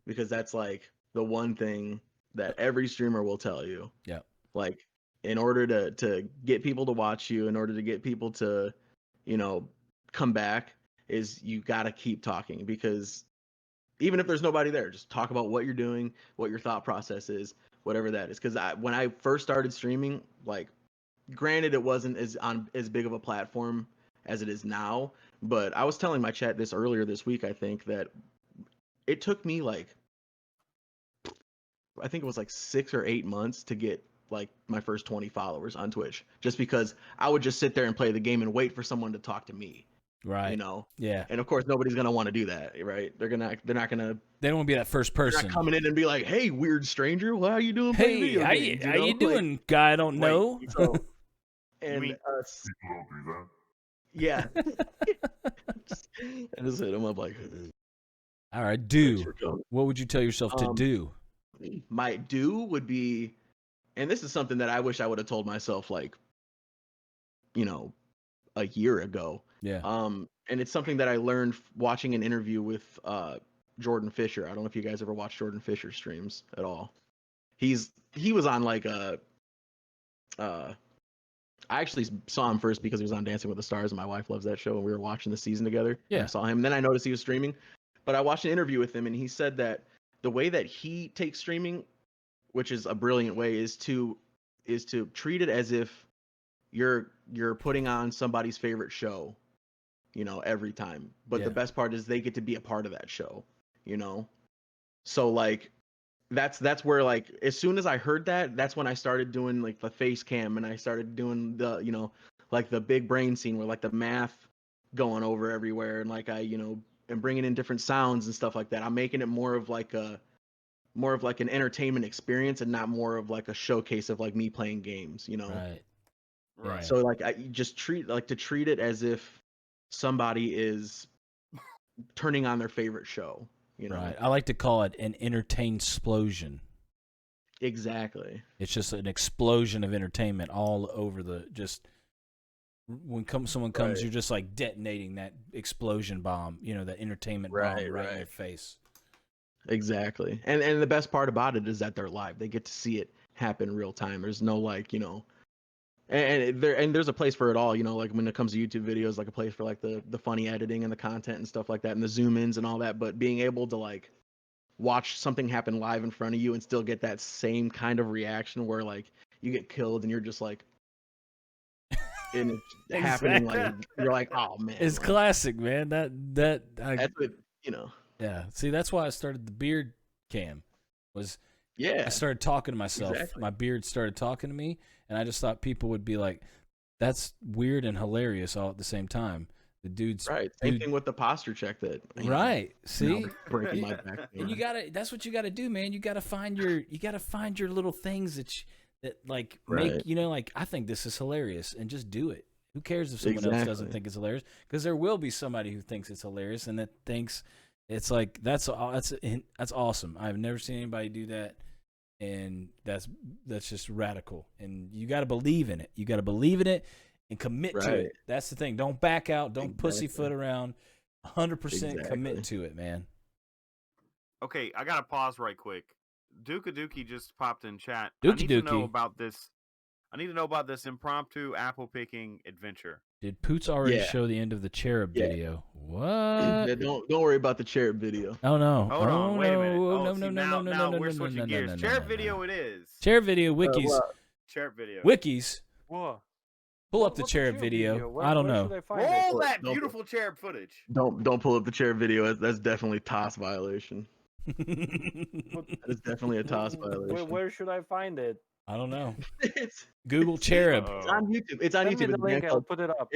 because that's like the one thing that every streamer will tell you. Yeah. Like, in order to get people to watch you, in order to get people to, come back, is you got to keep talking, because even if there's nobody there, just talk about what you're doing, what your thought process is, whatever that is. Because when I first started streaming, like, granted, it wasn't as big of a platform as it is now, but I was telling my chat this earlier this week, I think, that it took me like, I think it was like 6 or 8 months to get like my first 20 followers on Twitch, just because I would just sit there and play the game and wait for someone to talk to me. Right. You know? Yeah. And of course, nobody's gonna want to do that, right? They're not gonna. They don't want to be that first They're person. not coming in and be like, "Hey, weird stranger, how you doing?" Hey, video how games, you know? doing, guy I don't Wait, know? So, and mean- yeah. I just hit him up like, All right, "Thanks do. for coming." What would you tell yourself to do? My do would be, and this is something that I wish I would have told myself, like, you know, a year ago. Yeah. And it's something that I learned watching an interview with Jordan Fisher. I don't know if you guys ever watched Jordan Fisher streams at all. He was on like I actually saw him first because he was on Dancing with the Stars, and my wife loves that show, and we were watching the season together. Yeah. And I saw him, and then I noticed he was streaming. But I watched an interview with him, and he said that the way that he takes streaming, which is a brilliant way, is to treat it as if you're putting on somebody's favorite show, you know, every time. But Yeah. the best part is they get to be a part of that show, you know. So like that's where, like, as soon as I heard that, that's when I started doing like the face cam, and I started doing the, you know, like the big brain scene where like the math going over everywhere, and like I, you know, and bringing in different sounds and stuff like that. I'm making it more of like an entertainment experience, and not more of like a showcase of like me playing games, you know. Right. Right. So like I just treat it as if somebody is turning on their favorite show, you know. Right. I like to call it an entertain explosion. Exactly. It's just an explosion of entertainment all over the just when someone comes, Right. you're just like detonating that explosion bomb, you know, that entertainment bomb right in their face. Exactly. And the best part about it is that they're live. They get to see it happen in real time. There's no like, you know, and there's a place for it all, you know, like when it comes to YouTube videos, like a place for like the funny editing and the content and stuff like that, and the zoom ins and all that. But being able to like watch something happen live in front of you and still get that same kind of reaction where like you get killed and you're just like, and it's happening, like you're like, oh man, It's like, classic, man. That's what, you know. Yeah. See, that's why I started the beard cam. Was Yeah. I started talking to myself. Exactly. My beard started talking to me, and I just thought people would be like, "That's weird and hilarious all at the same time." The dude's Right. Same thing with the posture check that. you know, right. See, breaking my back. and you gotta. That's what you gotta do, man. You gotta find your little things that like Right. make, you know, like, I think this is hilarious, and just do it. Who cares if someone else doesn't Exactly. think it's hilarious? Because there will be somebody who thinks it's hilarious and that thinks it's like that's awesome. I've never seen anybody do that, and that's just radical. And you got to believe in it. You got to believe in it and commit to Right. it. That's the thing. Don't back out. Don't Exactly. pussyfoot around. 100% Exactly. commit to it, man. Okay, I gotta pause right quick. Dookie just popped in chat. Dookie I need to know Dookie. about this. I need to know about this impromptu apple picking adventure. Did Poots already Yeah. show the end of the cherub Yeah. video? What? Yeah, don't worry about the cherub video. Oh no! Hold on, wait a minute. No, Oh, no, see, no, now, no, no, now no, we're no, switching no, gears. no, no, Cherub no, video no. it is. Cherub video, Wekizz, Cherub video. Wekizz. Whoa. Pull up the What's cherub video. Where, I don't where know. should I find it? Roll that Don't- beautiful cherub footage. Don't pull up the cherub video. That's definitely a TOS violation. What- That is definitely a TOS violation. Where should I find it? I don't know. it's Google cherub. it's on YouTube. It's on Send me YouTube. the It's a band link. I'll called- put it up.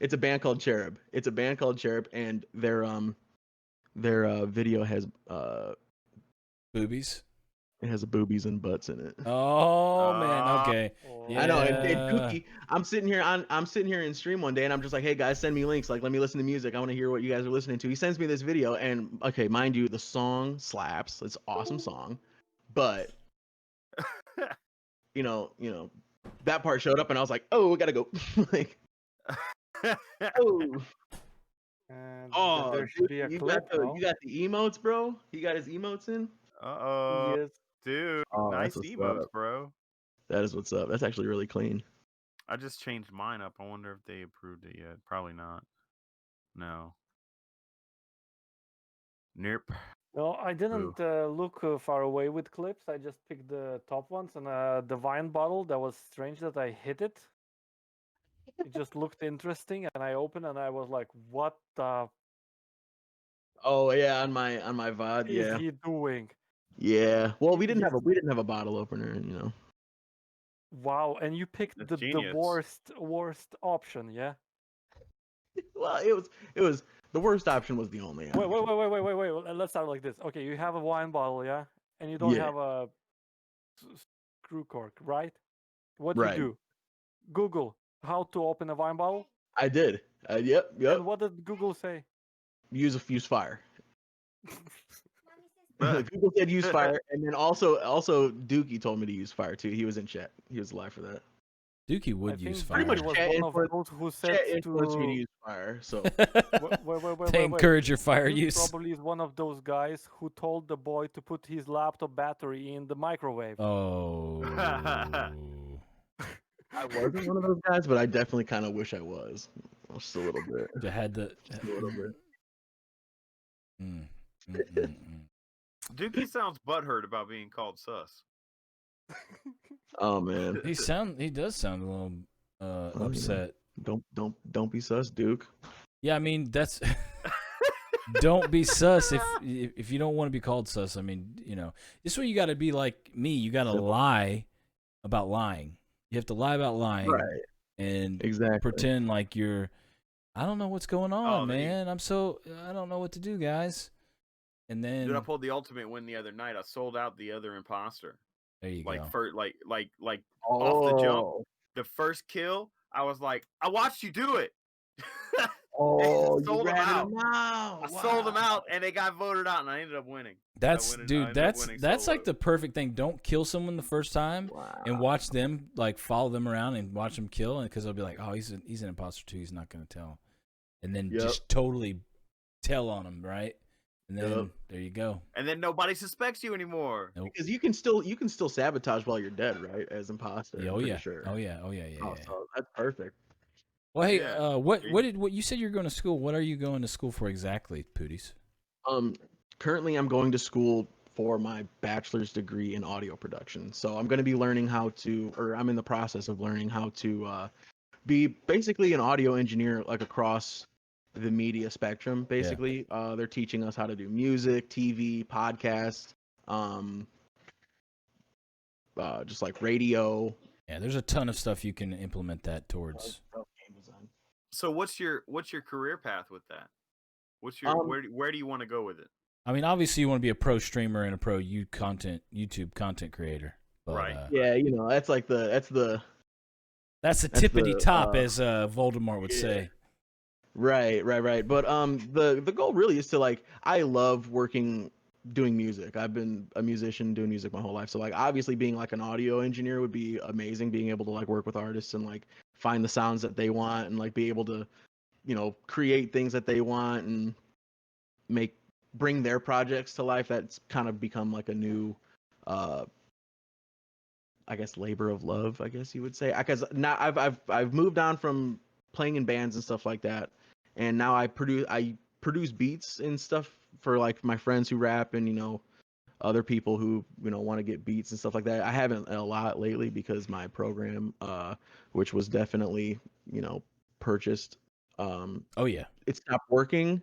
It's a band called Cherub. It's a band called Cherub, and their video has Boobies. it has boobies and butts in it. Oh man. Okay. Oh, I know. And Yeah. Kookie, I'm sitting here in stream one day, and I'm just like, hey guys, send me links. Like, let me listen to music. I want to hear what you guys are listening to. He sends me this video, and okay, mind you, the song slaps. It's an awesome song, but you know, that part showed up, and I was like, oh, we gotta go. Like, oh, And oh, there should dude, be a you clip. got the emotes, bro. He got his emotes in. Uh-oh. Yes. Dude, Oh, nice that's what's emotes, up. bro. That is what's up. That's actually really clean. I just changed mine up. I wonder if they approved it yet. Probably not. No. Nope. No, I didn't look far away with clips. I just picked the top ones, and the wine bottle. That was strange that I hit it. It just looked interesting, and I opened, and I was like, "What the Oh yeah, on my VOD, is yeah. he doing?" Yeah. Well, we He- didn't he's- have a bottle opener, and you know. Wow, and you picked That's the genius. worst option, yeah? Well, it was the worst option was the only option. Wait. Let's start like this. Okay, you have a wine bottle, yeah, and you don't Yeah. have a screw cork, right? What Right. you do? Google how to open a wine bottle, I did. Yep. and what did Google say? Use fire. Google said use fire, and then also Dookie told me to use fire too. He was in chat. He was live for that. Dookie I would think use Pretty fire. much was chat one of influenced- those who said Chat influenced me to to use fire. So wait. They encourage your fire Duke use. probably is one of those guys who told the boy to put his laptop battery in the microwave. Oh. I wasn't one of those guys, but I definitely kind of wish I was. Just a little bit. They had the. Just a little bit. Dookie sounds butthurt about being called sus. Oh man. He does sound a little yeah. upset. Don't be sus, Duke. Yeah, I mean that's. Don't be sus if you don't want to be called sus. I mean, you know, this way you got to be like me. You got to lie about lying. You have to lie about lying, Right. And Exactly. pretend like you're. I don't know what's going on, Oh, man. I don't know what to do, guys. And then Dude, I pulled the ultimate win the other night. I sold out the other imposter. there you Like go. for like off the jump, Oh. the first kill, I was like, I watched you do it. Oh, you sold them ratted out. him out. I sold them out, and they got voted out, and I ended up winning. That's I dude. ended up That's winning like solo. the perfect thing. Don't kill someone the first time, and watch them like follow them around and watch them kill, and because they'll be like, oh, he's an imposter too. He's not gonna tell, and then Yep. just totally tell on him, right? And then Yep. there you go. And then nobody suspects you anymore. Nope. Because you can still sabotage while you're dead, right? As imposter. Yeah, I'm oh pretty yeah. Sure. Oh yeah. Yeah. So that's perfect. Well, hey, Yeah. what you said you're going to school? What are you going to school for exactly, Pooties? Currently I'm going to school for my bachelor's degree in audio production. So I'm going to be learning I'm in the process of learning how to be basically an audio engineer, like across the media spectrum. Basically, they're teaching us how to do music, TV, podcasts, just like radio. Yeah, there's a ton of stuff you can implement that towards. So what's your career path with that? What's your where do you want to go with it? I mean, obviously you want to be a pro streamer and a pro YouTube content creator. But, Right. Yeah, you know, that's the tippity top, as Voldemort would say. Right. But the goal really is to I love doing music. I've been a musician doing music my whole life. So obviously being an audio engineer would be amazing, being able to work with artists and find the sounds that they want and be able to, create things that they want and bring their projects to life. That's kind of become a new I guess labor of love, I guess you would say. Because now I've moved on from playing in bands and stuff like that, and now I produce beats and stuff for my friends who rap and other people who want to get beats and stuff like that. I haven't a lot lately because my program, which was definitely purchased, Oh yeah, it stopped working,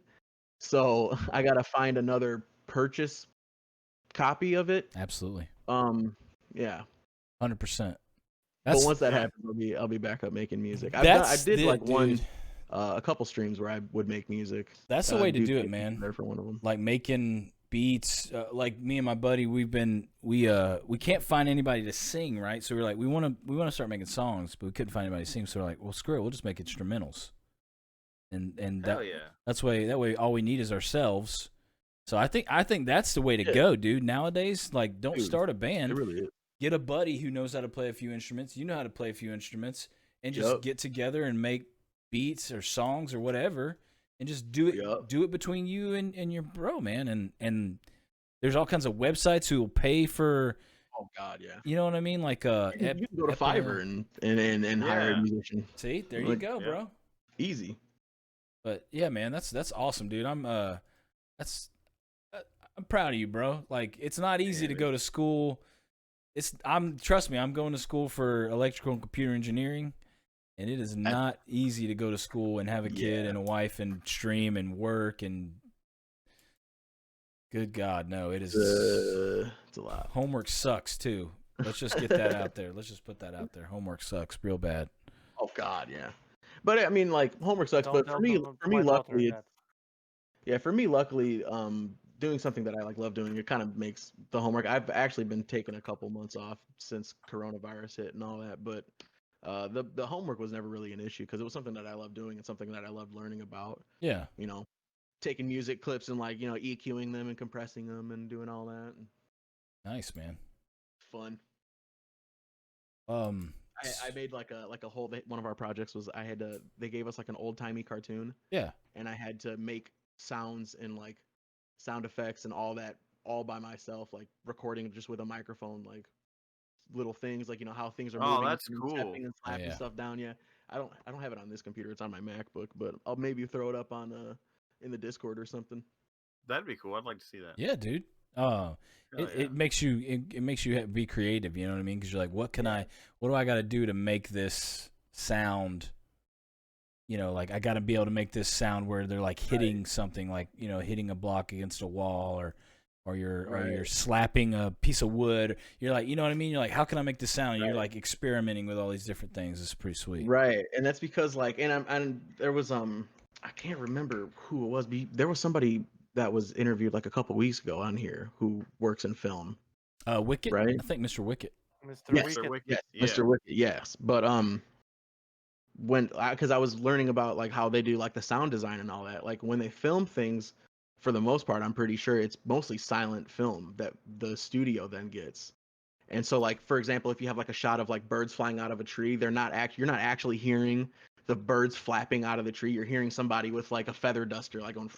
so I gotta find another purchase copy of it. absolutely. Yeah. 100%. But once that happens, I'll be back up making music. I did a couple streams where I would make music. That's the way to do it, man. There for one of them. Like making beats. Like me and my buddy, we can't find anybody to sing, right? So we're like, we want to start making songs, but we couldn't find anybody to sing. So we're like, well, screw it, we'll just make instrumentals. And Hell yeah. that way all we need is ourselves. So I think that's the way to go, dude. Nowadays, don't start a band. It really is. Get a buddy who knows how to play a few instruments. You know how to play a few instruments, and just get together and make beats or songs or whatever, and just do it. Do it between you and your bro, man. And there's all kinds of websites who will pay for. Oh God, yeah. You know what I mean? You can go to Fiverr and hire a musician. See, there you go, bro. Easy. But yeah, man, that's awesome, dude. I'm proud of you, bro. Like, it's not easy to go to school. Trust me, I'm going to school for electrical and computer engineering, and it is not easy to go to school and have a kid and a wife and stream and work and good God, no, it is. It's a lot. Homework sucks too. Let's just get that out there. Let's just put that out there. Homework sucks real bad. Oh God, yeah. But I mean, like homework sucks. But for me, luckily, doing something that I like love doing, it kind of makes the homework. I've actually been taking a couple months off since coronavirus hit and all that, but the homework was never really an issue because it was something that I loved doing and something that I loved learning about. Yeah. You know, taking music clips and like, you know, EQing them and compressing them and doing all that. Nice, man. Fun. I made like a whole, one of our projects was they gave us like an old timey cartoon. Yeah. And I had to make sounds and like sound effects and all that all by myself, like recording just with a microphone, like little things, like, you know, how things are moving. Oh, that's and cool. stepping and slapping stuff down. Yeah. I don't have it on this computer. It's on my MacBook, but I'll maybe throw it up on in the Discord or something. That'd be cool. I'd like to see that. Yeah, dude. It makes you be creative. You know what I mean? Because you're like, what do I got to do to make this sound? You know, like I got to be able to make this sound where they're like hitting something, like, you know, hitting a block against a wall, or you're slapping a piece of wood. You're like, you know what I mean? You're like, how can I make this sound? And you're like experimenting with all these different things. It's pretty sweet. Right, and that's because like, and there was I can't remember who it was. There was somebody that was interviewed like a couple weeks ago on here who works in film. Wicket, right? I think Mr. Wicket. Mr. Wicket. Yes, Mr. Wicket. Yes, but because I was learning about like how they do like the sound design and all that. Like when they film things, for the most part, I'm pretty sure it's mostly silent film that the studio then gets. And so, like for example, if you have like a shot of like birds flying out of a tree, you're not actually hearing the birds flapping out of the tree. You're hearing somebody with like a feather duster, like going.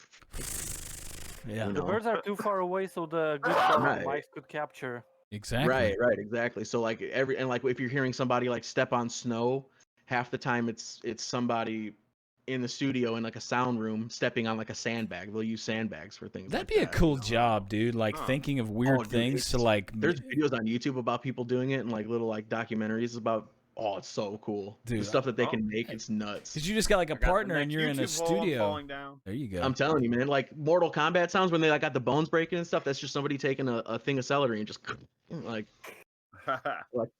Yeah, the birds are too far away, so the good mics could capture. Exactly. Right, exactly. So like like if you're hearing somebody like step on snow, half the time it's somebody in the studio in like a sound room stepping on like a sandbag. They'll use sandbags for things. That'd be a cool job, dude. Like thinking of weird things to like. There's videos on YouTube about people doing it and like little like documentaries about. Oh, it's so cool. Dude, the stuff that they can make, it's nuts. Because you just got like a partner and you're in a studio. Falling down. There you go. I'm telling you, man. Like Mortal Kombat sounds when they like got the bones breaking and stuff. That's just somebody taking a thing of celery and just like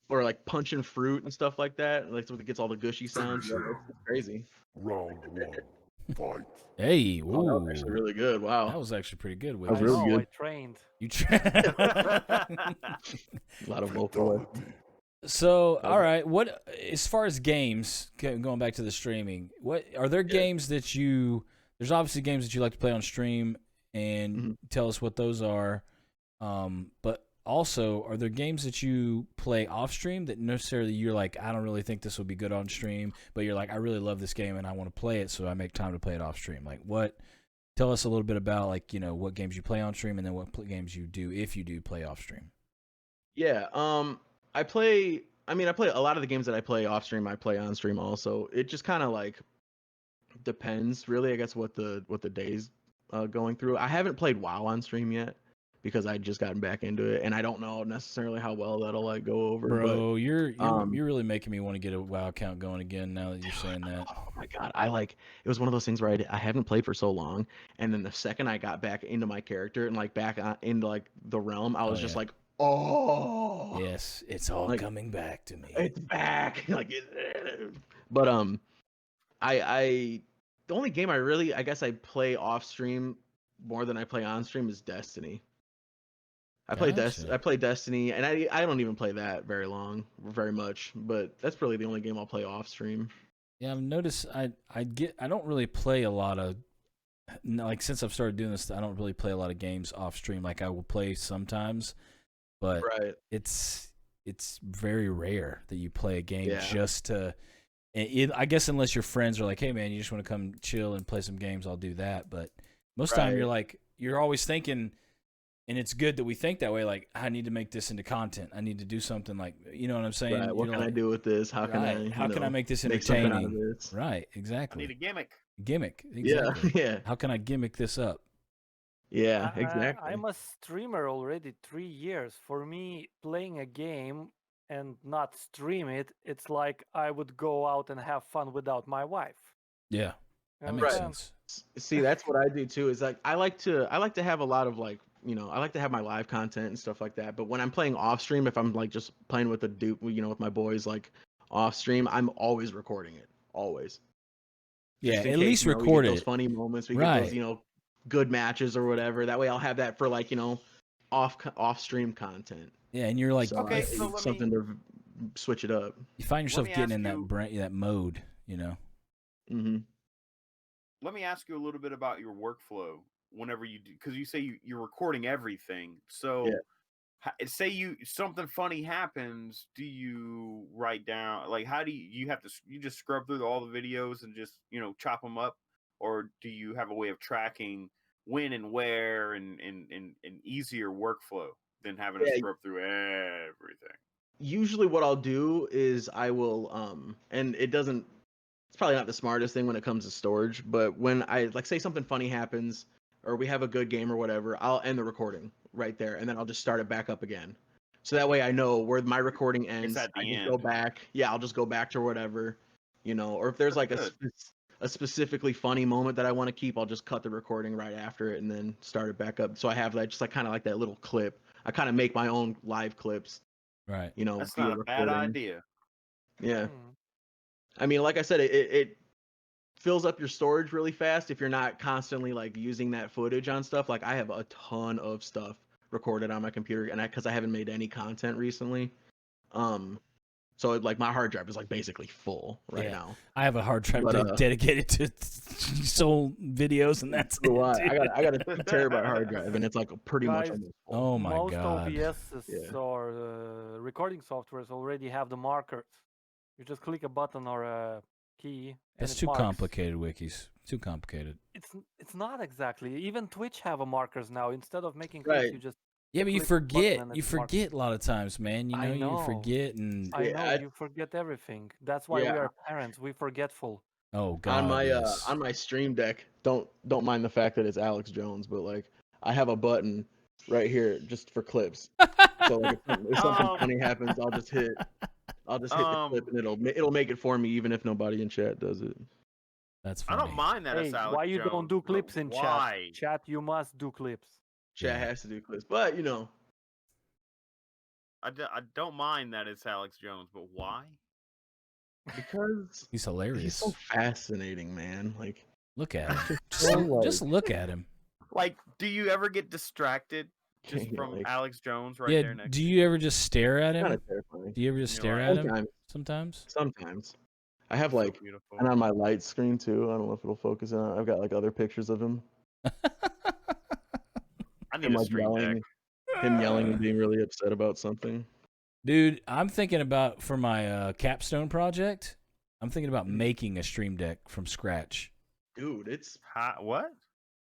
or like punching fruit and stuff like that. Like so it gets all the gushy sounds. It's crazy. Round one, fight. Hey, ooh. Oh, that was actually really good. Wow. That was actually pretty good. That was really good. I trained. You trained. A lot of vocal. So, all right. What, as far as games, going back to the streaming, what are there games that there's obviously games that you like to play on stream, and tell us what those are. But also, are there games that you play off stream that necessarily you're like, I don't really think this will be good on stream, but you're like, I really love this game and I want to play it, so I make time to play it off stream. Like what? Tell us a little bit about like, you know, what games you play on stream and then what games you do if you do play off stream. Yeah. I play a lot of the games that I play off stream, I play on stream also. It just kind of like depends really, I guess, what the day's going through. I haven't played WoW on stream yet because I just gotten back into it and I don't know necessarily how well that'll like go over. Bro, but, you're really making me want to get a WoW account going again now that you're saying that. Oh my God. It was one of those things where I haven't played for so long, and then the second I got back into my character and like back into like the realm, I was just like, oh yes, it's all like, coming back to me. It's back. But I the only game I guess I play off stream more than I play on stream is Destiny. I play Destiny, and I don't even play that very much, but that's really the only game I'll play off stream. Yeah, I've noticed I don't really play a lot of, like, since I've started doing this, I don't really play a lot of games off stream. Like I will play sometimes, but it's very rare that you play a game just to. I guess unless your friends are like, hey man, you just want to come chill and play some games, I'll do that. But most of the time you're always thinking, and it's good that we think that way. Like, I need to make this into content. I need to do something, like, you know what I'm saying? Right. What can I do with this? How can I make this entertaining? Right. Exactly. I need a gimmick. Exactly. Yeah. How can I gimmick this up? Yeah, exactly. I'm a streamer already 3 years. For me, playing a game and not stream it, it's like I would go out and have fun without my wife. Yeah, You that makes understand? sense. See, that's what I do too. Is like I like to have a lot of like, you know, I like to have my live content and stuff like that. But when I'm playing off stream, if I'm like just playing with a dude, you know, with my boys like off stream, I'm always recording it. Always. Yeah, Just in at case, least you know, we record get those it. funny moments, we get Right. those, you know, good matches or whatever. That way I'll have that for like, you know, off stream content. Yeah, and you're like, So Okay, it's so let something me- to switch it up. you find yourself me getting ask in that you- that mode, you know. Mm-hmm. Let me ask you a little bit about your workflow whenever you do, because you say you're recording everything. So, say something funny happens, do you write down, like, how do you have to, you just scrub through all the videos and just, you know, chop them up, or do you have a way of tracking when and where and easier workflow than having to scrub through everything? Usually what I'll do is I will and it's probably not the smartest thing when it comes to storage, but when I like say something funny happens or we have a good game or whatever, I'll end the recording right there and then I'll just start it back up again. So that way I know where my recording ends. at the I just end. go back. Yeah, I'll just go back to whatever, you know, or if there's like a specifically funny moment that I want to keep, I'll just cut the recording right after it and then start it back up. So I have that just like kind of like that little clip. I kind of make my own live clips. Right. You know, That's via not a bad recording. idea. Yeah. Hmm. I mean, like I said, it fills up your storage really fast if you're not constantly like using that footage on stuff. Like I have a ton of stuff recorded on my computer, and because I haven't made any content recently, so like my hard drive is like basically full right now. I have a hard drive But, dedicated to soul videos, and that's it. I got a 2 terabyte hard drive, and it's like pretty much Guys, almost full. Oh my Most god. OBSs or recording softwares already have the markers. You just click a button or a key. And That's it too marks. complicated, Wekizz. Too complicated. It's not exactly. Even Twitch have a markers now. Instead of making clips, you just Yeah, but you click a button forget. and You it marks. forget a lot of times, man. You know, I you know. forget, and I know you forget everything. That's why we Yeah. are parents. We forgetful. oh god, on my yes. on my stream deck, don't mind the fact that it's Alex Jones, but like I have a button right here just for clips. So like if something funny happens, I'll just hit the clip and it'll make it for me even if nobody in chat does it. That's I funny. don't mind that Hey, it's Alex why you don't Jones, do but clips in why? chat? Chat, you must do clips. Chat has to do clips, but you know, I don't mind that it's Alex Jones, but why? because He's hilarious. he's so fascinating, man. Like Look at him. so, Just look at him. Like, do you ever get distracted just Yeah, from like- Alex Jones right Yeah. there next? Do you ever just stare at kind him? of terrifying. Do you ever just You're stare like, at him? Sometimes. Sometimes. Sometimes. I have So like beautiful. and on my light screen too. I don't know if it'll focus on. I've got like other pictures of him. I need Him a like stream deck. yelling and being really upset about something. Dude, I'm thinking about for my capstone project. I'm thinking about making a stream deck from scratch. Dude, it's What?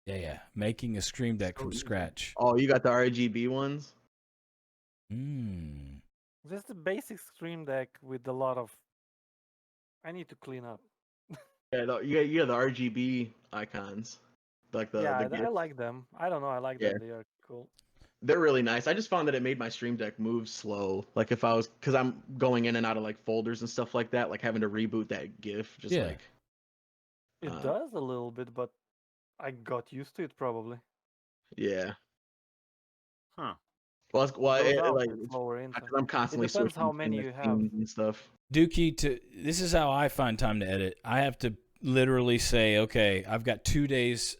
Yeah, making a stream deck So from easy. scratch. Oh, you got the RGB ones? Just a basic stream deck with a lot of. I need to clean up. Yeah, you got the RGB icons, like the yeah, I GIFs. like them. I don't know. I like Yeah. them. They are cool. They're really nice. I just found that it made my stream deck move slow. Like if I was, because I'm going in and out of like folders and stuff like that, like having to reboot that GIF, just Yeah. like It does a little bit, but I got used to it probably. yeah. Huh. Well, Goes out like with lower income. I'm constantly It depends switching how between many the you have. scenes and stuff. Dookie, this is how I find time to edit. I have to literally say, okay, I've got 2 days,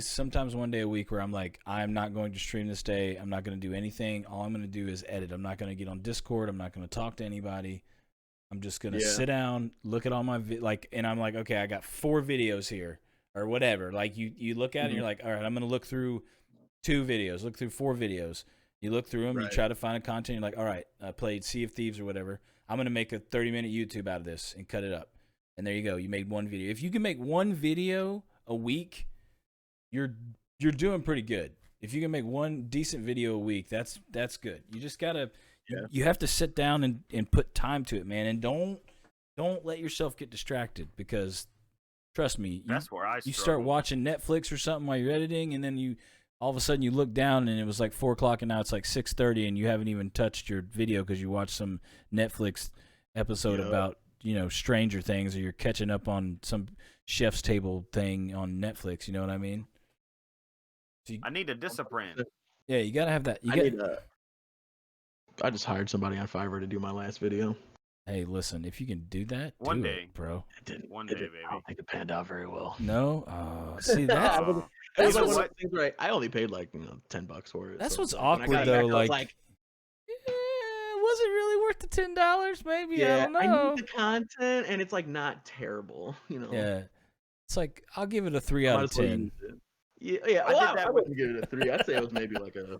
sometimes 1 day a week where I'm like, I'm not going to stream this day. I'm not going to do anything. All I'm going to do is edit. I'm not going to get on Discord. I'm not going to talk to anybody. I'm just going to sit down, look at all my, and I'm like, okay, I got 4 videos here or whatever. Like you look at it and you're like, all right, I'm going to look through 2 videos, look through 4 videos. You look through them, you try to find a content. You're like, all right, I played Sea of Thieves or whatever. I'm going to make a 30-minute YouTube out of this and cut it up. And there you go. You made 1 video. If you can make 1 video a week, you're doing pretty good. If you can make 1 decent video a week, that's good. You just gotta you have to sit down and put time to it, man. And don't let yourself get distracted, because trust me, That's where I you start struggle. watching Netflix or something while you're editing, and then you all of a sudden you look down and it was like 4 o'clock and now it's like 6:30 and you haven't even touched your video because you watched some Netflix episode about, Stranger Things, or you're catching up on some chef's table thing on Netflix. You know what I mean? So I need a discipline. Yeah, you gotta have that. I just hired somebody on Fiverr to do my last video. Hey, listen, if you can do that, One do day. it, bro. One day, baby. I don't think it panned out very well. No, see that. It was That's like one what's- of those things where I only paid like $10 for it. That's so what's when I awkward got it though. back, I was Like, was it really worth the $10? Maybe I don't know. I need the content, and it's like not terrible. Yeah, it's like I'll give it a 3 out of 10. Yeah. I wouldn't give it a 3. I'd say it was maybe like a.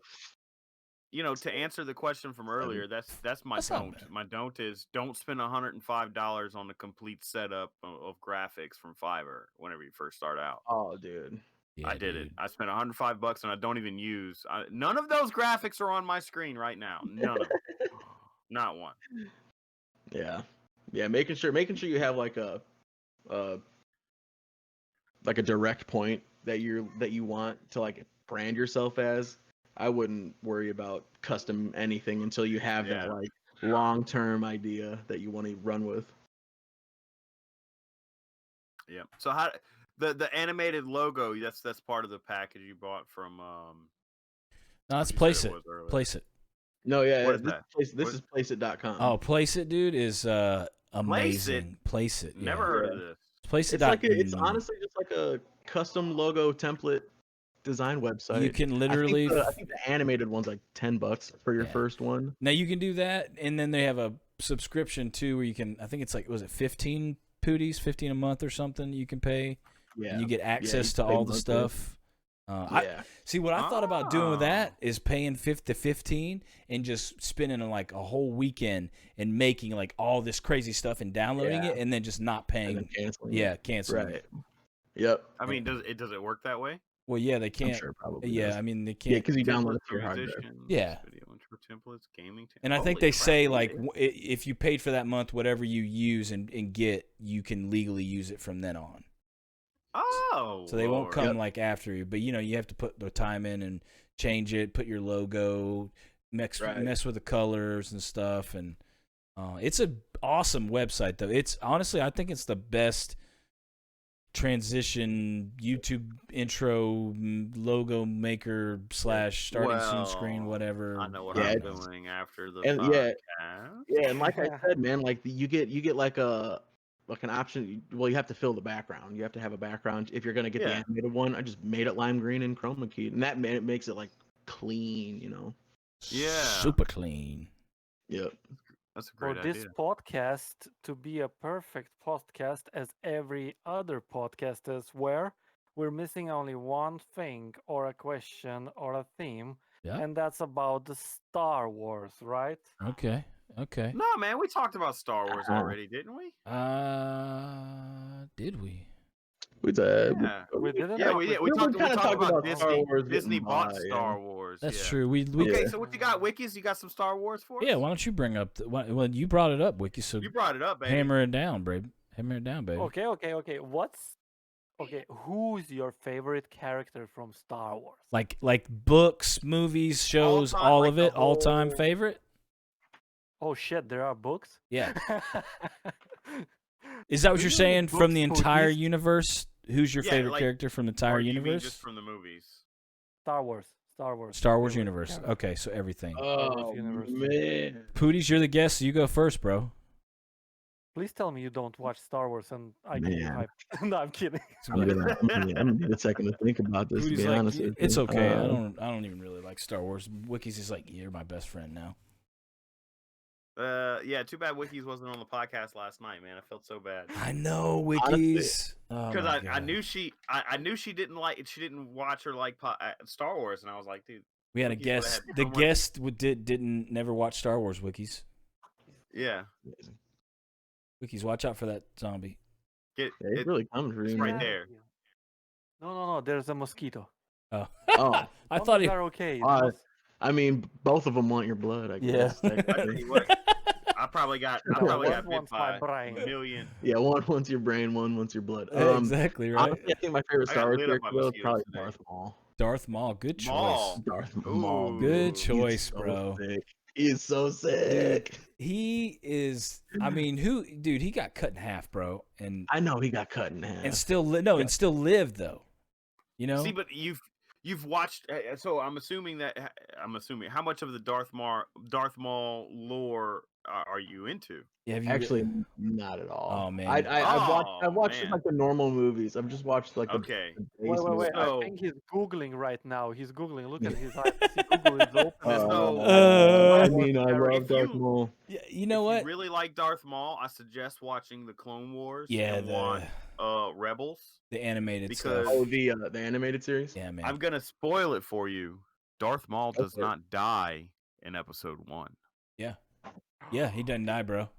To answer the question from earlier, that's my That's not don't. bad. My don't is don't spend $105 on the complete setup of graphics from Fiverr whenever you first start out. Oh, dude. Yeah, I did it. dude. I spent $105 and I don't even use. None of those graphics are on my screen right now. None of them. Not one. Yeah. Making sure you have like a direct point that you want to like brand yourself as. I wouldn't worry about custom anything until you have that like long-term idea that you want to run with. Yeah. So how the animated logo? That's part of the package you bought from. No, let's you place said it. was earlier. Place it. No, yeah. What is This that? is placeit.com. Oh, place it, dude, is amazing. Place it. Yeah. Never heard of this. Place it. It's honestly just like a custom logo template design website. You can literally. I think the animated one's like $10 for your first one. Now you can do that, and then they have a subscription too, where you can. I think it's like, was it 15 Pootiies, 15 a month or something? You can pay. Yeah. And you get access you to pay all the monthly. stuff. I see. What I thought about doing with that is paying 15 and just spending like a whole weekend and making like all this crazy stuff and downloading it, and then just not paying. And then canceling. Canceling. Right. Yep. I mean, does it work that way? Well, yeah, they can't. I'm sure probably. Yeah, does. I mean, they Yeah, can't. because you download it Templates to your for hard drive. musicians, Yeah. Video intro templates, gaming. And I think Holy they say crap, like really? if you paid for that month, whatever you use and get, you can legally use it from then on. Oh. So they won't Lord. come like after you, but you have to put the time in and change it, put your logo, mess with the colors and stuff, and it's an awesome website though. It's honestly, I think it's the best transition YouTube intro logo maker / starting soon screen, whatever. I know what I'm doing after the and podcast. and like I said, man, like you get like an option. Well, you have to fill the background. You have to have a background if you're gonna get the animated one. I just made it lime green and chroma keyed, and that it makes it like clean, Yeah. Super clean. Yep. That's a great For this podcast to be a perfect podcast, as every other podcast is, where we're missing only one thing or a question or a theme, and that's about the Star Wars, right? Okay. No, man, we talked about Star Wars already, didn't we? Did we? We did. We didn't. Yeah, we did. We talked about Disney. Star Wars Disney getting bought by, Star Wars. That's true. We Okay, so what you got, Wekizz? You got some Star Wars for us? Yeah, why don't you bring up? Well, you brought it up, Wiki. So You brought it up, baby. hammer it down, babe. Hammer it down, baby. Okay. Who's your favorite character from Star Wars? Like books, movies, shows, All-time, all like of the it. All time whole- favorite. Oh shit, there are books? Yeah. Is that what you're saying from the entire universe? Who's your favorite character from the entire Or you mean universe? just from the movies? Star Wars. Star Wars universe. Okay, so everything. Oh man. Pooties, you're the guest. So you go first, bro. Please tell me you don't watch Star Wars and I get you Man. hyped. No, I'm kidding. I'm gonna need a second to think about this. To Pooties be like, honest, with it's you. okay. I don't even really like Star Wars. Wikis is like, you're my best friend now. Yeah, too bad Wekizz wasn't on the podcast last night, man. I felt so bad. I know, Wikis. Because I knew she didn't watch or like Star Wars, and I was like, dude. We had a Wekizz guest. would've had The homework. guest didn't never watch Star Wars. Wikis. Yeah. Wikis, watch out for that zombie. It really comes for It's you. right man. there. No, there's a mosquito. Oh, Oh, I thought he. Are okay. I mean, both of them want your blood. I Yeah. guess. technically. I probably got One bit wants by my brain. a million. Yeah, one wants your brain, one wants your blood. Exactly right. Honestly, I think my favorite I Star got Wars lit up by character though is mosquitoes probably today. Darth Maul. Darth Maul, good choice. Maul. Darth Ooh. Maul. Good He's choice, so bro. sick. He is so sick. Dude, he is. I mean, dude? He got cut in half, bro, and I know he got cut in half. and still and still lived though. You know. See, but you've watched. So I'm assuming how much of the Darth Maul lore are you into? Yeah, have you Actually, not at all. Oh man. I've watched man. like the normal movies. I've just watched like the Okay. the Wait. base So- I think he's googling right now. He's googling. Look at his eyes. See, Google is open. I mean, I If love Darth you- Maul. Yeah, you know if what? you really like Darth Maul, I suggest watching the Clone Wars. Yeah, and watch Rebels. the animated Because- stuff. Oh, the animated series. Yeah, man. I'm gonna spoil it for you. Darth Maul does Okay. not die in Episode 1. Yeah, he doesn't die, bro.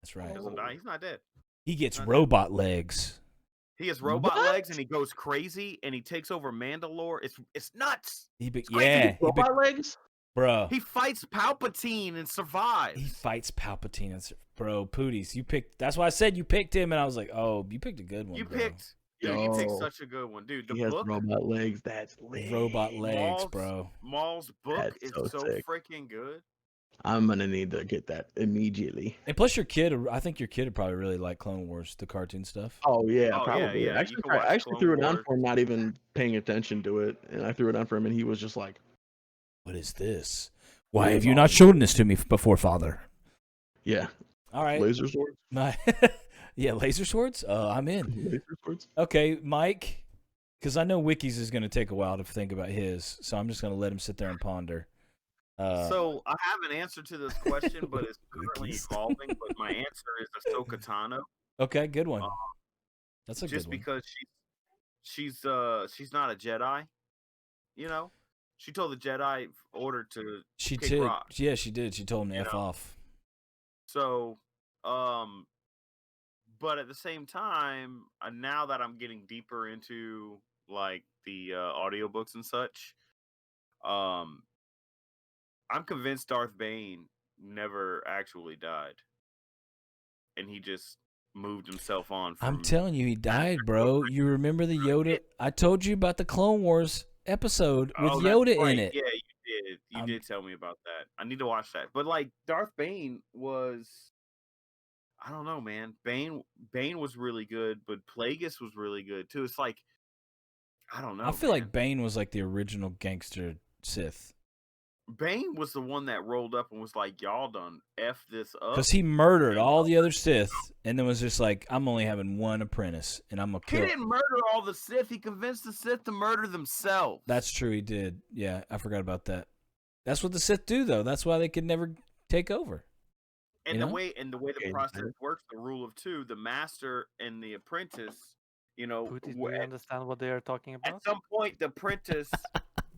That's He right. doesn't die. He's not dead. He gets Not robot legs. He has robot What? legs and he goes crazy and he takes over Mandalore. It's nuts. Crazy. Robot legs. Bro. He fights Palpatine and survives. He fights Palpatine. Bro, Pooties, you picked. That's why I said you picked him, and I was like, oh, you picked a good one. You bro. picked. Dude, you picked Yo. such a good one, dude. The He has book, robot legs. That's lit. robot legs, Maul's- bro. Maul's book That's is so so sick. freaking good. I'm gonna need to get that immediately. And plus, your kid. I think your kid would probably really like Clone Wars, the cartoon stuff. Oh yeah, Oh, yeah, probably. yeah, you Actually, can watch I actually Clone threw it on Wars. for him, not even paying attention to it, and I threw it on for him, and he was just like, What is this? Why have you not shown this to me before, Father? "Yeah, All right. laser swords, Yeah, laser swords. I'm in. laser swords." Okay, Mike, because I know Wekizz is going to take a while to think about his, so I'm just going to let him sit there and ponder. So I have an answer to this question, but it's currently Wekizz. evolving. But my answer is Ahsoka Tano, Okay, good one. That's a just good one. because she's not a Jedi. You know, she told the Jedi order to She kick did. rocks. Yeah, she did. She told him to You F know. off. So, but at the same time, now that I'm getting deeper into like the audiobooks and such, I'm convinced Darth Bane never actually died, and he just moved himself on. From I'm telling you, he died, bro. You remember the Yoda? I told you about the Clone Wars episode with Oh, that's Yoda right. in it. Yeah, you did. You I'm- did tell me about that. I need to watch that. But like Darth Bane was, I don't know, man. Bane was really good, but Plagueis was really good too. It's like, I don't know. I feel man. like Bane was like the original gangster Sith. Bane was the one that rolled up and was like, "Y'all done f this up." Because he murdered all the other Sith and then was just like, I'm only having one apprentice and I'm going to He kill. didn't murder all the Sith. He convinced the Sith to murder themselves. That's true, he did. Yeah, I forgot about that. That's what the Sith do, though. That's why they could never take over. and you the know? way the Okay, process works, the rule of two, the master and the apprentice. You know, Pooties, do you understand what they are talking at about? some point, the apprentice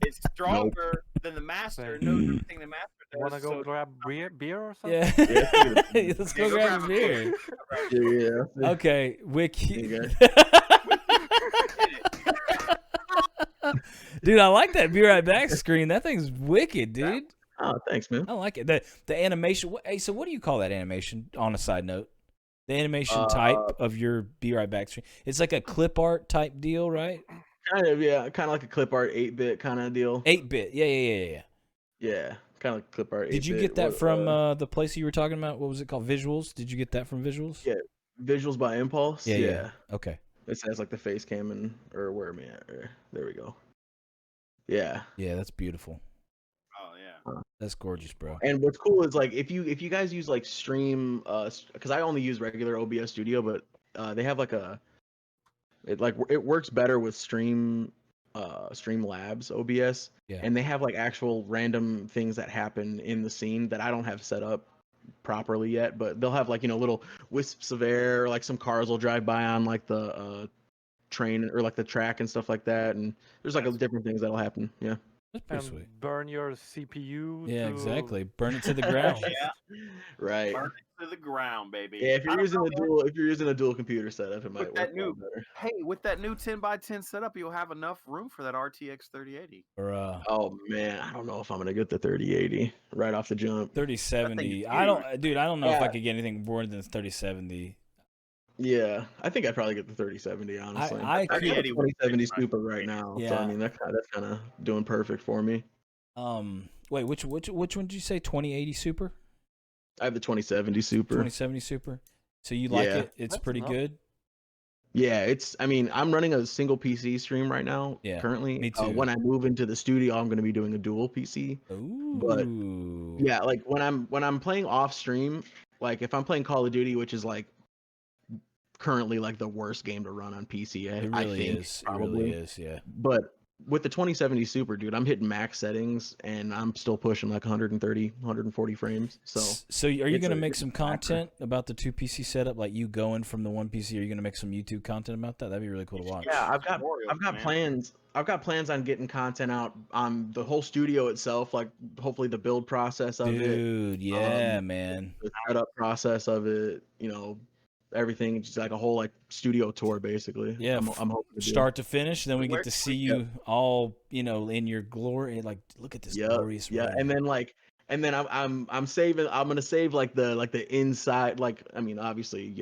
is stronger than the master. Right. Knows everything the master does. Want to go so- grab beer or something? Yeah. Yeah, Let's Yeah, go grab a beer. Yeah. Okay, There Wiki. you Dude, I like that Be Right Back screen. That thing's wicked, dude. Oh, thanks, man. I like it. The animation. Hey, so what do you call that animation? On a side note, the animation type of your Be Right Back screen. It's like a clip art type deal, right? Kind of, yeah. Kind of like a clip art 8-bit kind of deal. 8-bit. Yeah. Yeah, kind of like clip art. Did you 8-bit. get that What, from the place you were talking about? What was it called? Visuals? Did you get that from Visuals? Yeah. Visuals by Impulse? Yeah. Okay. It says like the face cam and or where am I at? There we go. Yeah. Yeah, that's beautiful. Oh yeah. That's gorgeous, bro. And what's cool is like if you guys use like Stream, because I only use regular OBS Studio, but they have like it works better with Streamlabs OBS, Yeah. and they have like actual random things that happen in the scene that I don't have set up properly yet. But they'll have like little wisps of air, or like some cars will drive by on like the train or like the track and stuff like that, and there's like different things that'll happen. Yeah. That's pretty And sweet. burn your CPU. Yeah, to- exactly. Burn it to the ground. Yeah. Right. Burn it to the ground, baby. Yeah, if I you're don't using know, a man. dual computer setup, it might With work that a new- lot better. Hey, with that new 10x10 setup, you'll have enough room for that RTX 3080. Or Oh man, I don't know if I'm gonna get the 3080 right off the jump. 3070. huge. I don't know if I Yeah. could get anything more than 3070. Yeah, I think I'd probably get the 3070. Honestly, I got could- a 2070 Super right now, so Yeah. I mean that's kind of doing perfect for me. Wait, which one did you say? 2080 Super? I have the 2070 Super. 2070 Super. So you like Yeah. it? It's That's pretty enough. good. Yeah, it's. I mean, I'm running a single PC stream right now. Yeah, Currently, me too. when I move into the studio, I'm going to be doing a dual PC. But Ooh. yeah, like when I'm playing off stream, like if I'm playing Call of Duty, which is like currently like the worst game to run on PC. It I really think, is. probably. It really is. Yeah. But with the 2070 Super, dude, I'm hitting max settings and I'm still pushing like 130, 140 frames. So are you it's going to a- make it's a some factor. content about the 2 PC setup, like you going from the 1 PC? Are you going to make some YouTube content about that? That'd be really cool to watch. Yeah, I've got man. plans. I've got plans on getting content out on the whole studio itself, like hopefully the build process of it, Dude, yeah, man. the setup process of it, everything, just like a whole like studio tour basically. Yeah, I'm hoping to do. Start to finish, then we get Where- to see you all, in your glory. Like, look at this glorious Yeah, room. and then I'm saving. I'm gonna save like the inside. Like, I mean, obviously,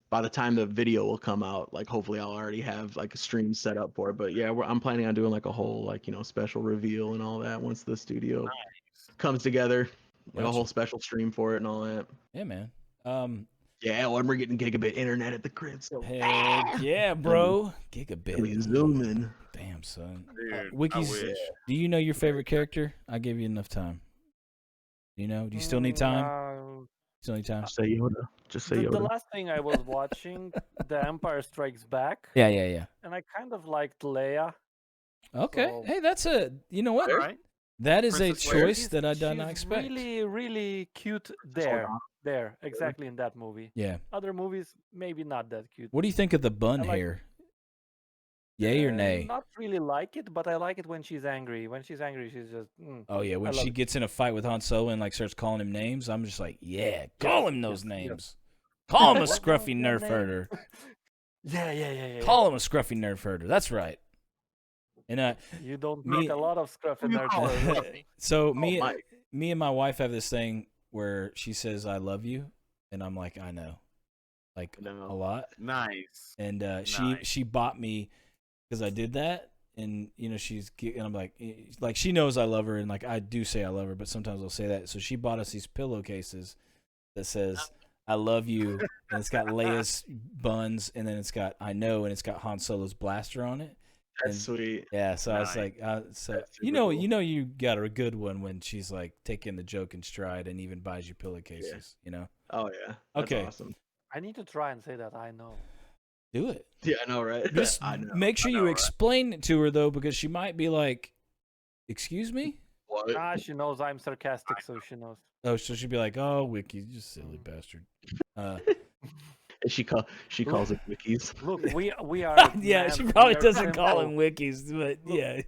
by the time the video will come out, like hopefully I'll already have like a stream set up for it. But yeah, I'm planning on doing like a whole like special reveal and all that once the studio comes together, like a whole special stream for it and all that. Yeah, man. Yeah, when we're getting gigabit internet at the crib. So Heck yeah, bro. Gigabit. we zoom in. Damn, son. Dude, I Wekizz, wish. do you know your favorite character? I gave you enough time. Do you know? Do you still need time? Still need time? Just say Yoda. Just say The Yoda. last thing I was watching, The Empire Strikes Back, Yeah, yeah, yeah. and I kind of liked Leia. Okay. So- Hey, that's you know what? All right. That is Princess a Leia. choice that I did not She's expect. Really, really cute there, exactly in that movie. Yeah. Other movies, maybe not that cute. What do you think of the bun I like- hair? Yay or nay? Not really like it, but I like it when she's angry. When she's angry, she's just. Oh yeah, when I love she it. gets in a fight with Han Solo and like starts calling him names, I'm just like, yeah, call him those names. Call him a What scruffy was your nerf name? herder. Yeah. Call him a scruffy nerf herder. That's right. And You don't me- meet a lot of scruff in there. so me Mike. me and my wife have this thing where she says I love you, and I'm like, I know, like No. a lot. Nice. And Nice. she bought me because I did that, and and I'm like she knows I love her, and like I do say I love her, but sometimes I'll say that. So she bought us these pillowcases that says I love you, and it's got Leia's buns, and then it's got I know, and it's got Han Solo's blaster on it. That's And- sweet. Yeah, so I was Nice. like, That's super you cool. you got a good one when she's like taking the joke in stride and even buys you pillowcases. Oh yeah. That's Okay. awesome. I need to try and say that I know. Do it. Yeah, I know, right? Just I know. make sure I you know, right? explain it to her though, because she might be like, "Excuse me." What? She knows I'm sarcastic, so she knows. Oh, so she'd be like, "Oh, Wekizz, you silly bastard." And she calls it Wekizz. Look, we are. Yeah, mans, she we probably are doesn't call simple. him Wekizz, but Look, yeah,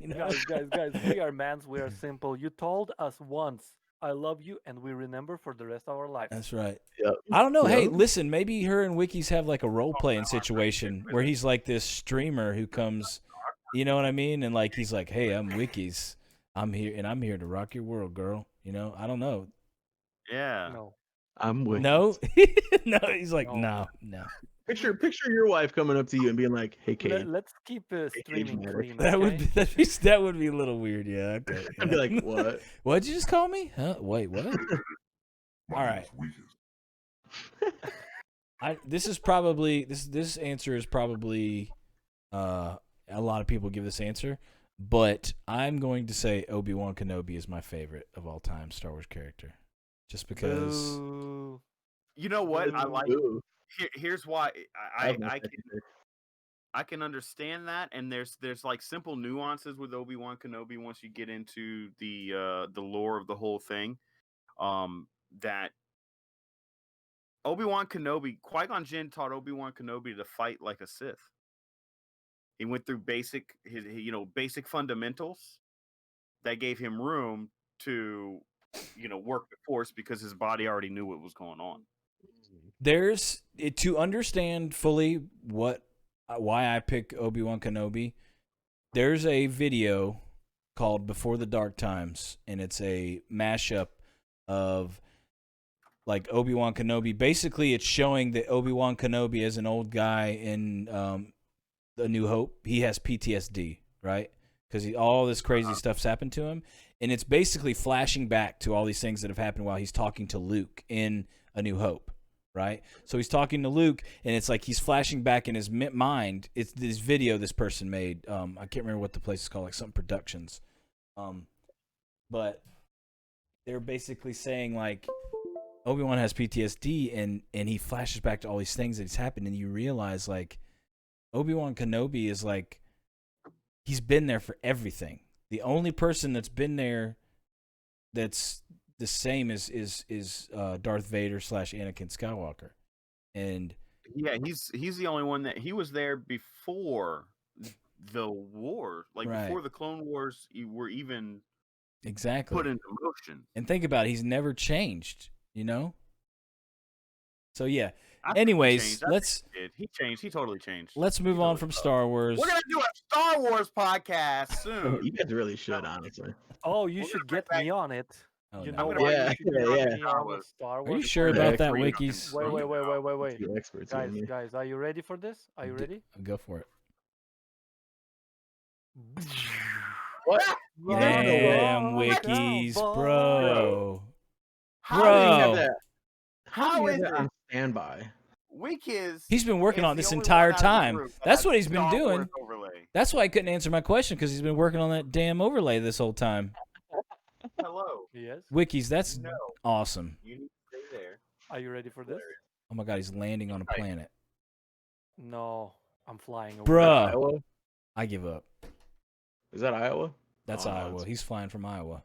guys, we are mans. We are simple. You told us once, "I love you," and we remember for the rest of our lives. That's right. Yep. I don't know. Hey, Yep. listen, maybe her and Wekizz have like a role playing situation where he's like this streamer who comes, you know what I mean? And like he's like, "Hey, I'm Wekizz. I'm here, and I'm here to rock your world, girl." I don't know. Yeah. No. I'm with. No, no. He's like, No. no. Picture your wife coming up to you and being like, "Hey, Kate." Let's keep streaming Cagematic. clean. That would okay? that would be a little weird. Yeah. Okay. I'd be like, "What?" What'd you just call me? Huh? Wait, what? All right. This is probably this answer is probably a lot of people give this answer, but I'm going to say Obi-Wan Kenobi is my favorite of all time Star Wars character, just because. Boo. You know what? I like. Ooh. Here's why That's my I second pick. I can understand that, and there's like simple nuances with Obi-Wan Kenobi once you get into the lore of the whole thing. That Obi-Wan Kenobi, Qui-Gon Jinn taught Obi-Wan Kenobi to fight like a Sith. He went through basic fundamentals that gave him room to work the Force because his body already knew what was going on. There's to understand fully why I pick Obi-Wan Kenobi. There's a video called Before the Dark Times, and it's a mashup of like Obi-Wan Kenobi. Basically, it's showing that Obi-Wan Kenobi is an old guy in A New Hope. He has PTSD, right? Because all this crazy stuff's happened to him. And it's basically flashing back to all these things that have happened while he's talking to Luke in A New Hope, right? So he's talking to Luke, and it's like he's flashing back in his mind. It's this video this person made. I can't remember what the place is called, like something Productions. But they're basically saying, like, Obi-Wan has PTSD, and he flashes back to all these things that's happened, and you realize, like, Obi-Wan Kenobi is, like, he's been there for everything. The only person that's been there that's the same is Darth Vader / Anakin Skywalker. And yeah, he's the only one that he was there before the war, like before the Clone Wars were even exactly put into motion. And think about it, he's never changed, you know? So yeah. Anyways, he changed. He totally changed. Let's move on from Star Wars. We're gonna do a Star Wars podcast soon. You guys really should, honestly. Oh, you should get me on it. Oh, You no. know what? Yeah, You should get yeah. me on with Star Wars. Are you sure about that, Wekizz? Wait. You experts in here. Guys, are you ready for this? Are you ready? Go for it. What? Damn, Wekizz, bro. How do you have Bro. that? How do you is have that it? on standby? Wekizz. He's been working is on the this only entire one out of the time. group that That's has what he's been Star doing. Wars overlay. That's why he couldn't answer my question, because he's been working on that damn overlay this whole time. Hello. Yes. Wekizz, that's No. awesome. You need to stay there. Are you ready for this? Oh my god, he's landing on a planet. No, I'm flying away. Bruh. Iowa? I give up. Is that Iowa? That's Oh, no, Iowa. it's- He's flying from Iowa.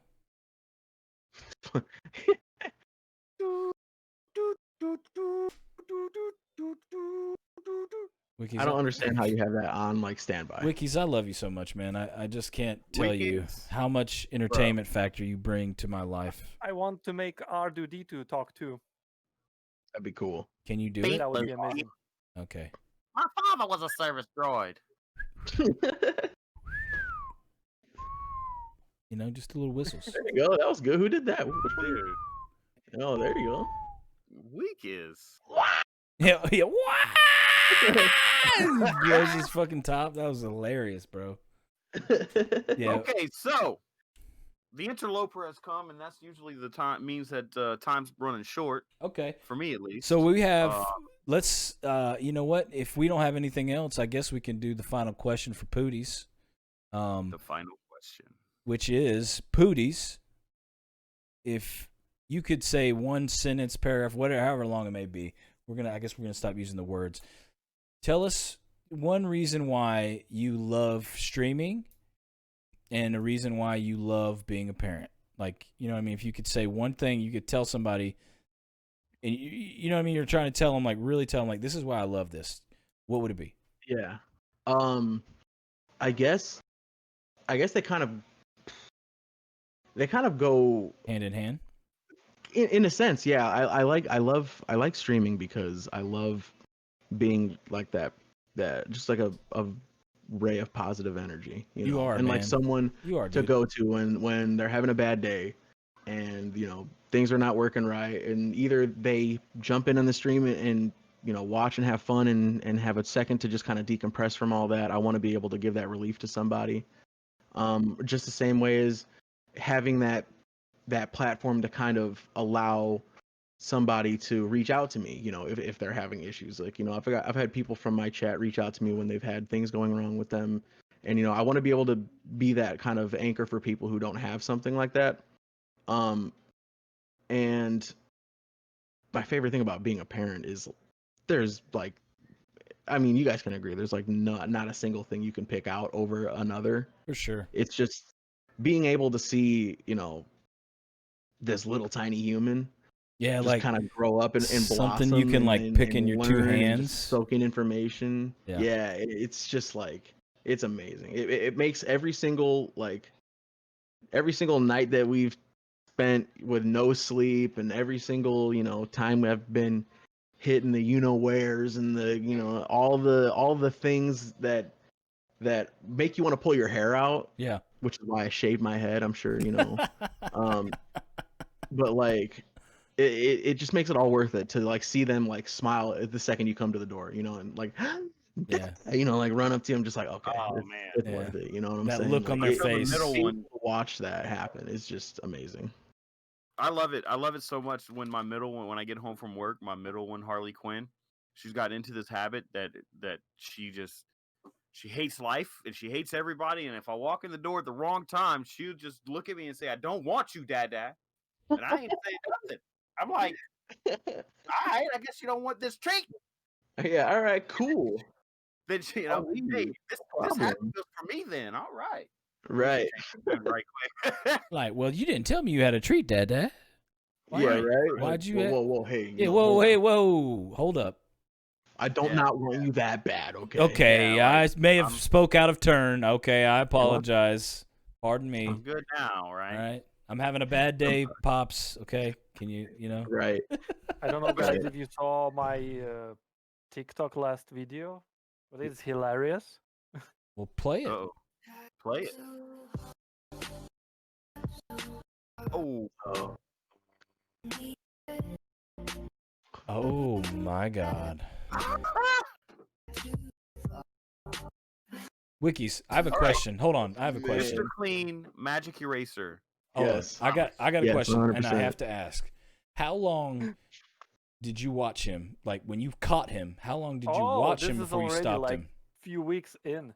Wekizz, I don't understand how you have that on like standby. Wekizz, I love you so much, man. I just can't tell you Wekizz, how much entertainment factor you bring to my life. I want to make R2D2 talk too. That'd be cool. Can you do it? That would be amazing. Okay. My father was a service droid. You know, just a little whistles. There you go. That was good. Who did that? Which one? Dude, Oh, there you go. Wekizz. Yeah, yeah. He blows his fucking top. That was hilarious, bro. Yeah. Okay, so the interloper has come, and that's usually the time means that time's running short. Okay. For me, at least. So we have. Let's. You know what? If we don't have anything else, I guess we can do the final question for Pootiies. The final question, which is Pootiies. If you could say one sentence, paragraph, whatever, however long it may be, I guess we're gonna stop using the words. Tell us one reason why you love streaming, and a reason why you love being a parent. Like, you know what I mean? If you could say one thing, you could tell somebody, and you know what I mean? You're trying to tell them, like, really tell them, like, this is why I love this. What would it be? Yeah. I guess they kind of go hand in hand. In a sense, yeah. I like streaming because I love being like that just like a ray of positive energy. You know? are, and man. like someone You are, to dude. go to when they're having a bad day, and you know things are not working right, and either they jump in on the stream and you know watch and have fun and have a second to just kind of decompress from all that. I want to be able to give that relief to somebody. Just the same way as having that platform to kind of allow somebody to reach out to me, you know, if they're having issues. Like, you know, I've had people from my chat reach out to me when they've had things going wrong with them, and you know, I want to be able to be that kind of anchor for people who don't have something like that. And my favorite thing about being a parent is there's like, I mean, you guys can agree, there's like not a single thing you can pick out over another. For sure. It's just being able to see, you know, this little tiny human, yeah, just like kind of grow up and something blossom you can like and, pick in your two learn and hands, just soak in information. Yeah. It's just like, it's amazing. It makes every single night that we've spent with no sleep, and every single, you know, time we've been hitting the you know wheres and the, you know, all the things that make you want to pull your hair out. Yeah. Which is why I shave my head, I'm sure, you know. But like it just makes it all worth it to like see them like smile at the second you come to the door, you know, and like Yeah. you know, like run up to them just like, okay, Oh, it's, man. it's Yeah. worth it. You know what I'm That saying? look on Like, their I feel the face. middle seeing one. to watch that happen is just amazing. I love it. I love it so much when my middle one, when I get home from work, my middle one, Harley Quinn, she's got into this habit that she hates life and she hates everybody. And if I walk in the door at the wrong time, she'll just look at me and say, "I don't want you, Dad." And I ain't say nothing. I'm like, all right, I guess you don't want this treat. Yeah, all right, cool. Then she, you know, hey, this happens for me then. All right. Right. Right quick. Like, well, you didn't tell me you had a treat, Dad. Yeah, right. Why'd you? Whoa, hey. Yeah, whoa, hold up. I don't not want you that bad, okay? Okay, Yeah, I may have spoke out of turn. Okay, I apologize. Pardon me. I'm good now, right? All right. I'm having a bad day, Pops. Okay. Can you know? Right. I don't know, guys, if you saw my TikTok last video, but it's hilarious. Well, play it. Uh-oh. Play it. Oh. Oh my God. Wekizz, I have a question. Hold on, I have a question. Mr. Clean Magic Eraser. Oh, Yes. I got a Yes, question, and I 100%. have to ask. How long did you watch him? Like when you caught him, how long did you watch him before you stopped like him? Few weeks in.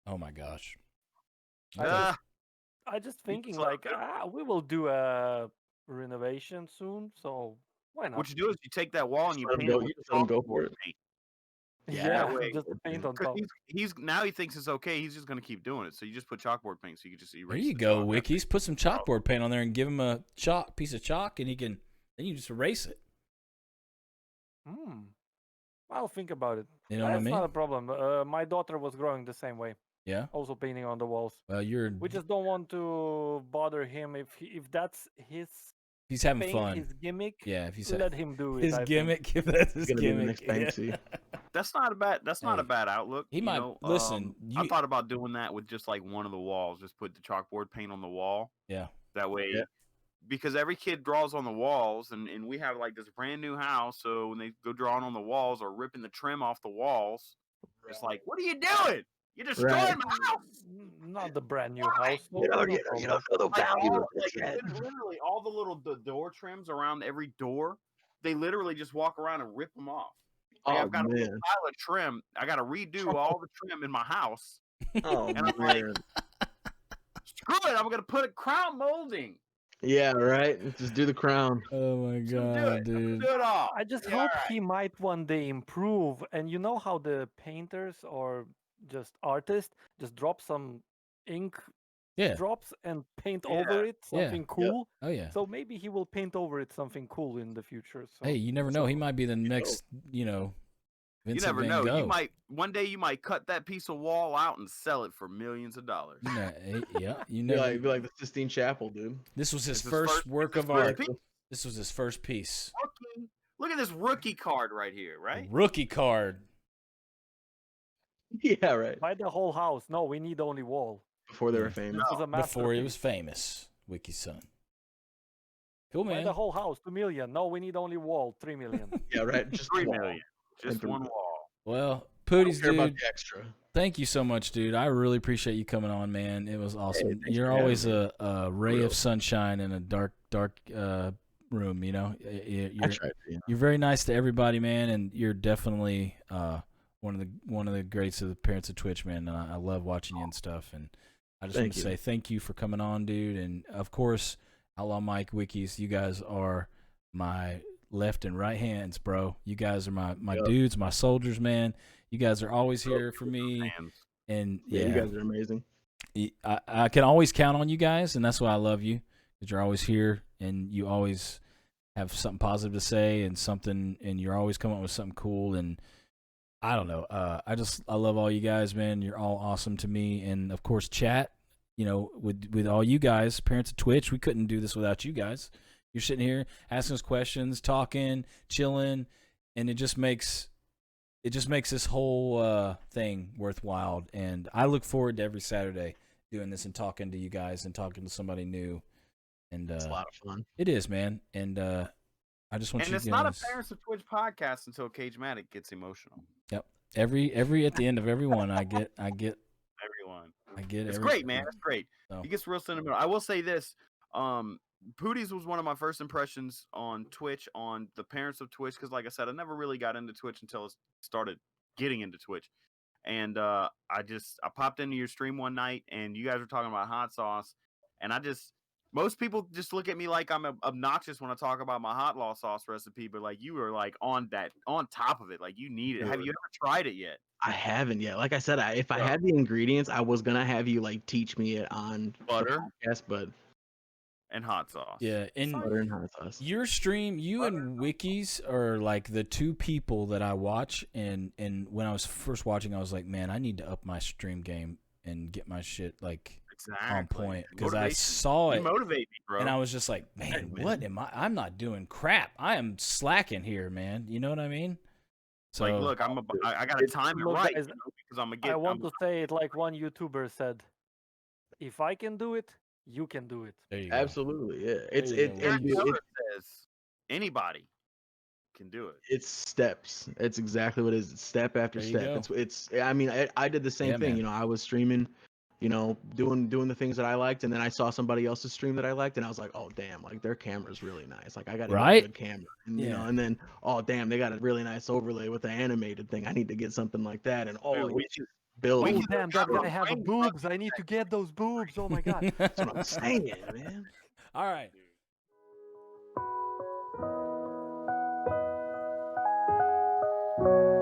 Oh my gosh. I just thinking like we will do a renovation soon, so why not? What you do is you take that wall and you Let him paint go- it with you just let him go chalkboard for it. paint. Yeah, that way- just the paint on 'Cause top. he's now he thinks it's okay. He's just gonna keep doing it. So you just put chalkboard paint, so you can just erase. There you the go, chalk. Wekizz. Put some chalkboard paint on there and give him a piece of chalk, and then you just erase it. I'll think about it. You know what I That's mean? not a problem. My daughter was growing the same way. Yeah. Also painting on the walls. Well, We just don't want to bother him if that's his. He's having thing, fun. His gimmick. Yeah, if he's let him do it. his I think. gimmick, if that's his Gonna be the gimmick. next Banksy. That's not a bad. That's not a Hey, bad outlook. he you might- know? listen, I you- thought about doing that with just like one of the walls. Just put the chalkboard paint on the wall. Yeah. That way, Yeah. because every kid draws on the walls, and we have like this brand new house. So when they go drawing on the walls or ripping the trim off the walls, it's like, what are you doing? You're destroying Right. my house. Not the brand new house. You don't know the Like, value of like, this yet. literally all the little door trims around every door, they literally just walk around and rip them off. Like, Oh, I've got a little man. pile of trim. I got to redo all the trim in my house. Oh, And I'm like, man. screw it. I'm going to put a crown molding. Yeah, right. Just do the crown. Oh my Do God, it. dude. Do it all. I just Yeah, hope all right. he might one day improve. And you know how the painters or just artists just drop some ink Yeah. drops and paint Yeah. over it Yeah. something cool. Oh yeah. So maybe he will paint over it something cool in the future. So Hey, you never know. He might be the next, You Vincent never Van know. Gogh. You might one day you might cut that piece of wall out and sell it for millions of dollars. You know, yeah, you Be never. like the Sistine Chapel, dude. This was his This is first work of this is art. first piece. This was his first piece. Rookie. Look at this rookie card right here, right? Rookie card. Yeah, right. buy the whole house. No, we need only wall. Before they were This famous. is a Before he masterpiece. was famous, Wiki's son. Cool, Buy man. the whole house, 2 million. No, we need only wall, 3 million. Yeah, right. Just 3 wall. million. Just And one wall. Well, I don't Pootiies, care about dude. the extra. Thank you so much, dude. I really appreciate you coming on, man. It was awesome. thanks You're for having always me. a ray Real. of sunshine in a dark room. I You're tried to. you're very nice to everybody, man, and you're definitely one of the greats of the parents of Twitch, man. And I love watching you and stuff. And I just want Thank to you. say thank you for coming on, dude. And of course, OutlawMyke, Wekizz, you guys are my left and right hands, bro. You guys are my Yep. dudes, my soldiers, man. You guys are always here for me. Fans. And Yeah, you guys are amazing. I can always count on you guys, and that's why I love you, because you're always here and you always have something positive to say and you're always coming up with something cool. And I don't know, I love all you guys, man. You're all awesome to me, and of course, chat. With all you guys, parents of Twitch, we couldn't do this without you guys. You're sitting here asking us questions, talking, chilling, and it just makes this whole thing worthwhile. And I look forward to every Saturday doing this and talking to you guys and talking to somebody new. And It's a lot of fun. it is, man. And I just want And you it's guys. not a Parents of Twitch podcast until Cagematic gets emotional. Yep. Every at the end of every one, I get. Everyone. It's every- great, man. It's great. So. He gets real sentimental. I will say this. Pootiies was one of my first impressions on Twitch, on the Parents of Twitch, because like I said, I never really got into Twitch until I started getting into Twitch. And I popped into your stream one night, and you guys were talking about hot sauce, and most people just look at me like I'm obnoxious when I talk about my hot law sauce recipe, but like you were like on top of it, like you need it. Have you ever tried it yet? I haven't yet. Like I said, if I had the ingredients, I was gonna have you like teach me it on butter, but and hot sauce. Yeah, and butter and hot sauce. Your stream, you and Wekizz are like the two people that I watch, and when I was first watching, I was like, man, I need to up my stream game and get my shit like on point, because I saw it. You motivate me, bro. And I was just like, man, what am I? I'm not doing crap. I am slacking here, man. You know what I mean? So like, look, I gotta time it right, guys, because I'm gonna I want to say it like one YouTuber said: "If I can do it, you can do it." There you go. Absolutely, yeah. It says anybody can do it. It's steps. It's exactly what it is. It's step after There you step. go. It's. I mean, I did the same Yeah, thing. man. You know, I was streaming, you know, doing the things that I liked, and then I saw somebody else's stream that I liked, and I was like, oh damn, like their camera's really nice. Like I got a good camera, and you know, and then oh damn, they got a really nice overlay with the animated thing. I need to get something like that, and we just build. Oh damn, that guy has boobs. I need to get those boobs. Oh my god. That's what I'm saying, man. All right. Dude.